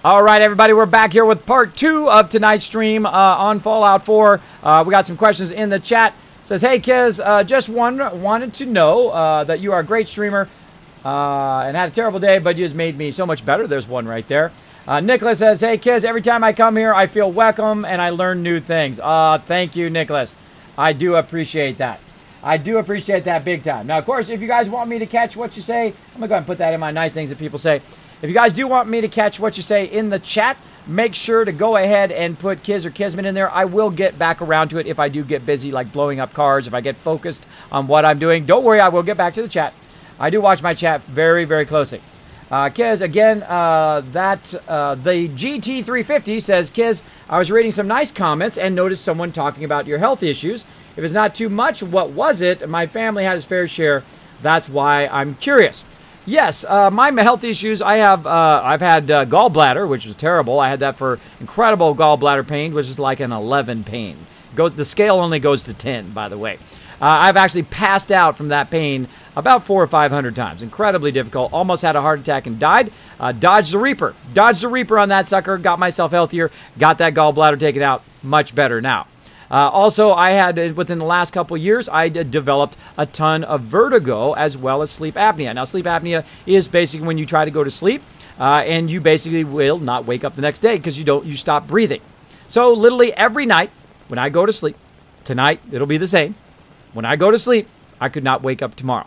All right, everybody, we're back here with part 2 of tonight's stream on Fallout 4. We got some questions in the chat. It says, hey, Kiz, just wanted to know that you are a great streamer and had a terrible day, but you just made me so much better. There's one right there. Nicholas says, hey, Kiz, every time I come here, I feel welcome and I learn new things. Thank you, Nicholas. I do appreciate that. I do appreciate that big time. Now, of course, if you guys want me to catch what you say, I'm going to go ahead and put that in my nice things that people say. If you guys do want me to catch what you say in the chat, make sure to go ahead and put Kiz or Kismet in there. I will get back around to it if I do get busy, like blowing up cars, if I get focused on what I'm doing. Don't worry, I will get back to the chat. I do watch my chat very, very closely. Kiz, again, the GT350 says, Kiz, I was reading some nice comments and noticed someone talking about your health issues. If it's not too much, what was it? My family had its fair share. That's why I'm curious. Yes, my health issues, I've had gallbladder, which was terrible. I had that for incredible gallbladder pain, which is like an 11 pain. The scale only goes to 10, by the way. I've actually passed out from that pain about 400 or 500 times. Incredibly difficult. Almost had a heart attack and died. Dodged the Reaper. Dodged the Reaper on that sucker. Got myself healthier. Got that gallbladder taken out. Much better now. Also, I had, within the last couple of years, I developed a ton of vertigo as well as sleep apnea. Now, sleep apnea is basically when you try to go to sleep and you basically will not wake up the next day because you stop breathing. So, literally every night when I go to sleep, tonight it'll be the same. When I go to sleep, I could not wake up tomorrow.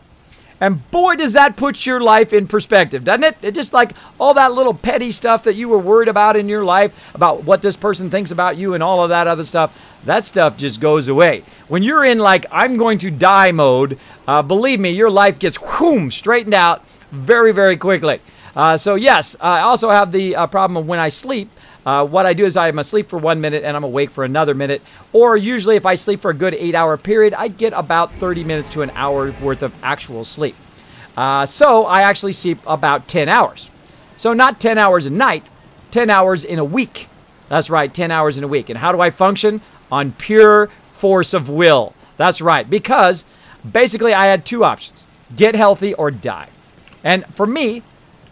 And boy, does that put your life in perspective, doesn't it? It's just like all that little petty stuff that you were worried about in your life, about what this person thinks about you and all of that other stuff, that stuff just goes away. When you're in like, I'm going to die mode, believe me, your life gets whoom, straightened out very, very quickly. So yes, I also have the problem of when I sleep. What I do is I'm asleep for 1 minute and I'm awake for another minute. Or usually if I sleep for a good 8-hour period, I get about 30 minutes to an hour worth of actual sleep. So I actually sleep about 10 hours. So not 10 hours a night, 10 hours in a week. That's right, 10 hours in a week. And how do I function? On pure force of will. That's right, because basically I had two options. Get healthy or die. And for me,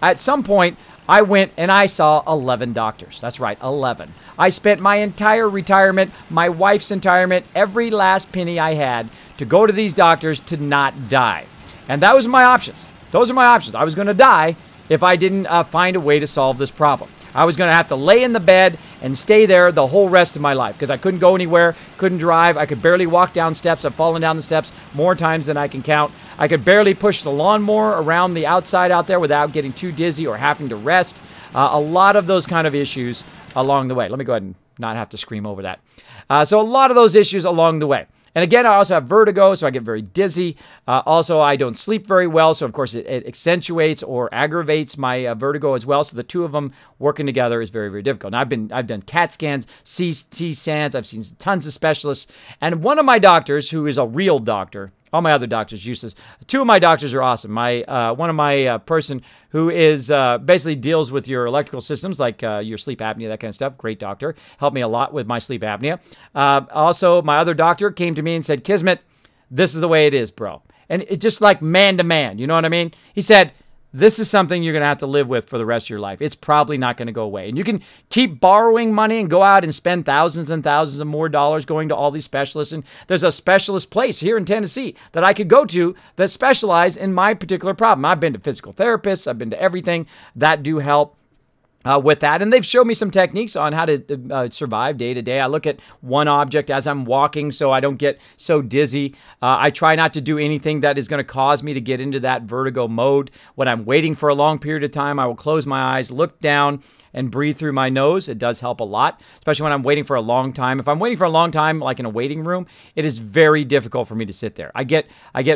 at some point, I went and I saw 11 doctors. That's right, 11. I spent my entire retirement, my wife's retirement, every last penny I had to go to these doctors to not die. And that was my options. Those are my options. I was going to die if I didn't find a way to solve this problem. I was going to have to lay in the bed and stay there the whole rest of my life because I couldn't go anywhere, couldn't drive. I could barely walk down steps. I've fallen down the steps more times than I can count. I could barely push the lawnmower around the outside out there without getting too dizzy or having to rest. A lot of those kind of issues along the way. Let me go ahead and not have to scream over that. So a lot of those issues along the way. And again, I also have vertigo, so I get very dizzy. Also, I don't sleep very well, so of course it accentuates or aggravates my vertigo as well. So the two of them working together is very, very difficult. Now, I've done CAT scans, CT scans. I've seen tons of specialists, and one of my doctors, who is a real doctor. All my other doctors useless. Two of my doctors are awesome. One of my person who is basically deals with your electrical systems, like your sleep apnea, that kind of stuff. Great doctor. Helped me a lot with my sleep apnea. Also, my other doctor came to me and said, Kismet, this is the way it is, bro. And it's just like man to man. You know what I mean? He said, this is something you're going to have to live with for the rest of your life. It's probably not going to go away. And you can keep borrowing money and go out and spend thousands and thousands of more dollars going to all these specialists. And there's a specialist place here in Tennessee that I could go to that specialize in my particular problem. I've been to physical therapists. I've been to everything that do help with that. And they've showed me some techniques on how to survive day to day. I look at one object as I'm walking so I don't get so dizzy. I try not to do anything that is going to cause me to get into that vertigo mode. When I'm waiting for a long period of time, I will close my eyes, look down, and breathe through my nose. It does help a lot, especially when I'm waiting for a long time. If I'm waiting for a long time, like in a waiting room, it is very difficult for me to sit there. I get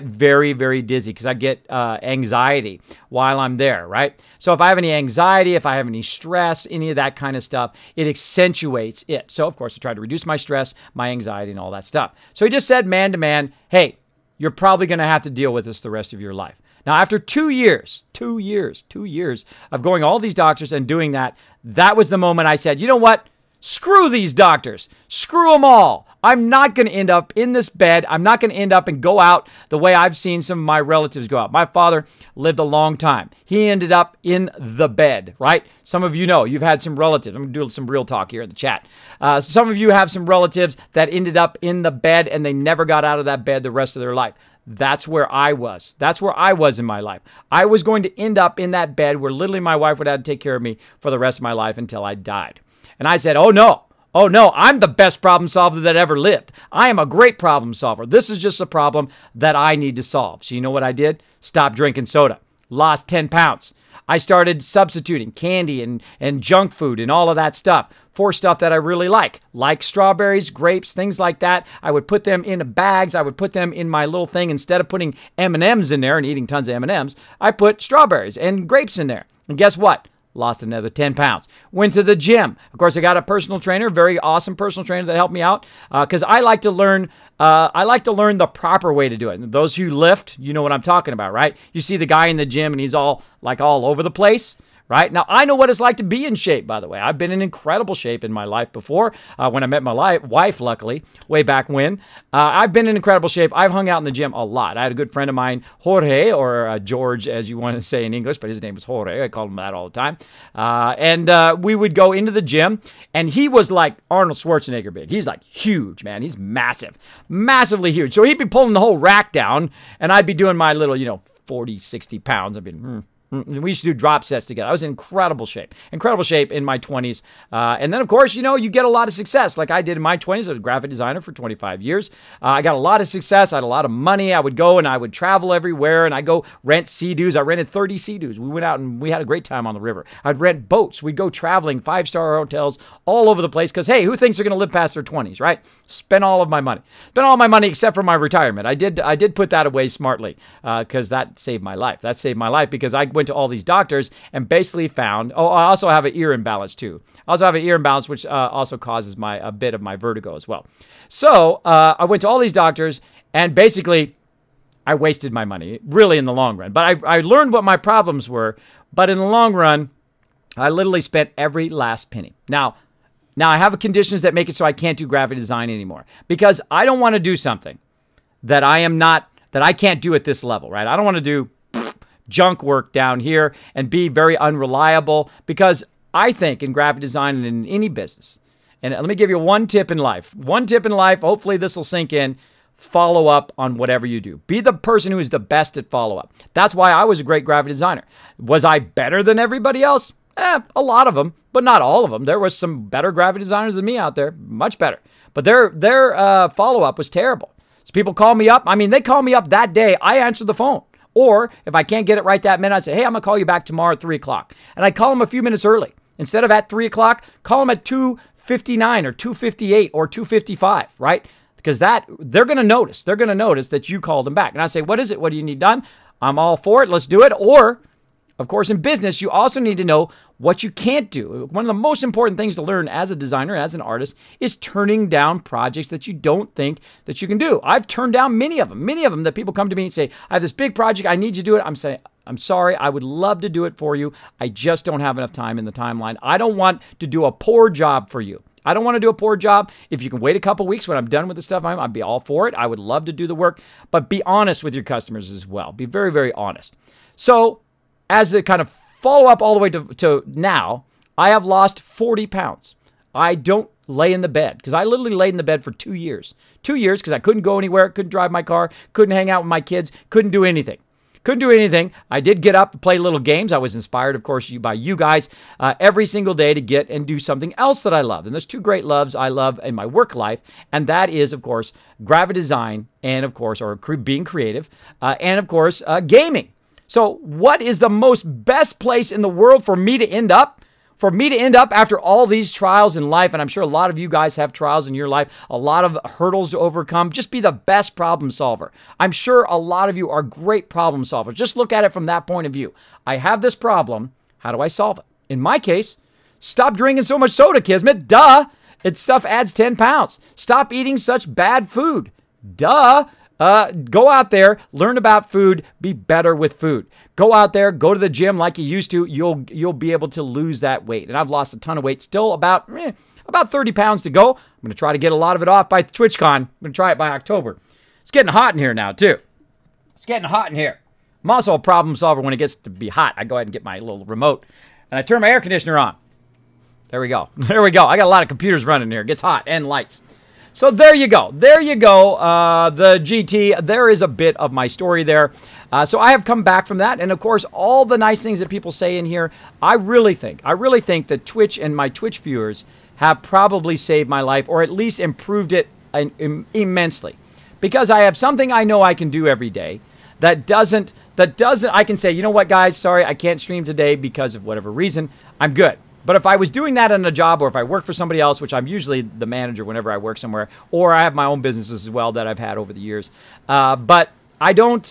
very, very dizzy because I get anxiety while I'm there, right? So if I have any anxiety, if I have any stress, any of that kind of stuff, it accentuates it. So of course, I try to reduce my stress, my anxiety, and all that stuff. So he just said, man to man, hey, you're probably going to have to deal with this the rest of your life. Now, after 2 years of going all these doctors and doing that, that was the moment I said, you know what? Screw these doctors. Screw them all. I'm not going to end up in this bed. I'm not going to end up and go out the way I've seen some of my relatives go out. My father lived a long time. He ended up in the bed, right? Some of you know, you've had some relatives. I'm going to do some real talk here in the chat. Some of you have some relatives that ended up in the bed and they never got out of that bed the rest of their life. That's where I was. That's where I was in my life. I was going to end up in that bed where literally my wife would have to take care of me for the rest of my life until I died. And I said, oh no, I'm the best problem solver that ever lived. I am a great problem solver. This is just a problem that I need to solve. So you know what I did? Stop drinking soda. Lost 10 pounds. I started substituting candy and junk food and all of that stuff for stuff that I really like strawberries, grapes, things like that. I would put them in bags. I would put them in my little thing. Instead of putting M&Ms in there and eating tons of M&Ms, I put strawberries and grapes in there. And guess what? Lost another 10 pounds. Went to the gym. Of course, I got a personal trainer, very awesome personal trainer that helped me out because I like to learn. I like to learn the proper way to do it. And those who lift, you know what I'm talking about, right? You see the guy in the gym and he's all over the place. Right? Now, I know what it's like to be in shape, by the way. I've been in incredible shape in my life before when I met my wife, luckily, way back when. I've been in incredible shape. I've hung out in the gym a lot. I had a good friend of mine, Jorge, or George, as you want to say in English, but his name was Jorge. I called him that all the time. And we would go into the gym, and he was like Arnold Schwarzenegger big. He's like huge, man. He's massive, massively huge. So he'd be pulling the whole rack down, and I'd be doing my little, 40, 60 pounds. I'd be, we used to do drop sets together. I was in incredible shape in my 20s. And then, of course, you get a lot of success like I did in my 20s. I was a graphic designer for 25 years. I got a lot of success. I had a lot of money. I would go and I would travel everywhere and I go rent Sea-Doos. I rented 30 Sea-Doos. We went out and we had a great time on the river. I'd rent boats. We'd go traveling, 5-star hotels all over the place because, hey, who thinks they're going to live past their 20s, right? Spend all of my money. Spend all my money except for my retirement. I did put that away smartly because that saved my life. That saved my life because I went to all these doctors and basically found, I also have an ear imbalance too. I also have an ear imbalance, which also causes a bit of my vertigo as well. So I went to all these doctors and basically I wasted my money, really in the long run. But I learned what my problems were, but in the long run, I literally spent every last penny. Now I have conditions that make it so I can't do graphic design anymore because I don't want to do something that I can't do at this level, right? I don't want to do junk work down here and be very unreliable because I think in graphic design and in any business, and let me give you one tip in life. One tip in life, hopefully this will sink in, follow up on whatever you do. Be the person who is the best at follow up. That's why I was a great graphic designer. Was I better than everybody else? A lot of them, but not all of them. There was some better graphic designers than me out there, much better. But their follow up was terrible. So people call me up. I mean, they call me up that day. I answer the phone. Or if I can't get it right that minute, I say, hey, I'm going to call you back tomorrow at 3 o'clock. And I call them a few minutes early. Instead of at 3 o'clock, call them at 2:59 or 2:58 or 2:55, right? Because they're going to notice. They're going to notice that you called them back. And I say, what is it? What do you need done? I'm all for it. Let's do it. Or, of course, in business, you also need to know what you can't do. One of the most important things to learn as a designer, as an artist, is turning down projects that you don't think that you can do. I've turned down many of them that people come to me and say, I have this big project, I need you to do it. I'm saying, I'm sorry, I would love to do it for you. I just don't have enough time in the timeline. I don't want to do a poor job for you. I don't want to do a poor job. If you can wait a couple weeks when I'm done with the stuff, I'd be all for it. I would love to do the work, but be honest with your customers as well. Be very, very honest. So as a kind of follow up all the way to now, I have lost 40 pounds. I don't lay in the bed because I literally laid in the bed for 2 years. 2 years because I couldn't go anywhere, couldn't drive my car, couldn't hang out with my kids, couldn't do anything. Couldn't do anything. I did get up and play little games. I was inspired, of course, by you guys every single day to get and do something else that I love. And there's two great loves I love in my work life, and that is, of course, graphic design and, of course, or being creative, and, of course, gaming. So what is the best place in the world for me to end up? For me to end up after all these trials in life, and I'm sure a lot of you guys have trials in your life, a lot of hurdles to overcome, just be the best problem solver. I'm sure a lot of you are great problem solvers. Just look at it from that point of view. I have this problem. How do I solve it? In my case, stop drinking so much soda, Kismet. Duh. Stuff adds 10 pounds. Stop eating such bad food. Duh. Go out there, learn about food, be better with food. Go out there, go to the gym like you used to. You'll be able to lose that weight. And I've lost a ton of weight, still about About 30 pounds to go. I'm going to try to get a lot of it off by TwitchCon. I'm going to try it by October. It's getting hot in here now, too. It's getting hot in here. I'm also a problem solver when it gets to be hot. I go ahead and get my little remote, and I turn my air conditioner on. There we go. There we go. I got a lot of computers running here. It gets hot, and lights. So there you go. There you go. The GT, there is a bit of my story there. So I have come back from that. And of course, all the nice things that people say in here, I really think that Twitch and my Twitch viewers have probably saved my life, or at least improved it immensely. Because I have something I know I can do every day that doesn't, I can say, you know what, guys, sorry, I can't stream today because of whatever reason. I'm good. But if I was doing that in a job, or if I work for somebody else, which I'm usually the manager whenever I work somewhere, or I have my own businesses as well that I've had over the years. But I don't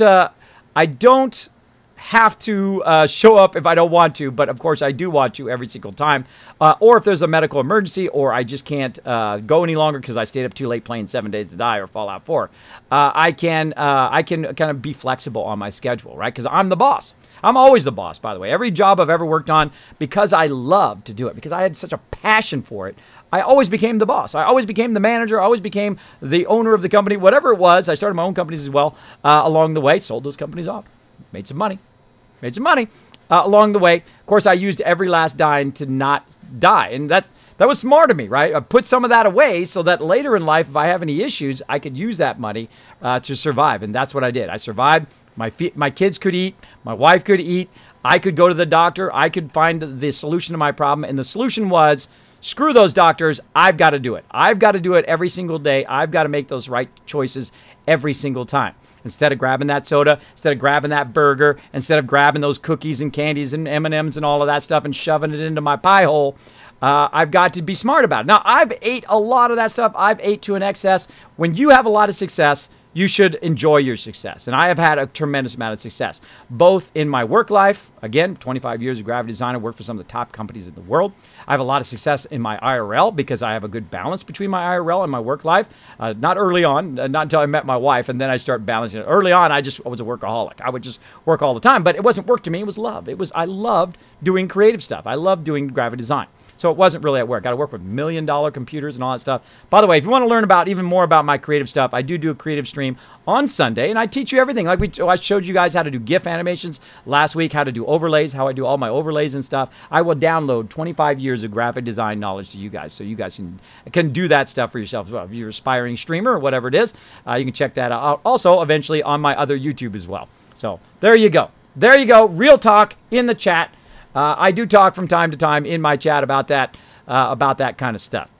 have to show up if I don't want to, but of course I do want to every single time. Or if there's a medical emergency, or I just can't go any longer because I stayed up too late playing 7 Days to Die or Fallout 4. I can kind of be flexible on my schedule, right? Because I'm the boss. I'm always the boss, by the way. Every job I've ever worked on, because I love to do it, because I had such a passion for it, I always became the boss. I always became the manager. I always became the owner of the company, whatever it was. I started my own companies as well along the way, sold those companies off, made some money. Along the way. Of course, I used every last dime to not die, and that was smart of me, right? I put some of that away so that later in life, if I have any issues, I could use that money to survive, and that's what I did. I survived. My kids could eat. My wife could eat. I could go to the doctor. I could find the solution to my problem, and the solution was, screw those doctors. I've got to do it. I've got to do it every single day. I've got to make those right choices every single time. Instead of grabbing that soda, instead of grabbing that burger, instead of grabbing those cookies and candies and M&Ms and all of that stuff and shoving it into my pie hole, I've got to be smart about it. Now, I've ate a lot of that stuff. I've ate to an excess. When you have a lot of success, you should enjoy your success. And I have had a tremendous amount of success, both in my work life. Again, 25 years of graphic design. I work for some of the top companies in the world. I have a lot of success in my IRL because I have a good balance between my IRL and my work life. Not early on, not until I met my wife, and then I start balancing it. Early on, I was a workaholic. I would just work all the time, but it wasn't work to me. It was love. I loved doing creative stuff. I loved doing graphic design. So it wasn't really at work. Got to work with $1 million computers and all that stuff. By the way, if you want to learn even more about my creative stuff, I do a creative stream on Sunday, and I teach you everything. Like I showed you guys how to do GIF animations last week, how to do overlays, how I do all my overlays and stuff. I will download 25 years of graphic design knowledge to you guys, so you guys can do that stuff for yourself as well. If you're an aspiring streamer or whatever it is, you can check that out. Also, eventually on my other YouTube as well. So there you go. There you go. Real talk in the chat. I do talk from time to time in my chat about that kind of stuff.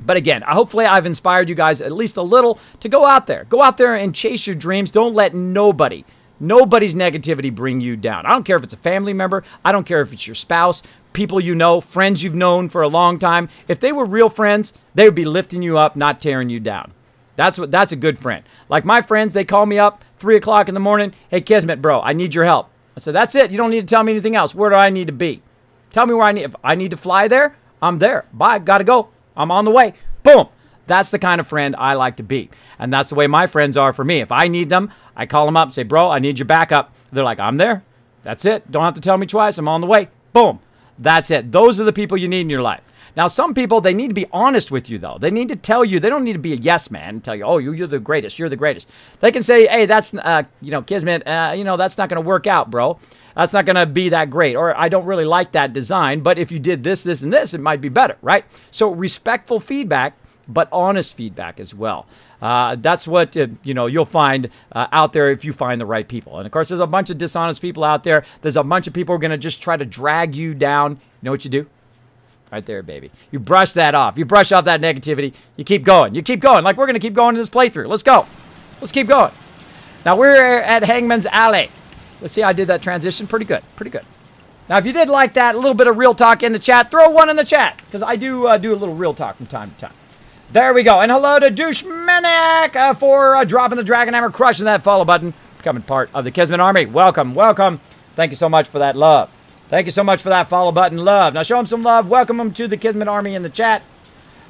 But again, hopefully I've inspired you guys at least a little to go out there. Go out there and chase your dreams. Don't let nobody's negativity bring you down. I don't care if it's a family member. I don't care if it's your spouse, people you know, friends you've known for a long time. If they were real friends, they would be lifting you up, not tearing you down. That's a good friend. Like my friends, they call me up 3 o'clock in the morning. Hey, Kismet, bro, I need your help. I said, that's it. You don't need to tell me anything else. Where do I need to be? Tell me where if I need to fly there, I'm there. Bye. Got to go. I'm on the way. Boom. That's the kind of friend I like to be. And that's the way my friends are for me. If I need them, I call them up and say, bro, I need your backup. They're like, I'm there. That's it. Don't have to tell me twice. I'm on the way. Boom. That's it. Those are the people you need in your life. Now, some people, they need to be honest with you, though. They need to tell you. They don't need to be a yes man and tell you, oh, you're the greatest. You're the greatest. They can say, hey, that's, Kismet, that's not going to work out, bro. That's not going to be that great. Or I don't really like that design, but if you did this, this, and this, it might be better, right? So respectful feedback, but honest feedback as well. That's what, you'll find out there if you find the right people. And, of course, there's a bunch of dishonest people out there. There's a bunch of people who are going to just try to drag you down. You know what you do? Right there, baby. You brush that off. You brush off that negativity. You keep going. You keep going. Like we're going to keep going in this playthrough. Let's go. Let's keep going. Now, we're at Hangman's Alley. Let's see how I did that transition. Pretty good. Pretty good. Now, if you did like that, a little bit of real talk in the chat, throw one in the chat. Because I do a little real talk from time to time. There we go. And hello to Douche Maniac for dropping the Dragon Hammer, crushing that follow button, becoming part of the Kismet Army. Welcome. Welcome. Thank you so much for that love. Thank you so much for that follow button love. Now show him some love. Welcome him to the Kismet Army in the chat.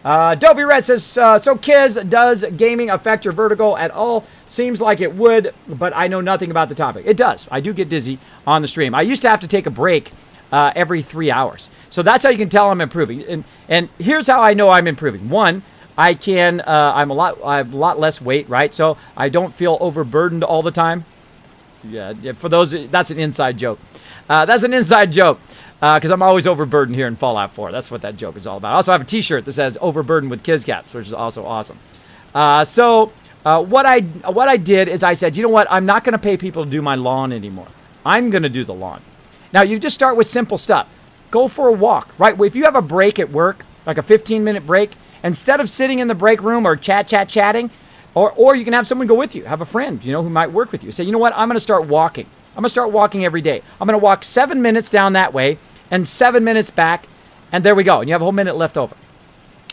Dopey Red says, so Kiz, does gaming affect your vertigo at all? Seems like it would, but I know nothing about the topic. It does. I do get dizzy on the stream. I used to have to take a break every 3 hours. So that's how you can tell I'm improving. And here's how I know I'm improving. One, I'm a lot less weight, right? So I don't feel overburdened all the time. Yeah, for those, that's an inside joke. That's an inside joke because I'm always overburdened here in Fallout 4. That's what that joke is all about. I also have a T-shirt that says "Overburdened with Kizcaps," which is also awesome. What I did is I said, you know what? I'm not going to pay people to do my lawn anymore. I'm going to do the lawn. Now you just start with simple stuff. Go for a walk, right? If you have a break at work, like a 15-minute break, instead of sitting in the break room or chatting. Or you can have someone go with you. Have a friend, you know, who might work with you. Say, you know what? I'm going to start walking. I'm going to start walking every day. I'm going to walk 7 minutes down that way and 7 minutes back. And there we go. And you have a whole minute left over.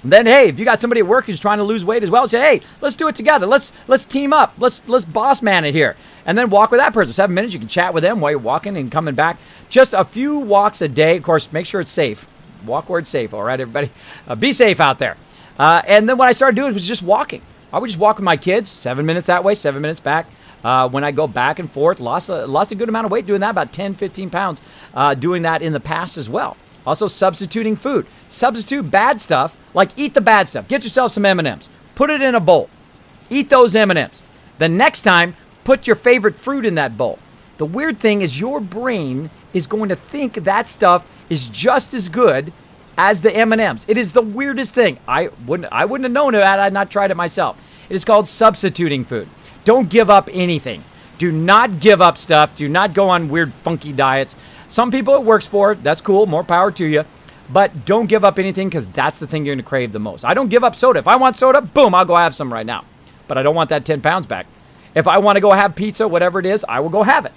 And then, hey, if you got somebody at work who's trying to lose weight as well, say, hey, let's do it together. Let's team up. Let's boss man it here. And then walk with that person. 7 minutes. You can chat with them while you're walking and coming back. Just a few walks a day. Of course, make sure it's safe. Walk where it's safe. All right, everybody. Be safe out there. And then what I started doing was just walking. I would just walk with my kids, 7 minutes that way, 7 minutes back. When I go back and forth, lost a good amount of weight doing that, about 10, 15 pounds, doing that in the past as well. Also substituting food. Substitute bad stuff, like eat the bad stuff. Get yourself some M&Ms. Put it in a bowl. Eat those M&Ms. The next time, put your favorite fruit in that bowl. The weird thing is your brain is going to think that stuff is just as good as the M&Ms. It is the weirdest thing. I wouldn't have known it had I not tried it myself. It is called substituting food. Don't give up anything. Do not give up stuff. Do not go on weird, funky diets. Some people it works for. That's cool. More power to you. But don't give up anything because that's the thing you're going to crave the most. I don't give up soda. If I want soda, boom, I'll go have some right now. But I don't want that 10 pounds back. If I want to go have pizza, whatever it is, I will go have it.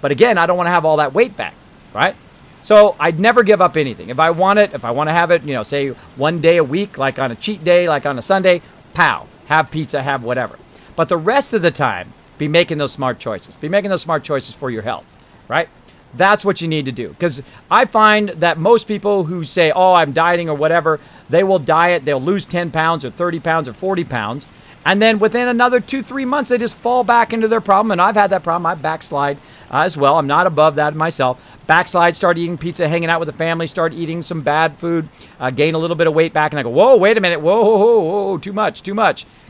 But again, I don't want to have all that weight back, right? So I'd never give up anything. If I want to have it, you know, say 1 day a week, like on a cheat day, like on a Sunday, pow, have pizza, have whatever. But the rest of the time, be making those smart choices. Be making those smart choices for your health, right? That's what you need to do. Because I find that most people who say, oh, I'm dieting or whatever, they will diet, they'll lose 10 pounds or 30 pounds or 40 pounds. And then within another 2-3 months, they just fall back into their problem. And I've had that problem. I backslide as well. I'm not above that myself. Backslide, start eating pizza, hanging out with the family, start eating some bad food, gain a little bit of weight back. And I go, whoa, wait a minute. Whoa, too much.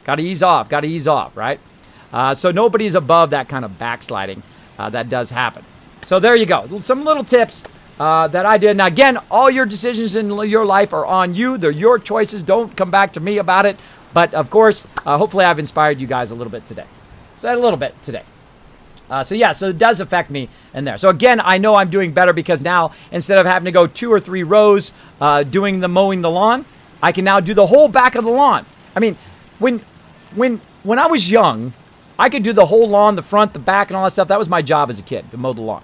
Got to ease off, right? So nobody's above that kind of backsliding. That does happen. So there you go. Some little tips that I did. Now, again, all your decisions in your life are on you. They're your choices. Don't come back to me about it. But, of course, hopefully I've inspired you guys a little bit today. So it does affect me in there. So, again, I know I'm doing better because now instead of having to go 2 or 3 rows mowing the lawn, I can now do the whole back of the lawn. I mean, when I was young, I could do the whole lawn, the front, the back, and all that stuff. That was my job as a kid, to mow the lawn.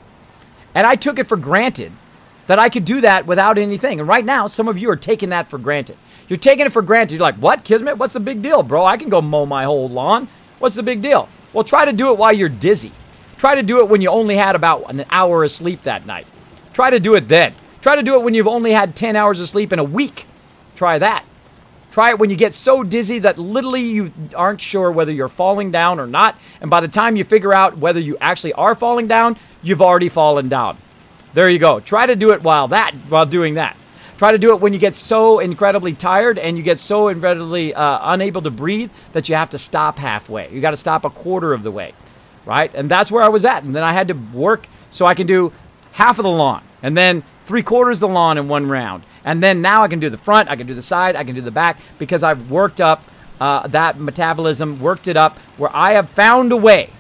And I took it for granted that I could do that without anything. And right now, some of you are taking that for granted. You're taking it for granted. You're like, what, Kismet? What's the big deal, bro? I can go mow my whole lawn. What's the big deal? Well, try to do it while you're dizzy. Try to do it when you only had about an hour of sleep that night. Try to do it then. Try to do it when you've only had 10 hours of sleep in a week. Try that. Try it when you get so dizzy that literally you aren't sure whether you're falling down or not. And by the time you figure out whether you actually are falling down, you've already fallen down. There you go. Try to do it while doing that. Try to do it when you get so incredibly tired and you get so incredibly unable to breathe that you have to stop halfway. You got to stop a quarter of the way, right? And that's where I was at. And then I had to work so I can do half of the lawn and then 3/4 of the lawn in one round. And then now I can do the front, I can do the side, I can do the back because I've worked up that metabolism, worked it up where I have found a way.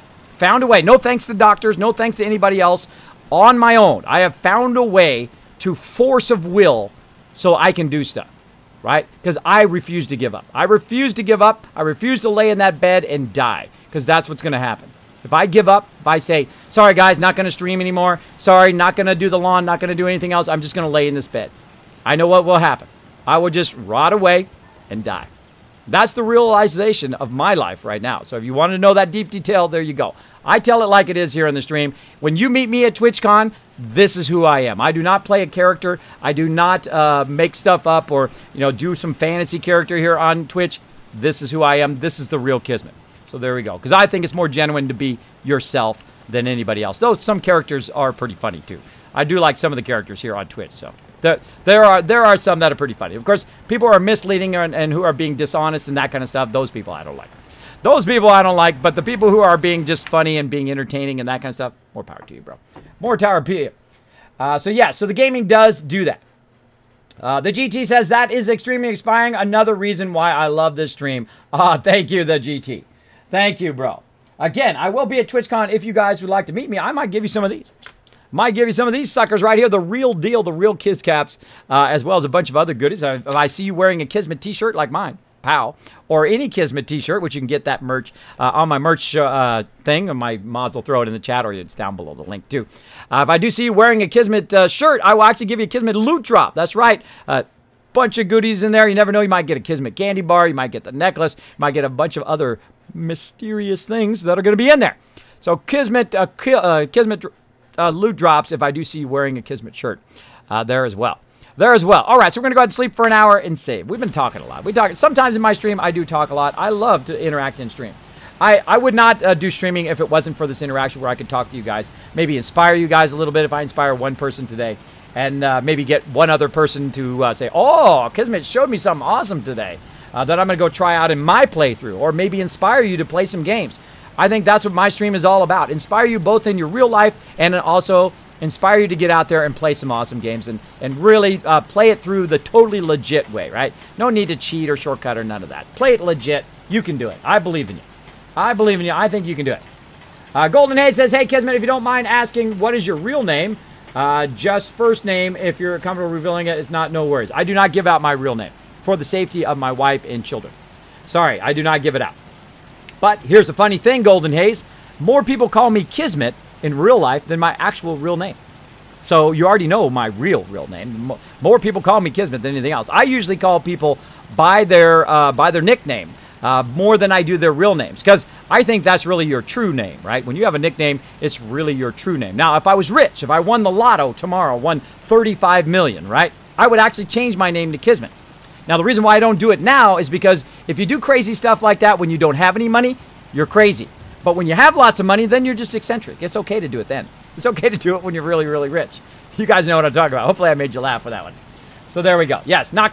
No thanks to doctors, no thanks to anybody else. On my own, I have found a way to force of will so I can do stuff, right? Because I refuse to give up. I refuse to lay in that bed and die because that's what's going to happen. If I give up, if I say, sorry guys, not going to stream anymore, sorry, not going to do the lawn, not going to do anything else, I'm just going to lay in this bed. I know what will happen. I will just rot away and die. That's the realization of my life right now. So if you want to know that deep detail, there you go. I tell it like it is here on the stream. When you meet me at TwitchCon, this is who I am. I do not play a character. I do not make stuff up or do some fantasy character here on Twitch. This is who I am. This is the real Kismet. So there we go. Because I think it's more genuine to be yourself than anybody else. Though some characters are pretty funny too. I do like some of the characters here on Twitch. So There are some that are pretty funny. Of course, people who are misleading and who are being dishonest and that kind of stuff, those people I don't like. Those people I don't like, but the people who are being just funny and being entertaining and that kind of stuff, more power to you, bro. More power to you. So yeah, so the gaming does do that. The GT says that is extremely inspiring. Another reason why I love this stream. Thank you, the GT. Thank you, bro. Again, I will be at TwitchCon if you guys would like to meet me. I might give you some of these. Might give you some of these suckers right here, the real deal, the real Kiz caps, as well as a bunch of other goodies. If I see you wearing a Kismet t-shirt like mine, pow, or any Kismet t-shirt, which you can get that merch on my merch thing, and my mods will throw it in the chat, or it's down below the link too. If I do see you wearing a Kismet shirt, I will actually give you a Kismet loot drop. That's right. Bunch of goodies in there. You never know. You might get a Kismet candy bar. You might get the necklace. You might get a bunch of other mysterious things that are going to be in there. So Kismet, Kismet loot drops if I do see you wearing a Kismet shirt there as well. All right, so we're going to go ahead and sleep for an hour and save. We've been talking a lot. Sometimes in my stream, I do talk a lot. I love to interact in stream. I would not do streaming if it wasn't for this interaction where I could talk to you guys, maybe inspire you guys a little bit if I inspire one person today, and maybe get one other person to say, oh, Kismet showed me something awesome today that I'm going to go try out in my playthrough, or maybe inspire you to play some games. I think that's what my stream is all about. Inspire you both in your real life and also inspire you to get out there and play some awesome games and really play it through the totally legit way, right? No need to cheat or shortcut or none of that. Play it legit. You can do it. I believe in you. I believe in you. I think you can do it. Golden Hay says, hey, Kismet, if you don't mind asking, what is your real name? Just first name. If you're comfortable revealing it, it's not, no worries. I do not give out my real name for the safety of my wife and children. Sorry, I do not give it out. But here's the funny thing, Golden Haze. More people call me Kismet in real life than my actual real name. So you already know my real name. More people call me Kismet than anything else. I usually call people by their nickname more than I do their real names, because I think that's really your true name, right? When you have a nickname, it's really your true name. Now, if I was rich, if I won the lotto tomorrow, won 35 million, right? I would actually change my name to Kismet. Now, the reason why I don't do it now is because if you do crazy stuff like that when you don't have any money, you're crazy. But when you have lots of money, then you're just eccentric. It's okay to do it then. It's okay to do it when you're really, really rich. You guys know what I'm talking about. Hopefully I made you laugh with that one. So there we go. Yes, there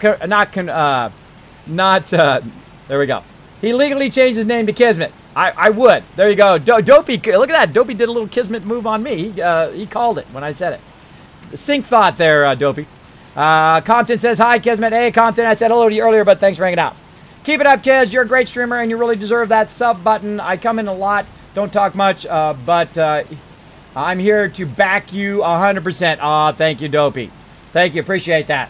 we go. He legally changed his name to Kismet. I would. There you go. Dopey, look at that. Dopey did a little Kismet move on me. He called it when I said it. Sync thought there, Dopey. Compton says, hi, Kismet. Hey, Compton, I said hello to you earlier, but thanks for hanging out. Keep it up, Kiz. You're a great streamer, and you really deserve that sub button. I come in a lot, don't talk much, but I'm here to back you 100%. Aw, thank you, Dopey. Thank you. Appreciate that.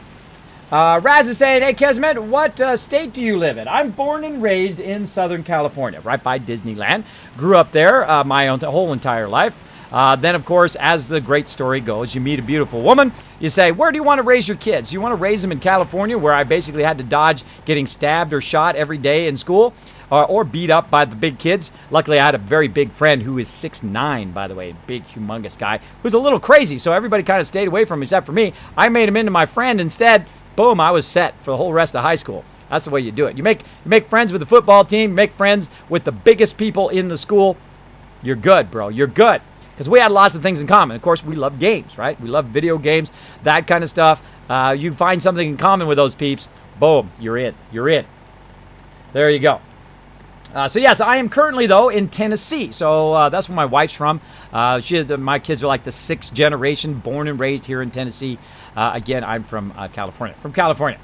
Raz is saying, hey, Kismet, what state do you live in? I'm born and raised in Southern California, right by Disneyland. Grew up there my whole entire life. Then, of course, as the great story goes, you meet a beautiful woman. You say, where do you want to raise your kids? You want to raise them in California, where I basically had to dodge getting stabbed or shot every day in school, or beat up by the big kids. Luckily, I had a very big friend who is 6'9", by the way, big, humongous guy, who's a little crazy, so everybody kind of stayed away from him except for me. I made him into my friend instead. Boom, I was set for the whole rest of high school. That's the way you do it. You make friends with the football team, you make friends with the biggest people in the school. You're good, bro. You're good. Because we had lots of things in common. Of course, we love games, right? We love video games, that kind of stuff. You find something in common with those peeps, boom, you're in. You're in. There you go. So, yes, I am currently, though, in Tennessee. So that's where my wife's from. My kids are like the 6th generation, born and raised here in Tennessee. Again, I'm from California.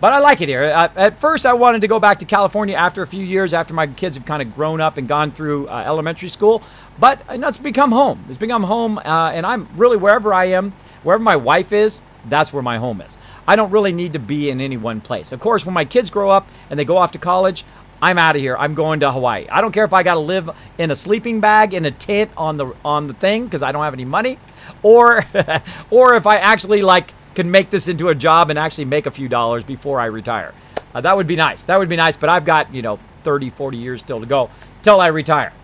But I like it here. At first, I wanted to go back to California after a few years, after my kids have kind of grown up and gone through elementary school. But it's become home. It's become home, and I'm really, wherever I am, wherever my wife is, that's where my home is. I don't really need to be in any one place. Of course, when my kids grow up and they go off to college, I'm out of here. I'm going to Hawaii. I don't care if I got to live in a sleeping bag in a tent on the thing because I don't have any money, or or if I actually can make this into a job and actually make a few dollars before I retire. That would be nice. That would be nice, but I've got, 30, 40 years still to go till I retire.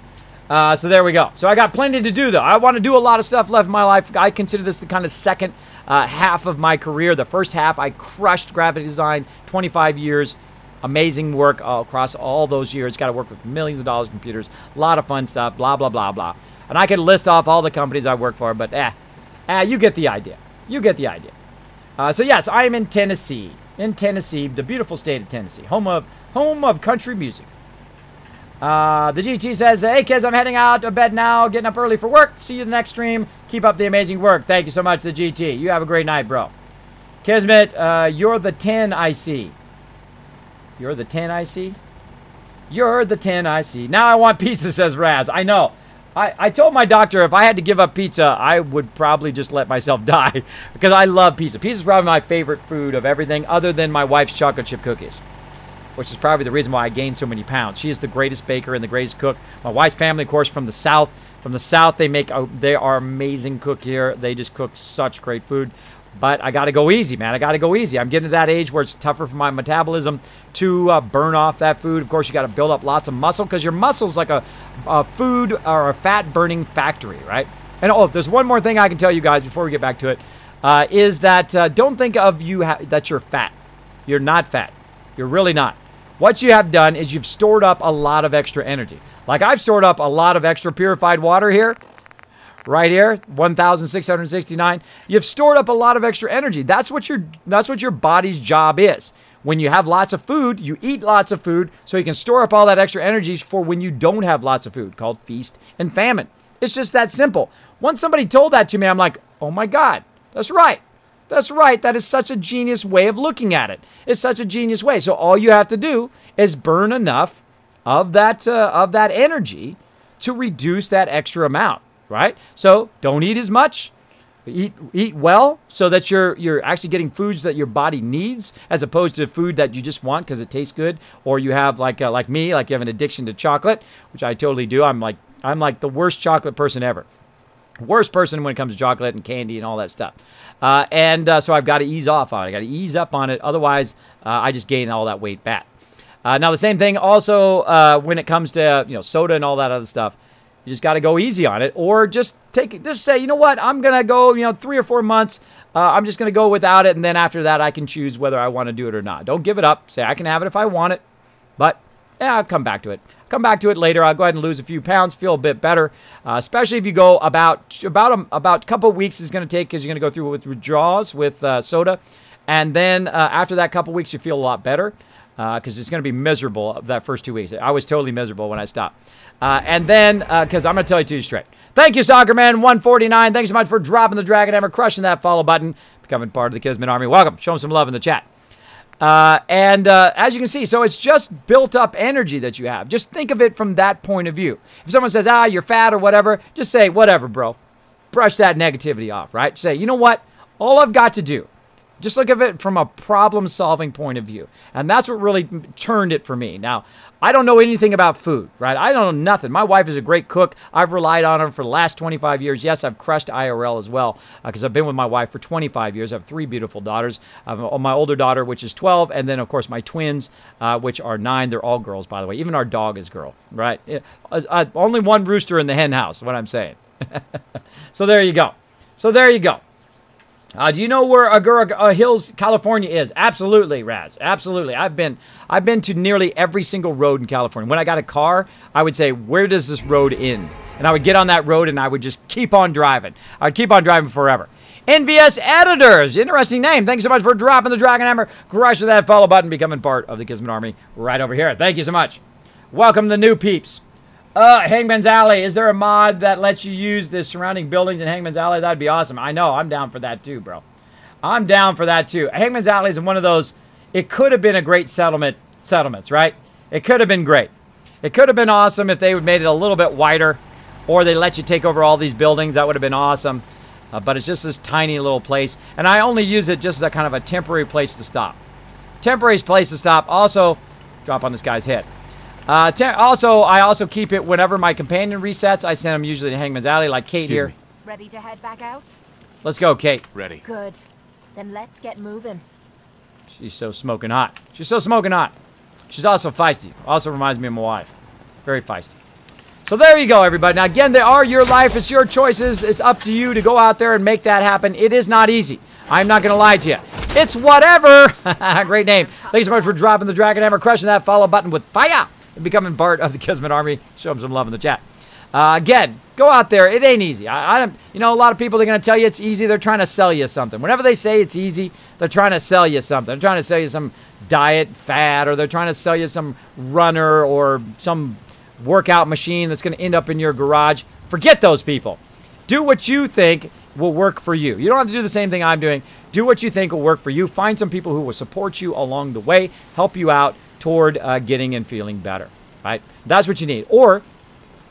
So there we go. So I got plenty to do, though. I want to do a lot of stuff left in my life. I consider this the kind of second half of my career. The first half, I crushed graphic design, 25 years. Amazing work across all those years. Got to work with millions of dollars of computers. A lot of fun stuff, blah, blah, blah, blah. And I could list off all the companies I work for, but you get the idea. You get the idea. So yes, I am in Tennessee. In Tennessee, the beautiful state of Tennessee, home of country music. The GT says, hey kids, I'm heading out to bed now, getting up early for work. See you the next stream. Keep up the amazing work. Thank you so much, the GT. You have a great night, bro. Kismet, you're the 10 I see. You're the 10 I see? You're the 10 I see. Now I want pizza, says Raz. I know. I told my doctor if I had to give up pizza, I would probably just let myself die because I love pizza. Pizza is probably my favorite food of everything other than my wife's chocolate chip cookies, which is probably the reason why I gained so many pounds. She is the greatest baker and the greatest cook. My wife's family, of course, from the South. From the South, they are amazing cook here. They just cook such great food. But I got to go easy, man. I got to go easy. I'm getting to that age where it's tougher for my metabolism to burn off that food. Of course, you got to build up lots of muscle because your muscle's like a food or a fat-burning factory, right? And oh, there's one more thing I can tell you guys before we get back to it, is that don't think of that you're fat. You're not fat. You're really not. What you have done is you've stored up a lot of extra energy. Like I've stored up a lot of extra purified water here. Right here, 1,669. You've stored up a lot of extra energy. That's what your body's job is. When you have lots of food, you eat lots of food so you can store up all that extra energy for when you don't have lots of food, called feast and famine. It's just that simple. Once somebody told that to me, I'm like, oh my God, that's right. That's right. That is such a genius way of looking at it. It's such a genius way. So all you have to do is burn enough of that energy to reduce that extra amount. Right? So don't eat as much. Eat well so that you're actually getting foods that your body needs as opposed to food that you just want because it tastes good, or you have like me, like you have an addiction to chocolate, which I totally do. I'm like the worst chocolate person ever. Worst person when it comes to chocolate and candy and all that stuff. So I've got to ease off on it. I got to ease up on it. Otherwise, I just gain all that weight back. Now the same thing also when it comes to soda and all that other stuff. You just got to go easy on it, or just say, you know what, I'm going to go, 3 or 4 months. I'm just going to go without it. And then after that, I can choose whether I want to do it or not. Don't give it up. Say, I can have it if I want it. But yeah, I'll come back to it. Come back to it later. I'll go ahead and lose a few pounds, feel a bit better, especially if you go about a couple of weeks is going to take because you're going to go through with withdrawals with soda. And then after that couple of weeks, you feel a lot better because it's going to be miserable that first 2 weeks. I was totally miserable when I stopped. And then, because I'm going to tell you two straight. Thank you, Soccerman149. Thanks so much for dropping the Dragon Hammer, crushing that follow button, becoming part of the Kismet Army. Welcome. Show them some love in the chat. As you can see, so it's just built up energy that you have. Just think of it from that point of view. If someone says, you're fat or whatever, just say, whatever, bro. Brush that negativity off, right? Say, you know what? All I've got to do, just look at it from a problem-solving point of view. And that's what really turned it for me. Now, I don't know anything about food, right? I don't know nothing. My wife is a great cook. I've relied on her for the last 25 years. Yes, I've crushed IRL as well because I've been with my wife for 25 years. I have 3 beautiful daughters. I have my older daughter, which is 12, and then, of course, my twins, which are 9. They're all girls, by the way. Even our dog is girl, right? Only one rooster in the hen house, what I'm saying. So there you go. Do you know where Agoura Hills, California is? Absolutely, Raz. Absolutely. I've been to nearly every single road in California. When I got a car, I would say, where does this road end? And I would get on that road and I would just keep on driving. I would keep on driving forever. NVS Editors. Interesting name. Thank you so much for dropping the Dragon Hammer. Crush that follow button, becoming part of the Kismet Army right over here. Thank you so much. Welcome the new peeps. Hangman's Alley. Is there a mod that lets you use the surrounding buildings in Hangman's Alley? That'd be awesome. I know. I'm down for that too, bro. I'm down for that too. Hangman's Alley is one of those, it could have been a great settlements, right? It could have been great. It could have been awesome if they would made it a little bit wider, or they let you take over all these buildings. That would have been awesome. But it's just this tiny little place. And I only use it just as a kind of a temporary place to stop. Temporary place to stop. Also, drop on this guy's head. I also keep it whenever my companion resets. I send them usually to Hangman's Alley, like Kate here. Ready to head back out? Let's go, Kate. Ready. Good. Then let's get moving. She's so smoking hot. She's so smoking hot. She's also feisty. Also reminds me of my wife. Very feisty. So there you go, everybody. Now, again, they are your life. It's your choices. It's up to you to go out there and make that happen. It is not easy. I'm not going to lie to you. It's whatever. Great name. Thanks so much for dropping the Dragon Hammer, crushing that follow button with fire, and becoming part of the Kismet Army. Show them some love in the chat. Again, go out there. It ain't easy. I don't, you know, a lot of people, they're going to tell you it's easy. They're trying to sell you something. Whenever they say it's easy, they're trying to sell you something. They're trying to sell you some diet fad, or they're trying to sell you some runner or some workout machine that's going to end up in your garage. Forget those people. Do what you think will work for you. You don't have to do the same thing I'm doing. Do what you think will work for you. Find some people who will support you along the way, help you out toward getting and feeling better, right? That's what you need. Or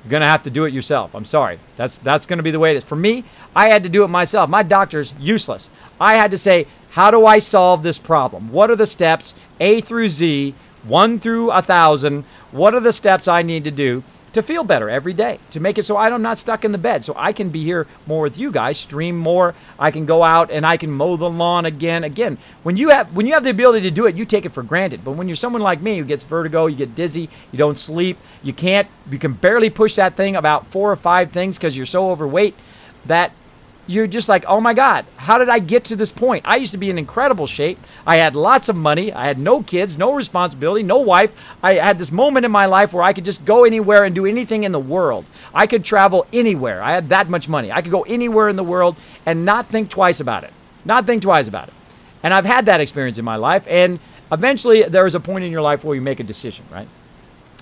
you're going to have to do it yourself. I'm sorry. That's going to be the way it is. For me, I had to do it myself. My doctor's useless. I had to say, how do I solve this problem? What are the steps, A through Z, 1 through 1,000? What are the steps I need to do to feel better every day, to make it so I'm not stuck in the bed, so I can be here more with you guys, stream more, I can go out and I can mow the lawn again. Again, when you have the ability to do it, you take it for granted. But when you're someone like me who gets vertigo, you get dizzy, you don't sleep, you can barely push that thing about 4 or 5 things because you're so overweight that you're just like, oh my God, how did I get to this point? I used to be in incredible shape. I had lots of money. I had no kids, no responsibility, no wife. I had this moment in my life where I could just go anywhere and do anything in the world. I could travel anywhere. I had that much money. I could go anywhere in the world and not think twice about it. Not think twice about it. And I've had that experience in my life. And eventually there is a point in your life where you make a decision, right?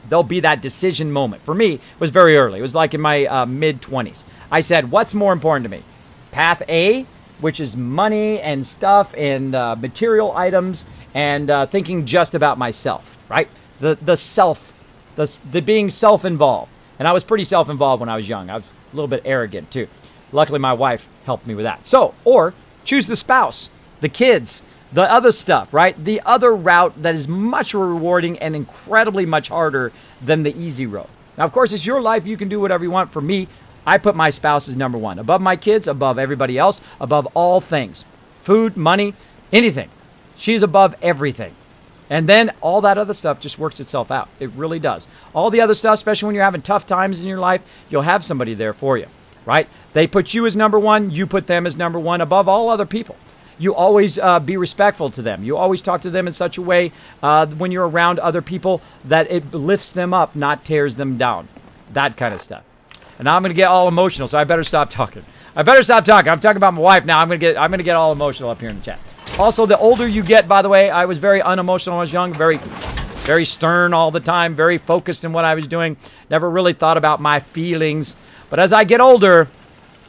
There'll be that decision moment. For me, it was very early. It was like in my mid-20s. I said, what's more important to me? Path A, which is money and stuff and material items and thinking just about myself, right? The being self-involved. And I was pretty self-involved when I was young. I was a little bit arrogant too. Luckily, my wife helped me with that. So, or choose the spouse, the kids, the other stuff, right? The other route that is much more rewarding and incredibly much harder than the easy road. Now, of course, it's your life. You can do whatever you want. For me, I put my spouse as number 1. Above my kids, above everybody else, above all things. Food, money, anything. She's above everything. And then all that other stuff just works itself out. It really does. All the other stuff, especially when you're having tough times in your life, you'll have somebody there for you, right? They put you as number 1. You put them as number 1 above all other people. You always be respectful to them. You always talk to them in such a way when you're around other people that it lifts them up, not tears them down. That kind of stuff. And now I'm going to get all emotional, so I better stop talking. I'm talking about my wife now. I'm going to get all emotional up here in the chat. Also, the older you get, by the way, I was very unemotional when I was young, very stern all the time, very focused in what I was doing. Never really thought about my feelings. But as I get older,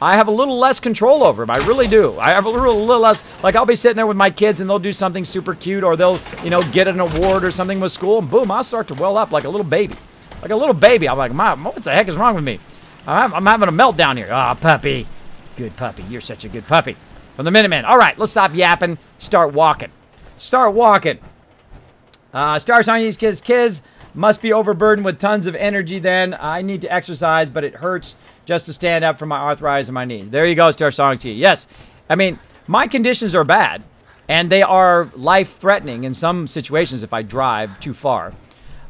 I have a little less control over them. I really do. I have a little less, like I'll be sitting there with my kids and they'll do something super cute, or they'll, you know, get an award or something with school, and boom, I'll start to well up like a little baby. Like a little baby. I'm like, Mom, what the heck is wrong with me? I'm having a meltdown here. Ah, puppy. Good puppy. You're such a good puppy. From the Minutemen. All right, let's stop yapping. Start walking. Start walking. Stars on these kids. Kids must be overburdened with tons of energy then. I need to exercise, but it hurts just to stand up from my arthritis in my knees. There you go, Star Song to you. Yes. I mean, my conditions are bad, and they are life-threatening in some situations if I drive too far.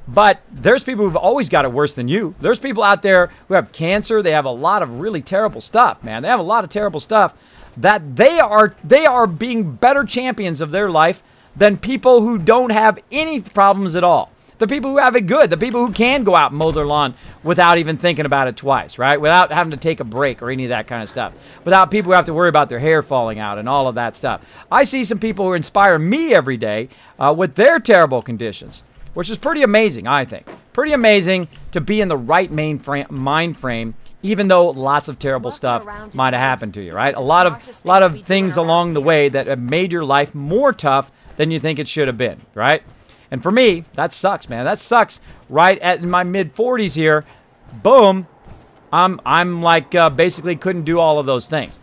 But there's people who've always got it worse than you. There's people out there who have cancer. They have a lot of really terrible stuff, man. They have a lot of terrible stuff that they are being better champions of their life than people who don't have any problems at all. The people who have it good, the people who can go out and mow their lawn without even thinking about it twice, right? Without having to take a break or any of that kind of stuff. Without people who have to worry about their hair falling out and all of that stuff. I see some people who inspire me every day with their terrible conditions, which is pretty amazing, I think. Pretty amazing to be in the right mind frame, even though lots of terrible stuff might have happened to you, right? A lot of things along the way that have made your life more tough than you think it should have been, right? And for me, that sucks, man. That sucks. Right in my mid-40s here, boom, I'm like basically couldn't do all of those things.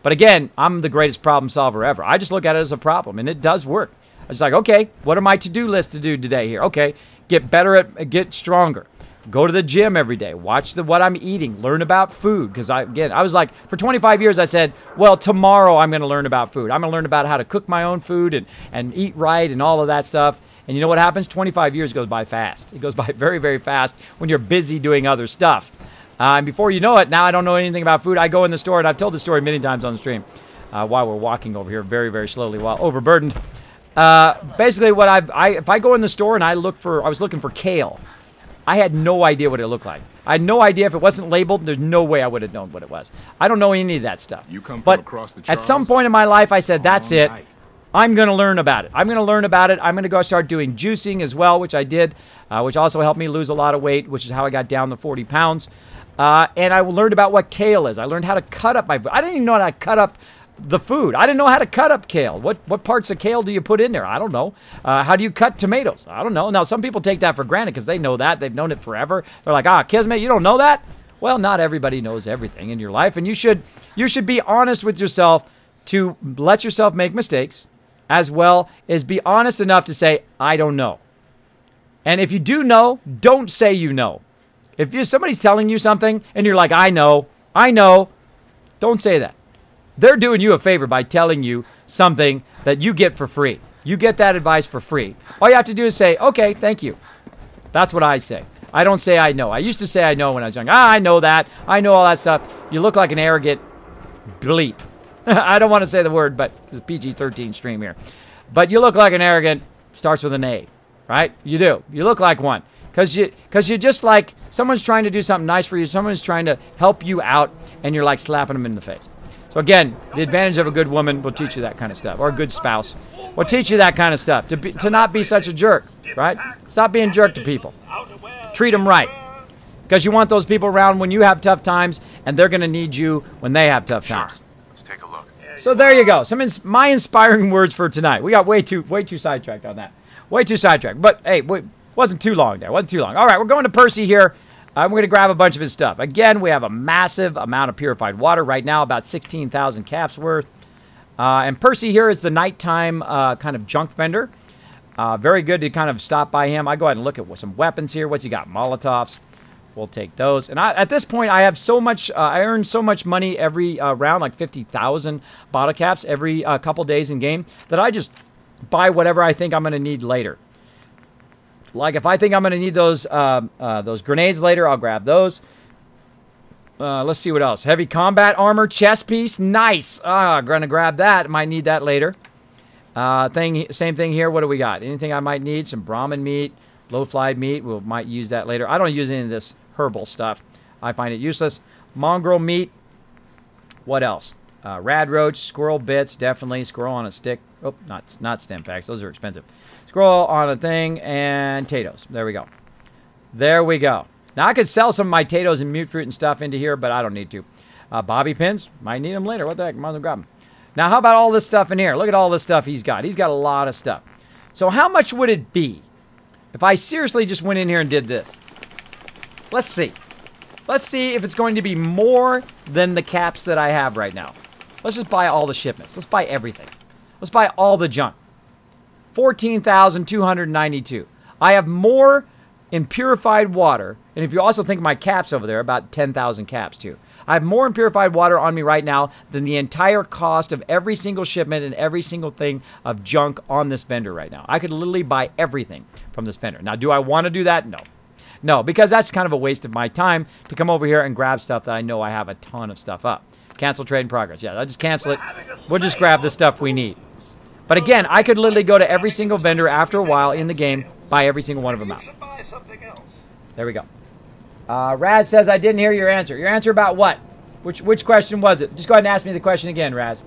But again, I'm the greatest problem solver ever. I just look at it as a problem, and it does work. I was like, okay, what are my to-do lists to do today here? Okay, get stronger. Go to the gym every day. Watch what I'm eating. Learn about food. Because I was like, for 25 years, I said, well, tomorrow I'm going to learn about food. I'm going to learn about how to cook my own food and eat right and all of that stuff. And you know what happens? 25 years goes by fast. It goes by very, very fast when you're busy doing other stuff. And before you know it, now I don't know anything about food. I go in the store, and I've told this story many times on the stream while we're walking over here very, very slowly while overburdened. Basically, if I go in the store and I was looking for kale, I had no idea what it looked like. I had no idea if it wasn't labeled. There's no way I would have known what it was. I don't know any of that stuff. You come but from across the at some point in my life, I said, that's it. I'm going to learn about it. I'm going to learn about it. I'm going to go start doing juicing as well, which I did, which also helped me lose a lot of weight, which is how I got down to 40 pounds. And I learned about what kale is. I learned how to cut up my food. I didn't even know how to cut up the food. I didn't know how to cut up kale. What parts of kale do you put in there? I don't know. How do you cut tomatoes? I don't know. Now, some people take that for granted because they know that. They've known it forever. They're like, Kismet, you don't know that? Well, not everybody knows everything in your life, and you should be honest with yourself to let yourself make mistakes, as well as be honest enough to say, I don't know. And if you do know, don't say you know. If somebody's telling you something and you're like, I know, don't say that. They're doing you a favor by telling you something that you get for free. You get that advice for free. All you have to do is say, okay, thank you. That's what I say. I don't say I know. I used to say I know when I was young. I know that. I know all that stuff. You look like an arrogant bleep. I don't want to say the word, but it's a PG-13 stream here. But you look like an arrogant, starts with an A, right? You do. You look like one. Because you're just like, someone's trying to do something nice for you. Someone's trying to help you out, and you're like slapping them in the face. So again, the advantage of a good woman will teach you that kind of stuff. Or a good spouse will teach you that kind of stuff. To not be such a jerk, right? Stop being a jerk to people. Treat them right. Because you want those people around when you have tough times, and they're going to need you when they have tough times. Let's take a look. So there you go. My inspiring words for tonight. We got way too sidetracked on that. Way too sidetracked. But hey, wasn't too long there. Wasn't too long. All right, we're going to Percy here. We're going to grab a bunch of his stuff. Again, we have a massive amount of purified water right now, about 16,000 caps worth. And Percy here is the nighttime kind of junk vendor. Very good to kind of stop by him. I go ahead and look at some weapons here. What's he got? Molotovs. We'll take those. And at this point, I have so much, I earn so much money every round, like 50,000 bottle caps every couple days in game, that I just buy whatever I think I'm going to need later. Like if I think I'm going to need those grenades later, I'll grab those. Let's see what else. Heavy combat armor, chest piece, nice. I'm going to grab that. Might need that later. Same thing here. What do we got? Anything I might need? Some Brahmin meat, low-flied meat. We might use that later. I don't use any of this herbal stuff. I find it useless. Mongrel meat. What else? Rad roach, squirrel bits, definitely. Squirrel on a stick. Oh, not stem packs. Those are expensive. Squirrel on a thing, and potatoes. There we go. There we go. Now, I could sell some of my potatoes and mute fruit and stuff into here, but I don't need to. Bobby pins. Might need them later. What the heck? Might as well grab them. Now, how about all this stuff in here? Look at all this stuff he's got. He's got a lot of stuff. So how much would it be if I seriously just went in here and did this? Let's see. Let's see if it's going to be more than the caps that I have right now. Let's just buy all the shipments. Let's buy everything. Let's buy all the junk. 14,292. I have more in purified water. And if you also think of my caps over there, about 10,000 caps too. I have more in purified water on me right now than the entire cost of every single shipment and every single thing of junk on this vendor right now. I could literally buy everything from this vendor. Now, do I want to do that? No. No, because that's kind of a waste of my time to come over here and grab stuff that I know I have a ton of stuff up. Cancel trade in progress. Yeah, I'll just cancel it. We'll just grab the stuff we need. But again, I could literally go to every single vendor after a while in the game, buy every single one of them out. There we go. Raz says, I didn't hear your answer. Your answer about what? Which question was it? Just go ahead and ask me the question again, Raz.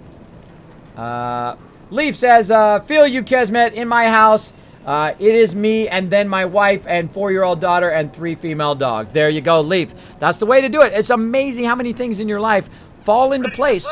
Leaf says, feel you, Kismet, in my house. It is me and then my wife and 4-year-old daughter and 3 female dogs. There you go, Leaf. That's the way to do it. It's amazing how many things in your life fall into place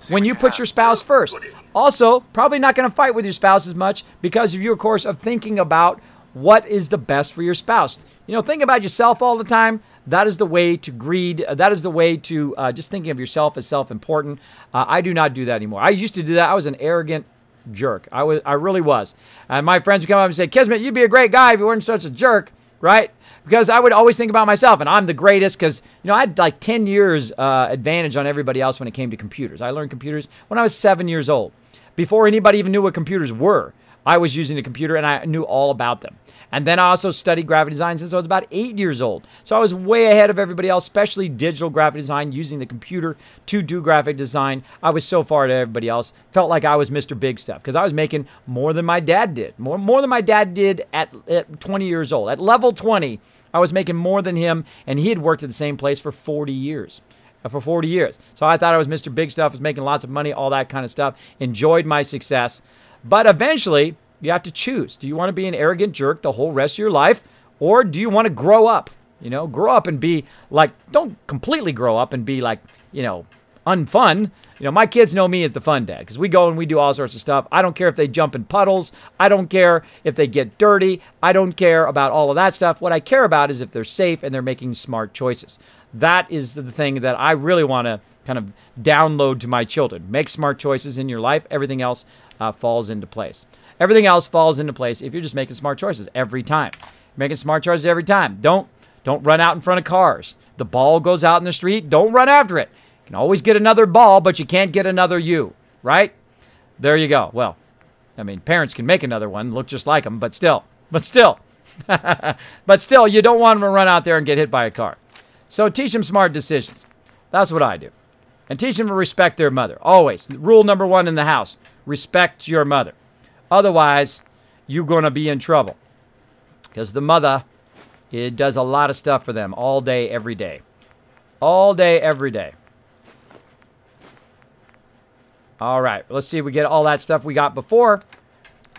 when you put your spouse first. Also, probably not going to fight with your spouse as much because of you, of course, of thinking about what is the best for your spouse. You know, think about yourself all the time. That is the way to greed. That is the way to just thinking of yourself as self-important. I do not do that anymore. I used to do that. I was an arrogant jerk. I really was. And my friends would come up and say, Kismet, you'd be a great guy if you weren't such a jerk, right? Because I would always think about myself, and I'm the greatest because, you know, I had like 10 years advantage on everybody else when it came to computers. I learned computers when I was 7 years old. Before anybody even knew what computers were, I was using a computer, and I knew all about them. And then I also studied graphic design since I was about 8 years old. So I was way ahead of everybody else, especially digital graphic design, using the computer to do graphic design. I was so far to everybody else. Felt like I was Mr. Big Stuff because I was making more than my dad did. More than my dad did at 20 years old. At level 20, I was making more than him, and he had worked at the same place for 40 years. So I thought I was Mr. Big Stuff, was making lots of money, all that kind of stuff. Enjoyed my success. But eventually, you have to choose. Do you want to be an arrogant jerk the whole rest of your life? Or do you want to grow up? You know, grow up and be like, don't completely grow up and be like, you know, unfun. You know, my kids know me as the fun dad because we go and we do all sorts of stuff. I don't care if they jump in puddles. I don't care if they get dirty. I don't care about all of that stuff. What I care about is if they're safe and they're making smart choices. That is the thing that I really want to kind of download to my children. Make smart choices in your life. Everything else falls into place. Everything else falls into place if you're just making smart choices every time. Making smart choices every time. Don't run out in front of cars. The ball goes out in the street. Don't run after it. You can always get another ball, but you can't get another you, right? There you go. Well, I mean, parents can make another one, look just like them, but still, but still, you don't want them to run out there and get hit by a car. So teach them smart decisions. That's what I do. And teach them to respect their mother. Always. Rule number 1 in the house. Respect your mother. Otherwise, you're going to be in trouble. Because the mother, it does a lot of stuff for them all day, every day. All day, every day. All right. Let's see if we get all that stuff we got before.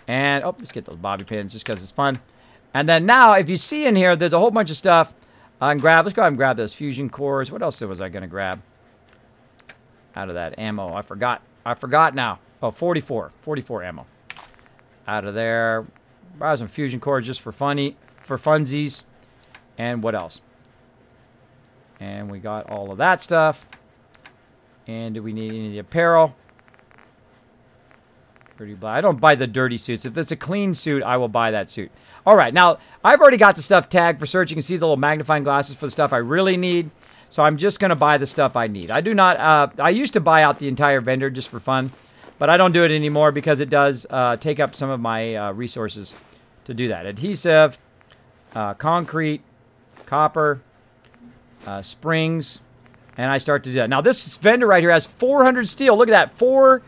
And, oh, let's get those bobby pins just because it's fun. And then now, if you see in here, there's a whole bunch of stuff I can grab. Let's go ahead and grab those fusion cores. What else was I going to grab out of that ammo? I forgot. I forgot now. Oh, 44 ammo. Out of there. Buy some fusion cores just for funsies. And what else? And we got all of that stuff. And do we need any of the apparel? Dirty black. I don't buy the dirty suits. If it's a clean suit, I will buy that suit. All right. Now, I've already got the stuff tagged for search. You can see the little magnifying glasses for the stuff I really need. So I'm just going to buy the stuff I need. I do not, I used to buy out the entire vendor just for fun, but I don't do it anymore because it does take up some of my resources to do that. Adhesive, concrete, copper, springs, and I start to do that. Now this vendor right here has 400 steel. Look at that, four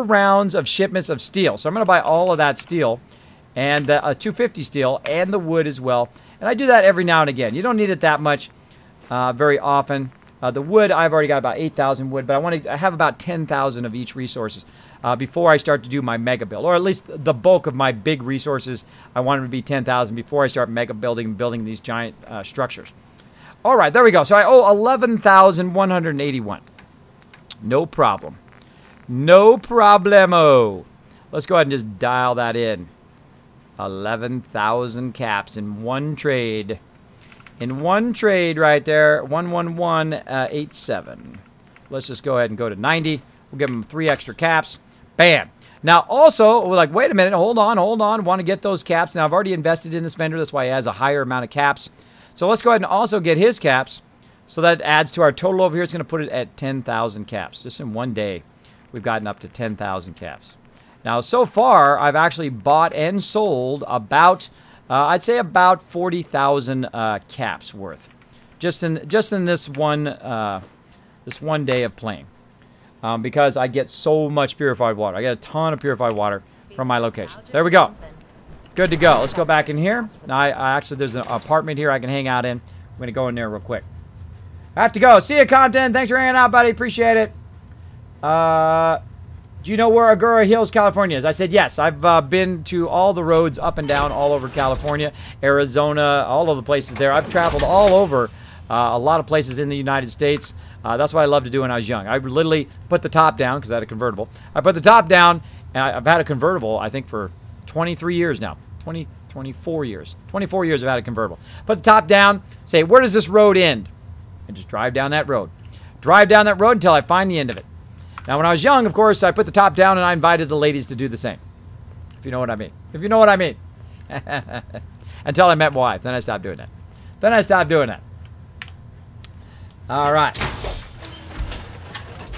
rounds of shipments of steel. So I'm going to buy all of that steel and 250 steel and the wood as well. And I do that every now and again. You don't need it that much very often. The wood, I've already got about 8,000 wood, but I have about 10,000 of each resources before I start to do my mega build, or at least the bulk of my big resources. I want them to be 10,000 before I start mega building and building these giant structures. All right, there we go. So I owe 11,181. No problem. No problemo. Let's go ahead and just dial that in. 11,000 caps in one trade. In one trade right there, 11187. Let's just go ahead and go to 90. We'll give them 3 extra caps. Bam. Now, also, we're like, wait a minute, hold on. Want to get those caps. Now, I've already invested in this vendor. That's why he has a higher amount of caps. So let's go ahead and also get his caps. So that adds to our total over here. It's going to put it at 10,000 caps. Just in one day, we've gotten up to 10,000 caps. Now, so far, I've actually bought and sold about, I'd say about 40,000 caps worth, just in this one day of playing, because I get so much purified water. I get a ton of purified water from my location. There we go. Good to go. Let's go back in here. Now, I actually, there's an apartment here I can hang out in. I'm going to go in there real quick. I have to go. See you, Compton. Thanks for hanging out, buddy. Appreciate it. Do you know where Agoura Hills, California is? I said yes. I've been to all the roads up and down all over California, Arizona, all of the places there. I've traveled all over a lot of places in the United States. That's what I loved to do when I was young. I would literally put the top down because I had a convertible. I put the top down, and I've had a convertible, I think, for 23 years now. 24 years. 24 years I've had a convertible. Put the top down, say, where does this road end? And just drive down that road. Drive down that road until I find the end of it. Now, when I was young, of course, I put the top down and I invited the ladies to do the same. If you know what I mean. If you know what I mean. Until I met my wife. Then I stopped doing that. All right.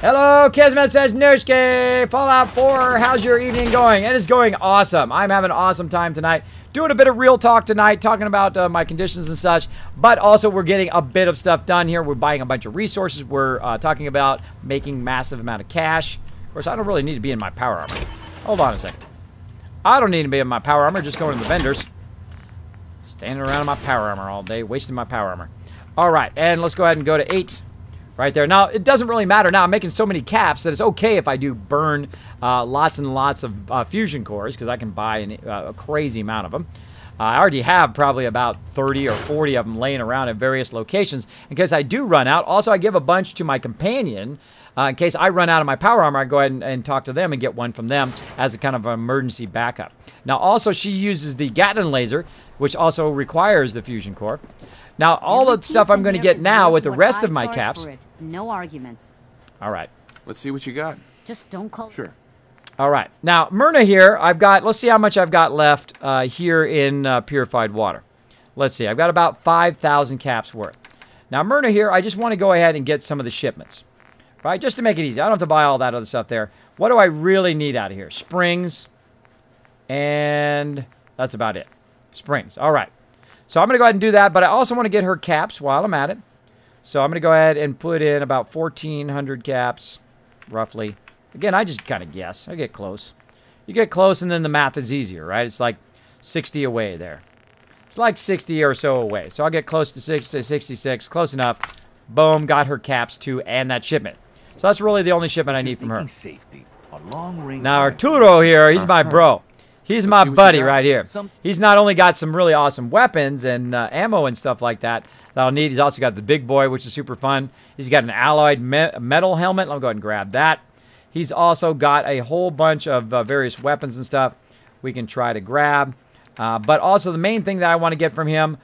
Hello, Kismet says, Nushke, Fallout 4, how's your evening going? It is going awesome. I'm having an awesome time tonight. Doing a bit of real talk tonight, talking about my conditions and such, but also we're getting a bit of stuff done here. We're buying a bunch of resources. We're talking about making massive amount of cash. Of course, I don't really need to be in my power armor. Hold on a second. I don't need to be in my power armor, just going to the vendors. Standing around in my power armor all day, wasting my power armor. All right, and let's go ahead and go to 8 right there. Now, it doesn't really matter now. I'm making so many caps that it's okay if I do burn lots and lots of fusion cores, because I can buy a crazy amount of them. I already have probably about 30 or 40 of them laying around at various locations in case I do run out. Also, I give a bunch to my companion. In case I run out of my power armor, I go ahead and talk to them and get one from them as a kind of an emergency backup. Now, also, she uses the Gatling laser, which also requires the fusion core. Now, all the stuff I'm going to get now with the rest of my caps. No arguments. All right. Let's see what you got. Just don't call. Sure. All right. Now, Myrna here, I've got, let's see how much I've got left here in purified water. Let's see. I've got about 5,000 caps worth. Now, Myrna here, I just want to go ahead and get some of the shipments. Right? Just to make it easy. I don't have to buy all that other stuff there. What do I really need out of here? Springs. And that's about it. Springs. All right. So I'm going to go ahead and do that, but I also want to get her caps while I'm at it. So I'm going to go ahead and put in about 1,400 caps, roughly. Again, I just kind of guess. I get close. You get close, and then the math is easier, right? It's like 60 away there. It's like 60 or so away. So I'll get close to 66. Close enough. Boom, got her caps too, and that shipment. So that's really the only shipment I need from her. Now, Arturo here, he's my bro. He's my buddy right here. He's not only got some really awesome weapons and ammo and stuff like that I'll need. He's also got the big boy, which is super fun. He's got an alloyed metal helmet. I'll go ahead and grab that. He's also got a whole bunch of various weapons and stuff we can try to grab. But also the main thing that I want to get from him,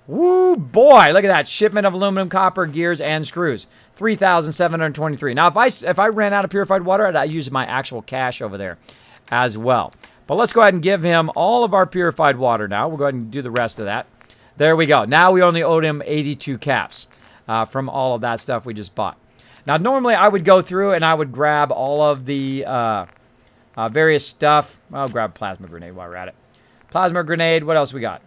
woo boy, look at that. Shipment of aluminum, copper, gears, and screws. 3,723. Now, if I ran out of purified water, I'd use my actual cash over there as well. But let's go ahead and give him all of our purified water now. We'll go ahead and do the rest of that. There we go. Now we only owed him 82 caps from all of that stuff we just bought. Now, normally I would go through and I would grab all of the various stuff. I'll grab plasma grenade while we're at it. Plasma grenade. What else we got?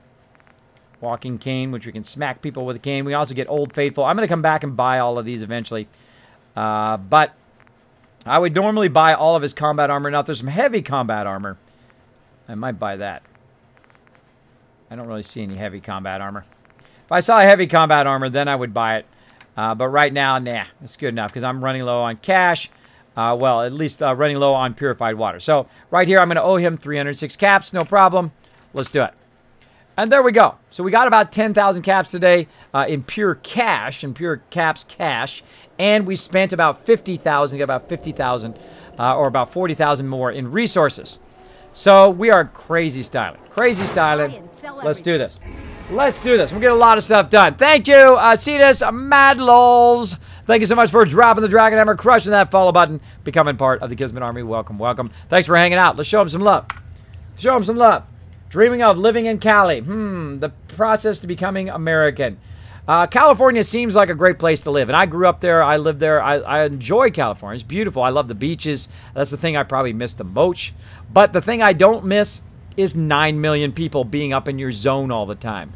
Walking cane, which we can smack people with a cane. We also get Old Faithful. I'm going to come back and buy all of these eventually. But I would normally buy all of his combat armor. Now, if there's some heavy combat armor, I might buy that. I don't really see any heavy combat armor. If I saw a heavy combat armor, then I would buy it. But right now, nah, it's good enough because I'm running low on cash. Well, at least running low on purified water. So right here, I'm going to owe him 306 caps. No problem. Let's do it. And there we go. So we got about 10,000 caps today in pure cash, in pure caps cash. And we spent about 50,000, got about 50,000 or about 40,000 more in resources. So we are crazy styling. Crazy styling. Let's do this. Let's do this. We'll get a lot of stuff done. Thank you, Cetus Mad Lols. Thank you so much for dropping the Dragon Hammer, crushing that follow button, becoming part of the Kismet Army. Welcome, welcome. Thanks for hanging out. Let's show them some love. Show them some love. Dreaming of living in Cali. The process to becoming American. California seems like a great place to live. And I grew up there. I lived there. I enjoy California. It's beautiful. I love the beaches. That's the thing I probably miss the most. But the thing I don't miss is 9 million people being up in your zone all the time.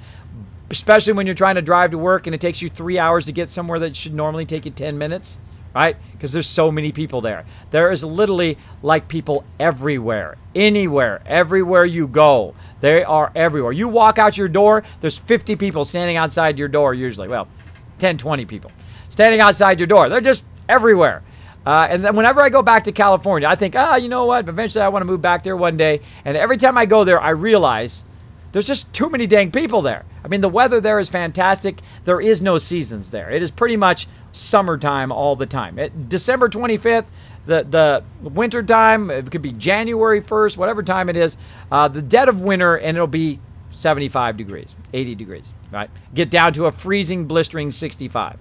Especially when you're trying to drive to work and it takes you 3 hours to get somewhere that should normally take you 10 minutes. Right? Because there's so many people there. There is literally like people everywhere. Anywhere. Everywhere you go. They are everywhere. You walk out your door, there's 50 people standing outside your door usually. Well, 10, 20 people standing outside your door. They're just everywhere. And then whenever I go back to California, I think, you know what? Eventually I want to move back there one day. And every time I go there, I realize there's just too many dang people there. I mean, the weather there is fantastic. There is no seasons there. It is pretty much summertime all the time. December 25th, the winter time, it could be January 1st, whatever time it is, the dead of winter, and it'll be 75 degrees, 80 degrees, right? Get down to a freezing, blistering 65.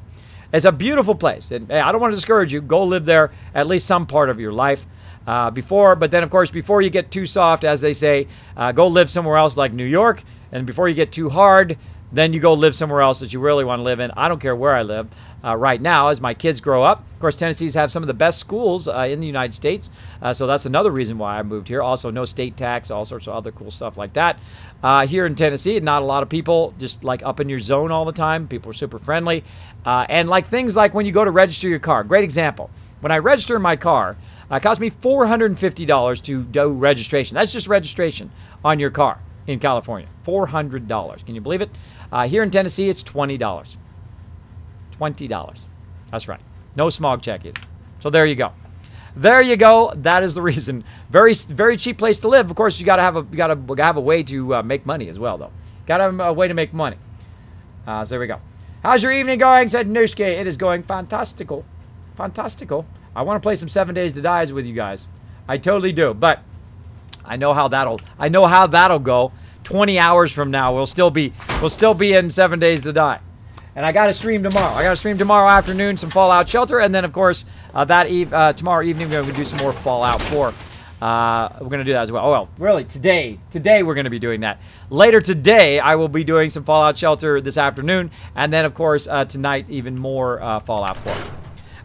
It's a beautiful place. And I don't want to discourage you. Go live there at least some part of your life but then, of course, before you get too soft, as they say, go live somewhere else like New York. And before you get too hard, then you go live somewhere else that you really want to live in. I don't care where I live right now as my kids grow up. Of course, Tennessee's have some of the best schools in the United States. So that's another reason why I moved here. Also, no state tax, all sorts of other cool stuff like that. Here in Tennessee, not a lot of people just like up in your zone all the time. People are super friendly. And like things like when you go to register your car. Great example. When I register my car, it cost me $450 to do registration. That's just registration on your car in California. $400. Can you believe it? Here in Tennessee, it's $20. $20. That's right. No smog check either. So there you go. There you go. That is the reason. Very, very cheap place to live. Of course, you gotta have a way to make money as well, though. Gotta have a way to make money. So there we go. How's your evening going? Said Nushke. It is going fantastical. Fantastical. I want to play some 7 Days to Die with you guys. I totally do. But I know how that'll go. 20 hours from now, we'll still be in 7 Days to Die. And I got to stream tomorrow. I got to stream tomorrow afternoon some Fallout Shelter, and then of course tomorrow evening we're going to do some more Fallout 4. We're going to do that as well. Oh well, really today we're going to be doing that. Later today I will be doing some Fallout Shelter this afternoon, and then of course tonight even more Fallout 4.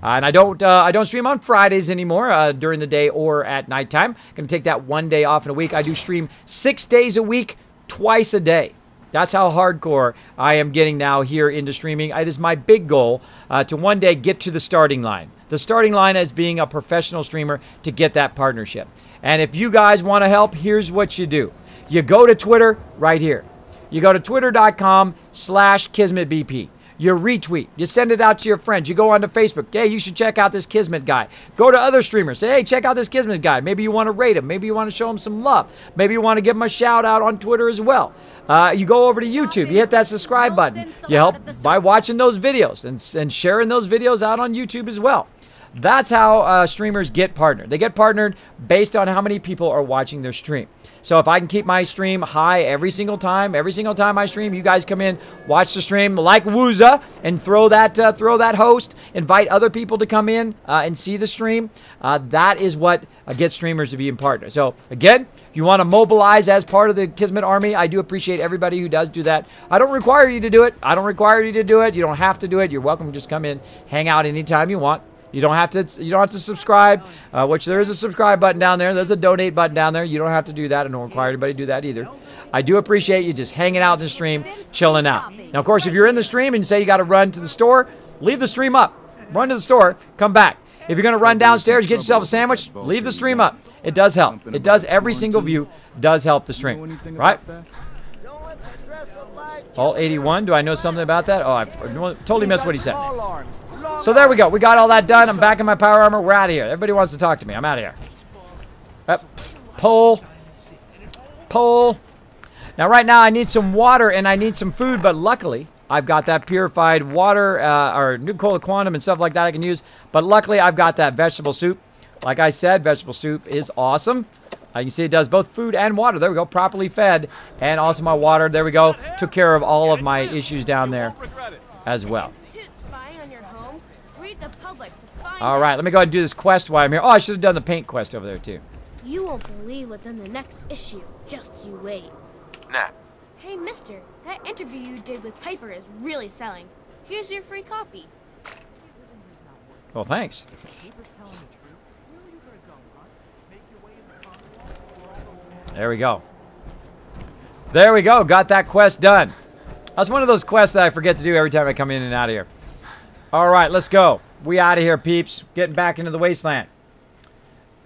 And I don't stream on Fridays anymore during the day or at nighttime. I'm going to take that 1 day off in a week. I do stream 6 days a week, twice a day. That's how hardcore I am getting now here into streaming. It is my big goal to one day get to the starting line. The starting line as being a professional streamer to get that partnership. And if you guys want to help, here's what you do. You go to Twitter right here. You go to twitter.com/KismetBP. You retweet. You send it out to your friends. You go onto Facebook. Hey, you should check out this Kismet guy. Go to other streamers. Say, hey, check out this Kismet guy. Maybe you want to rate him. Maybe you want to show him some love. Maybe you want to give him a shout out on Twitter as well. You go over to YouTube. You hit that subscribe button. You help by watching those videos and sharing those videos out on YouTube as well. That's how streamers get partnered. They get partnered based on how many people are watching their stream. So if I can keep my stream high every single time I stream, you guys come in, watch the stream like Wooza, and throw that host, invite other people to come in and see the stream. That is what gets streamers to be in partner. So again, if you want to mobilize as part of the Kismet Army, I do appreciate everybody who does do that. I don't require you to do it. You don't have to do it. You're welcome to just come in, hang out anytime you want. You don't have to subscribe, which there is a subscribe button down there. There's a donate button down there. You don't have to do that. I don't require anybody to do that either. I do appreciate you just hanging out in the stream, chilling out. Now, of course, if you're in the stream and you say you got to run to the store, leave the stream up. Run to the store, come back. If you're going to run downstairs, get yourself a sandwich, leave the stream up. It does help. It does. Every single view does help the stream, right? All 81. Do I know something about that? Oh, I totally missed what he said. So there we go. We got all that done. I'm back in my power armor. We're out of here. Everybody wants to talk to me. I'm out of here. Pull. Now, right now, I need some water and I need some food, but luckily, I've got that purified water or Nuka-Cola Quantum and stuff like that I can use. But luckily, I've got that vegetable soup. Like I said, vegetable soup is awesome. You can see it does both food and water. There we go. Properly fed. And also my water. There we go. Took care of all of my issues down there as well. All right, let me go ahead and do this quest while I'm here. Oh, I should have done the paint quest over there, too. You won't believe what's in the next issue. Just you wait. Nah. Hey, mister, that interview you did with Piper is really selling. Here's your free copy. Well, thanks. There we go. There we go. Got that quest done. That's one of those quests that I forget to do every time I come in and out of here. All right, let's go. We out of here, peeps. Getting back into the wasteland.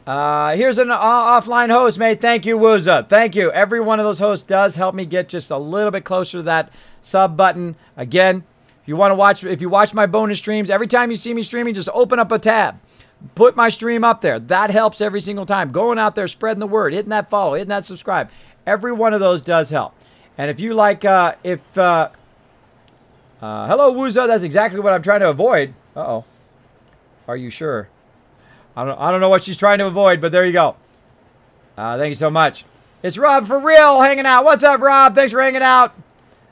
Here's an offline host, mate. Thank you, Wooza. Thank you. Every one of those hosts does help me get just a little bit closer to that sub button. Again, if you watch my bonus streams, every time you see me streaming, just open up a tab. Put my stream up there. That helps every single time. Going out there, spreading the word, hitting that follow, hitting that subscribe. Every one of those does help. And if you like, hello, Wooza, that's exactly what I'm trying to avoid. Uh-oh. Are you sure? I don't know what she's trying to avoid, but there you go. Thank you so much. It's Rob for real hanging out. What's up, Rob? Thanks for hanging out.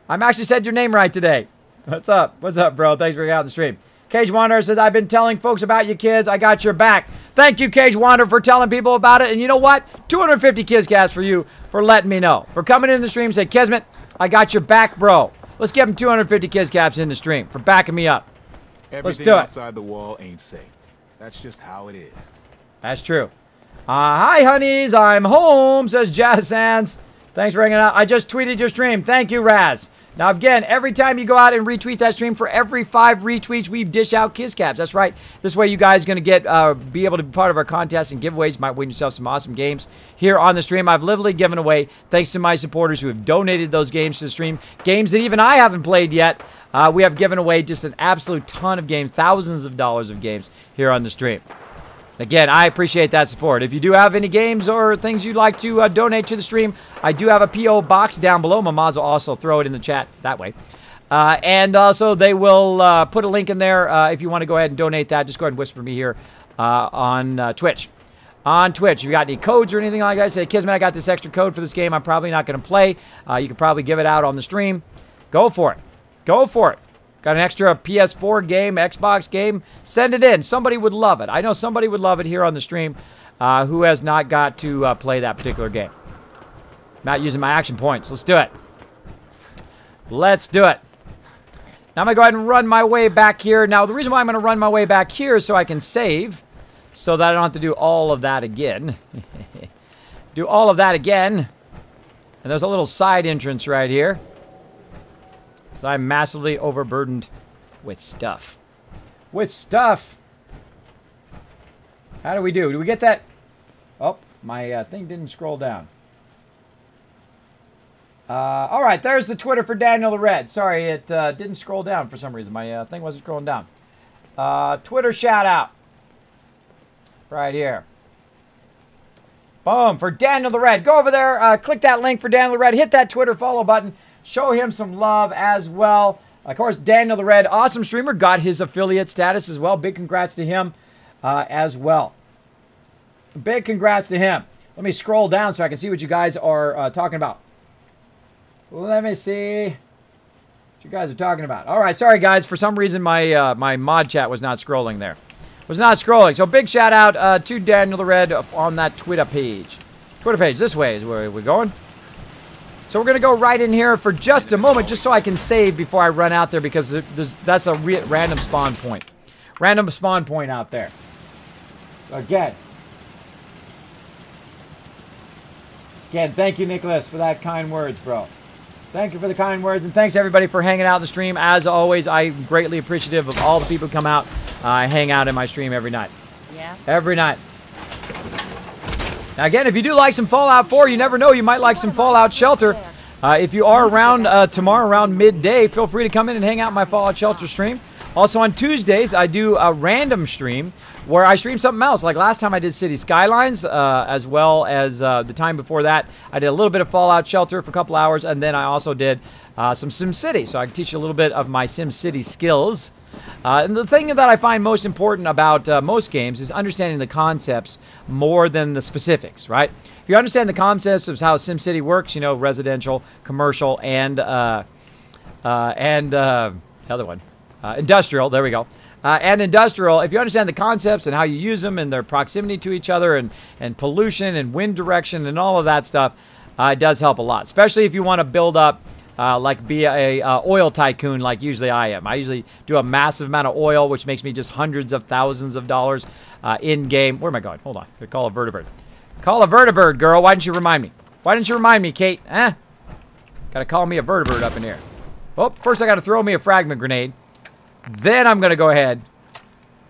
I'm actually said your name right today. What's up? What's up, bro? Thanks for hanging out on the stream. Cage Wanderer says, I've been telling folks about you kids. I got your back. Thank you, Cage Wanderer, for telling people about it. And you know what? 250 Kizcast for you for letting me know. For coming in the stream, say, Kismet, I got your back, bro. Let's give him 250 Kizcaps in the stream for backing me up. Let's do it. Outside the wall ain't safe. That's just how it is. That's true. Hi, honeys. I'm home, says Jazz Sands. Thanks for hanging out. I just tweeted your stream. Thank you, Raz. Now, again, every time you go out and retweet that stream, for every 5 retweets, we dish out Kiss Caps. That's right. This way, you guys are going to be able to be part of our contest and giveaways. You might win yourself some awesome games here on the stream. I've literally given away, thanks to my supporters who have donated those games to the stream, games that even I haven't played yet. We have given away just an absolute ton of games, thousands of dollars of games here on the stream. Again, I appreciate that support. If you do have any games or things you'd like to donate to the stream, I do have a P.O. box down below. My mods will also throw it in the chat that way. And also, they will put a link in there if you want to go ahead and donate that. Just go ahead and whisper me here on Twitch. On Twitch, if you got any codes or anything like that, say, Kismet, I got this extra code for this game I'm probably not going to play. You can probably give it out on the stream. Go for it. Go for it. Got an extra PS4 game, Xbox game? Send it in. Somebody would love it. I know somebody would love it here on the stream who has not got to play that particular game. Not using my action points. Let's do it. Let's do it. Now I'm going to go ahead and run my way back here. Now, the reason why I'm going to run my way back here is so I can save, so that I don't have to do all of that again. Do all of that again. And there's a little side entrance right here. So I'm massively overburdened with stuff. With stuff! How do we do? Do we get that? Oh, my thing didn't scroll down. Alright, there's the Twitter for Daniel the Red. Sorry, it didn't scroll down for some reason. My thing wasn't scrolling down. Twitter shout out. Right here. Boom, for Daniel the Red. Go over there, click that link for Daniel the Red. Hit that Twitter follow button. Show him some love as well. Of course, Daniel the Red, awesome streamer, got his affiliate status as well. Big congrats to him as well. Big congrats to him. Let me scroll down so I can see what you guys are talking about. Let me see what you guys are talking about. All right, sorry guys. For some reason, my my mod chat was not scrolling there. Was not scrolling. So big shout out to Daniel the Red on that Twitter page. Twitter page, this way is where we're going. So we're going to go right in here for just a moment, just so I can save before I run out there, because that's a random spawn point. Random spawn point out there. Again, thank you, Nicholas, for that kind words, bro. Thank you for the kind words, and thanks, everybody, for hanging out in the stream. As always, I'm greatly appreciative of all the people who come out, hang out in my stream every night. Yeah. Every night. Now, again, if you do like some Fallout 4, you never know, you might like some Fallout Shelter. If you are around tomorrow around midday, feel free to come in and hang out in my Fallout Shelter stream. Also, on Tuesdays, I do a random stream where I stream something else. Like last time I did City Skylines, as well as the time before that, I did a little bit of Fallout Shelter for a couple hours, and then I also did some SimCity. So I can teach you a little bit of my SimCity skills. And the thing that I find most important about most games is understanding the concepts more than the specifics, right? If you understand the concepts of how SimCity works, you know, residential, commercial, and the other one, industrial, there we go. And industrial, if you understand the concepts and how you use them and their proximity to each other and pollution and wind direction and all of that stuff, it does help a lot, especially if you want to build up like be a oil tycoon like usually I am. I usually do a massive amount of oil, which makes me just hundreds of thousands of dollars in-game. Where am I going? Hold on. Call a vertibird. Call a vertibird, girl. Why didn't you remind me? Why didn't you remind me, Kate? Got to call me a vertibird up in here. Oh, first I got to throw me a fragment grenade. Then I'm going to go ahead,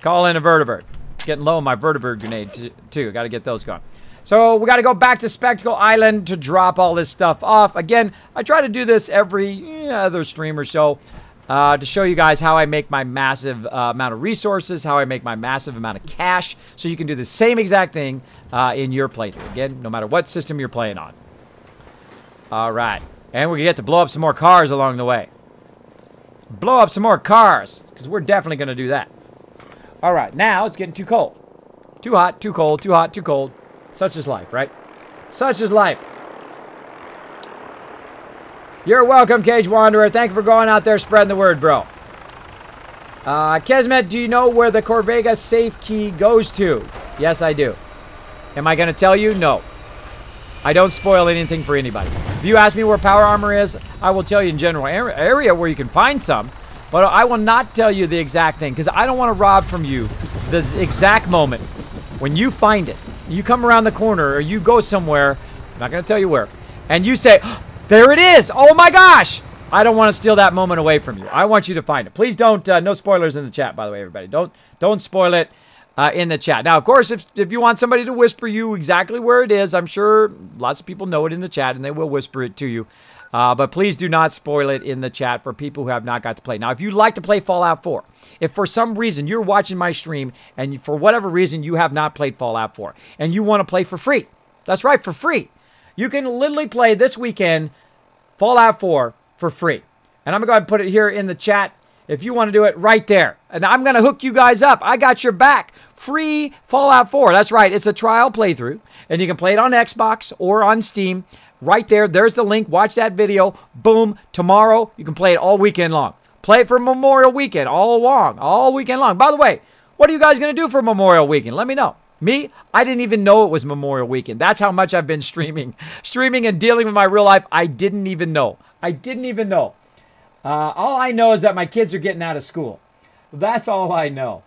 call in a vertibird. Getting low on my vertibird grenade, too. Got to get those going. So we got to go back to Spectacle Island to drop all this stuff off. Again, I try to do this every other stream or so to show you guys how I make my massive amount of resources, how I make my massive amount of cash, so you can do the same exact thing in your playthrough. Again, no matter what system you're playing on. All right. And we get to blow up some more cars along the way. Blow up some more cars, because we're definitely going to do that. All right. Now it's getting too cold. Too hot, too cold, too hot, too cold. Such is life, right? Such is life. You're welcome, Cage Wanderer. Thank you for going out there spreading the word, bro. Kismet, do you know where the Corvega safe key goes to? Yes, I do. Am I going to tell you? No. I don't spoil anything for anybody. If you ask me where power armor is, I will tell you in general area where you can find some, but I will not tell you the exact thing, because I don't want to rob from you the exact moment when you find it. You come around the corner, or you go somewhere, I'm not going to tell you where, and you say, oh, there it is! Oh my gosh! I don't want to steal that moment away from you. I want you to find it. Please don't, no spoilers in the chat, by the way, everybody. Don't spoil it in the chat. Now, of course, if you want somebody to whisper you exactly where it is, I'm sure lots of people know it in the chat, and they will whisper it to you. But please do not spoil it in the chat for people who have not got to play. Now, if you'd like to play Fallout 4, if for some reason you're watching my stream, and for whatever reason you have not played Fallout 4, and you want to play for free, that's right, for free, you can literally play this weekend Fallout 4 for free. And I'm going to go ahead and put it here in the chat if you want to do it right there. And I'm going to hook you guys up. I got your back. Free Fallout 4. That's right. It's a trial playthrough. And you can play it on Xbox or on Steam. Right there. There's the link. Watch that video. Boom. Tomorrow, you can play it all weekend long. Play it for Memorial Weekend all weekend long. By the way, what are you guys going to do for Memorial Weekend? Let me know. Me? I didn't even know it was Memorial Weekend. That's how much I've been streaming and dealing with my real life. I didn't even know. All I know is that my kids are getting out of school. That's all I know.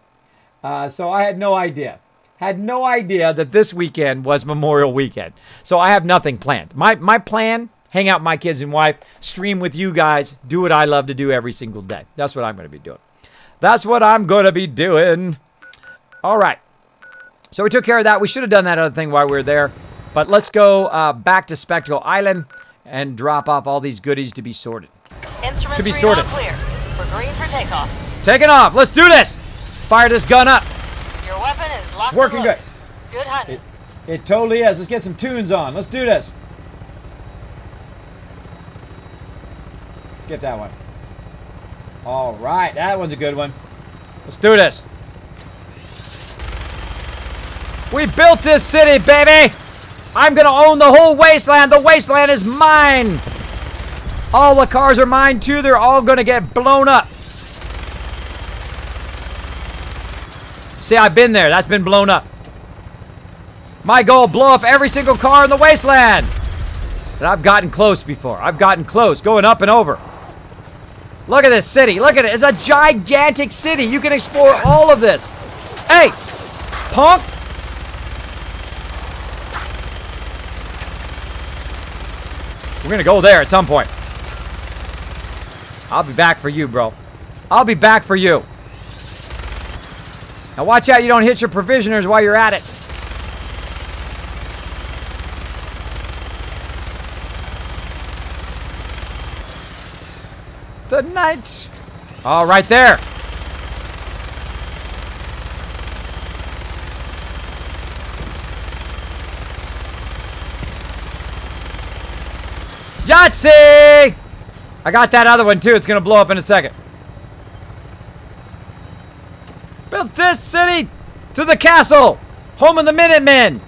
So I had no idea. Had no idea that this weekend was Memorial Weekend. So I have nothing planned. My plan, hang out with my kids and wife, stream with you guys, do what I love to do every single day. That's what I'm going to be doing. That's what I'm going to be doing. All right. So we took care of that. We should have done that other thing while we were there. But let's go back to Spectacle Island and drop off all these goodies to be sorted. Instruments To be sorted. clear. We're green for takeoff. Taking off. Let's do this. Fire this gun up. Your weapon is locked. It's working good. Good hunting. It totally is. Let's get some tunes on. Let's do this. Get that one. All right. That one's a good one. Let's do this. We built this city, baby. I'm going to own the whole wasteland. The wasteland is mine. All the cars are mine, too. They're all going to get blown up. See, I've been there. That's been blown up. My goal, blow up every single car in the wasteland. And I've gotten close before. I've gotten close, going up and over. Look at this city. Look at it. It's a gigantic city. You can explore all of this. Hey, punk. We're going to go there at some point. I'll be back for you, bro. I'll be back for you. Now watch out you don't hit your provisioners while you're at it. The night. Oh, right there. Yahtzee! I got that other one too. It's gonna blow up in a second. Built this city to the castle, home of the Minutemen.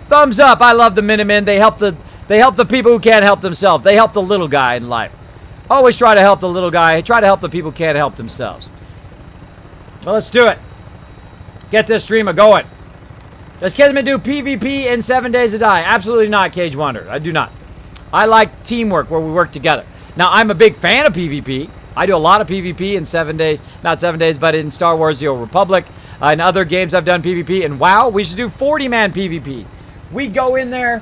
Thumbs up. I love the Minutemen. They help the people who can't help themselves. They help the little guy in life. Always try to help the little guy. Try to help the people who can't help themselves. Well, let's do it. Get this streamer going. Does Kismet do PvP in 7 Days to Die? Absolutely not, Cage Wanderer. I do not. I like teamwork where we work together. Now, I'm a big fan of PvP. I do a lot of PvP in 7 days. Not 7 days, but in Star Wars The Old Republic. In other games, I've done PvP. And wow, we should do 40-man PvP. We go in there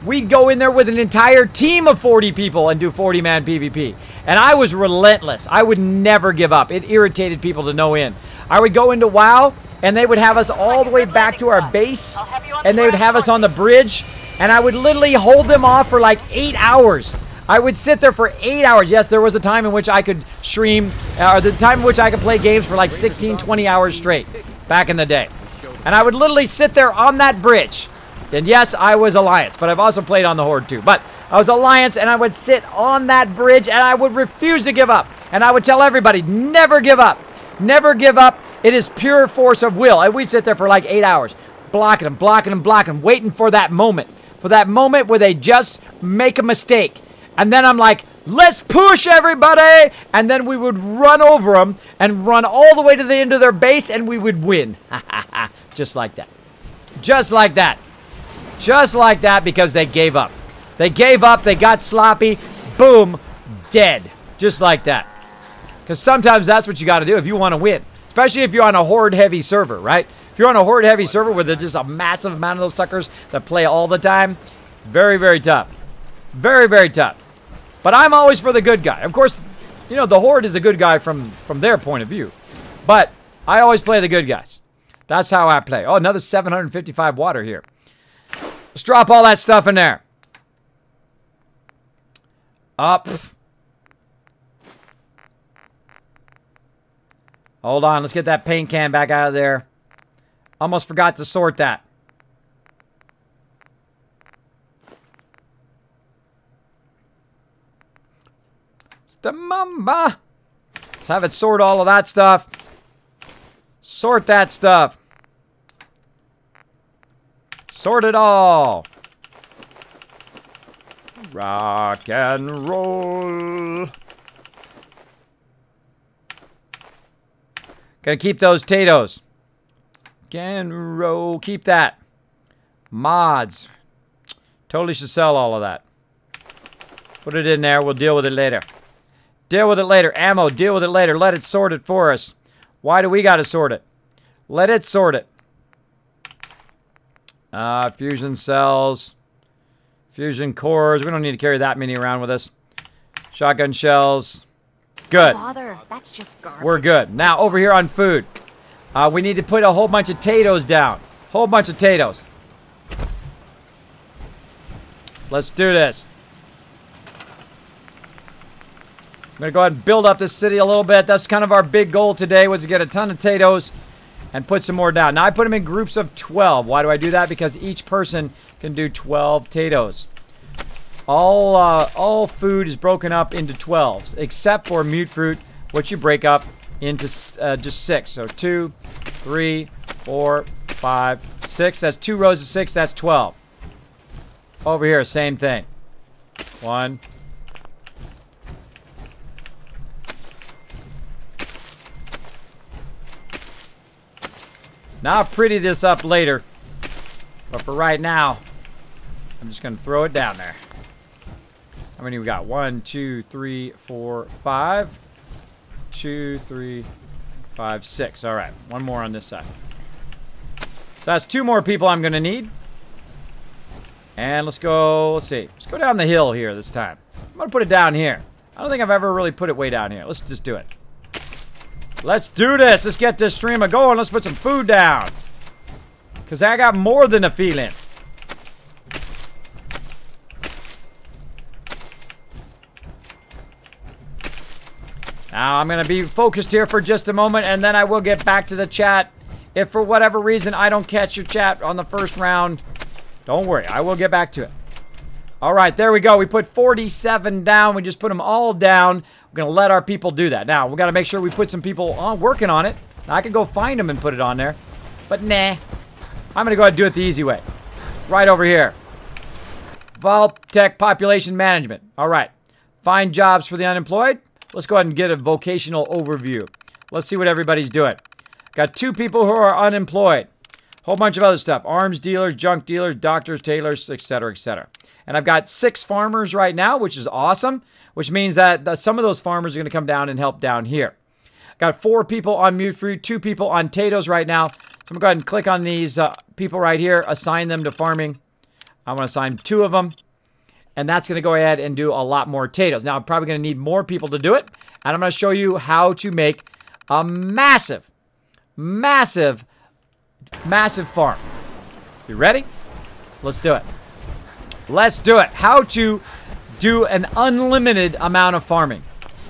with an entire team of 40 people and do 40-man PvP. And I was relentless. I would never give up. It irritated people to no end. I would go into WoW, and they would have us all the way back to our base. And they would have us on the bridge. And I would literally hold them off for like 8 hours. I would sit there for 8 hours. Yes, there was a time in which I could stream, or the time in which I could play games for like 16, 20 hours straight back in the day. And I would literally sit there on that bridge. And yes, I was Alliance, but I've also played on the Horde too. But I was Alliance, and I would sit on that bridge, and I would refuse to give up. And I would tell everybody, never give up. Never give up. It is pure force of will. And we'd sit there for like 8 hours, blocking them, waiting for that moment. For that moment where they just make a mistake. And then I'm like, let's push everybody. And then we would run over them and run all the way to the end of their base, and we would win. Just like that. Just like that. Just like that, because they gave up. They gave up. They got sloppy. Boom. Dead. Just like that. Because sometimes that's what you got to do if you want to win. Especially if you're on a horde-heavy server, right? If you're on a horde-heavy server where there's just a massive amount of those suckers that play all the time, very, very tough. Very, very tough. But I'm always for the good guy. Of course, you know, the Horde is a good guy from their point of view. But I always play the good guys. That's how I play. Oh, another 755 water here. Let's drop all that stuff in there. Up. Hold on. Let's get that paint can back out of there. Almost forgot to sort that. The mamba. Let's have it sort all of that stuff. Sort that stuff. Sort it all. Rock and roll. Gonna keep those potatoes. Can roll. Keep that. Mods. Totally should sell all of that. Put it in there. We'll deal with it later. Deal with it later. Ammo. Deal with it later. Let it sort it for us. Why do we gotta sort it? Let it sort it. Fusion cells. Fusion cores. We don't need to carry that many around with us. Shotgun shells. Good. Bother. That's just garbage. We're good. Now, over here on food. We need to put a whole bunch of potatoes down. Whole bunch of potatoes. Let's do this. I'm going to go ahead and build up this city a little bit. That's kind of our big goal today, was to get a ton of potatoes and put some more down. Now, I put them in groups of 12. Why do I do that? Because each person can do 12 potatoes. All food is broken up into 12s, except for mute fruit, which you break up into just 6. So 2, 3, 4, 5, 6. That's 2 rows of 6. That's 12. Over here, same thing. 1. Now I'll pretty this up later. But for right now, I'm just going to throw it down there. How many we got? 1, 2, 3, 4, 5. 2, 3, 5, 6. All right. One more on this side. So that's 2 more people I'm going to need. And let's go, let's see. Let's go down the hill here this time. I'm going to put it down here. I don't think I've ever really put it way down here. Let's just do it. Let's do this. Let's get this streamer going. Let's put some food down. Because I got more than a feeling. Now, I'm going to be focused here for just a moment, and then I will get back to the chat. If for whatever reason I don't catch your chat on the first round, don't worry. I will get back to it. All right, there we go. We put 47 down. We just put them all down. We're going to let our people do that. Now, we got to make sure we put some people on working on it. Now, I could go find them and put it on there. But nah. I'm going to go ahead and do it the easy way. Right over here. Vault-tec population management. All right. Find jobs for the unemployed. Let's go ahead and get a vocational overview. Let's see what everybody's doing. Got 2 people who are unemployed. Whole bunch of other stuff. Arms dealers, junk dealers, doctors, tailors, etc., etc. And I've got 6 farmers right now, which is awesome. Which means that some of those farmers are going to come down and help down here. Got 4 people on mute fruit, 2 people on potatoes right now. So I'm going to go ahead and click on these people right here. Assign them to farming. I'm going to assign 2 of them. And that's going to go ahead and do a lot more potatoes. Now, I'm probably going to need more people to do it. And I'm going to show you how to make a massive, massive, massive farm. You ready? Let's do it. Let's do it. How to do an unlimited amount of farming.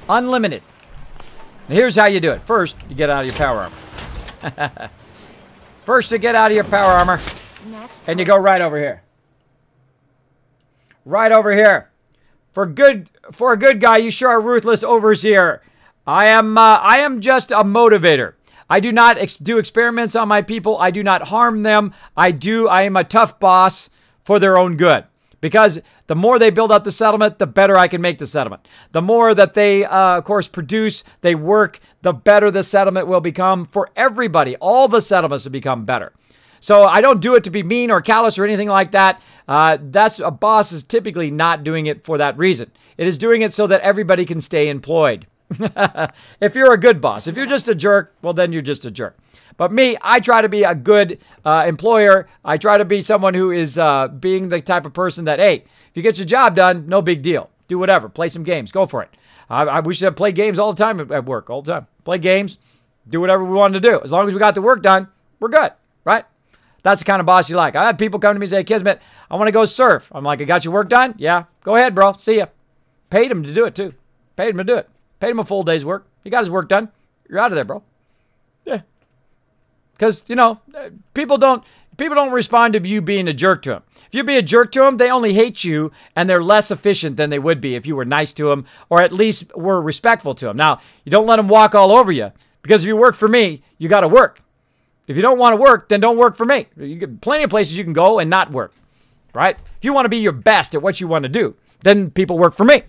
Unlimited. Now, here's how you do it. First, you get out of your power armor. First, you get out of your power armor. And you go right over here. Right over here. For a good guy, you sure are ruthless overseer. I am just a motivator. I do not do experiments on my people. I do not harm them. I am a tough boss for their own good. Because the more they build up the settlement, the better I can make the settlement. The more that they, of course, produce, they work, the better the settlement will become for everybody. All the settlements will become better. So I don't do it to be mean or callous or anything like that. That's a boss is typically not doing it for that reason. It is doing it so that everybody can stay employed. If you're a good boss, if you're just a jerk, well, then you're just a jerk. But me, I try to be a good employer. I try to be someone who is being the type of person that, hey, if you get your job done, no big deal. Do whatever. Play some games. Go for it. We should play games all the time at work. All the time. Play games. Do whatever we wanted to do. As long as we got the work done, we're good. Right? That's the kind of boss you like. I had people come to me and say, Kismet, I want to go surf. I'm like, I got your work done? Yeah. Go ahead, bro. See ya. Paid him to do it, too. Paid him to do it. Paid him a full day's work. He got his work done. You're out of there, bro. Yeah. Because, you know, people don't respond to you being a jerk to them. If you be a jerk to them, they only hate you, and they're less efficient than they would be if you were nice to them, or at least were respectful to them. Now, you don't let them walk all over you, because if you work for me, you got to work. If you don't want to work, then don't work for me. You get plenty of places you can go and not work, right? If you want to be your best at what you want to do, then people work for me.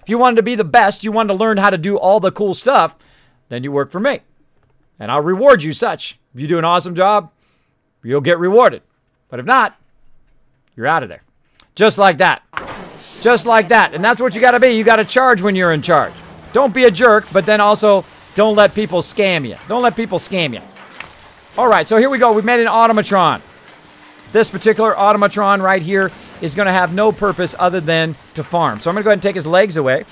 If you wanted to be the best, you wanted to learn how to do all the cool stuff, then you work for me. And I'll reward you such. If you do an awesome job, you'll get rewarded. But if not, you're out of there. Just like that. Just like that. And that's what you got to be. You got to charge when you're in charge. Don't be a jerk, but then also don't let people scam you. Don't let people scam you. All right, so here we go. We've made an automatron. This particular automatron right here is going to have no purpose other than to farm. So I'm going to go ahead and take his legs away.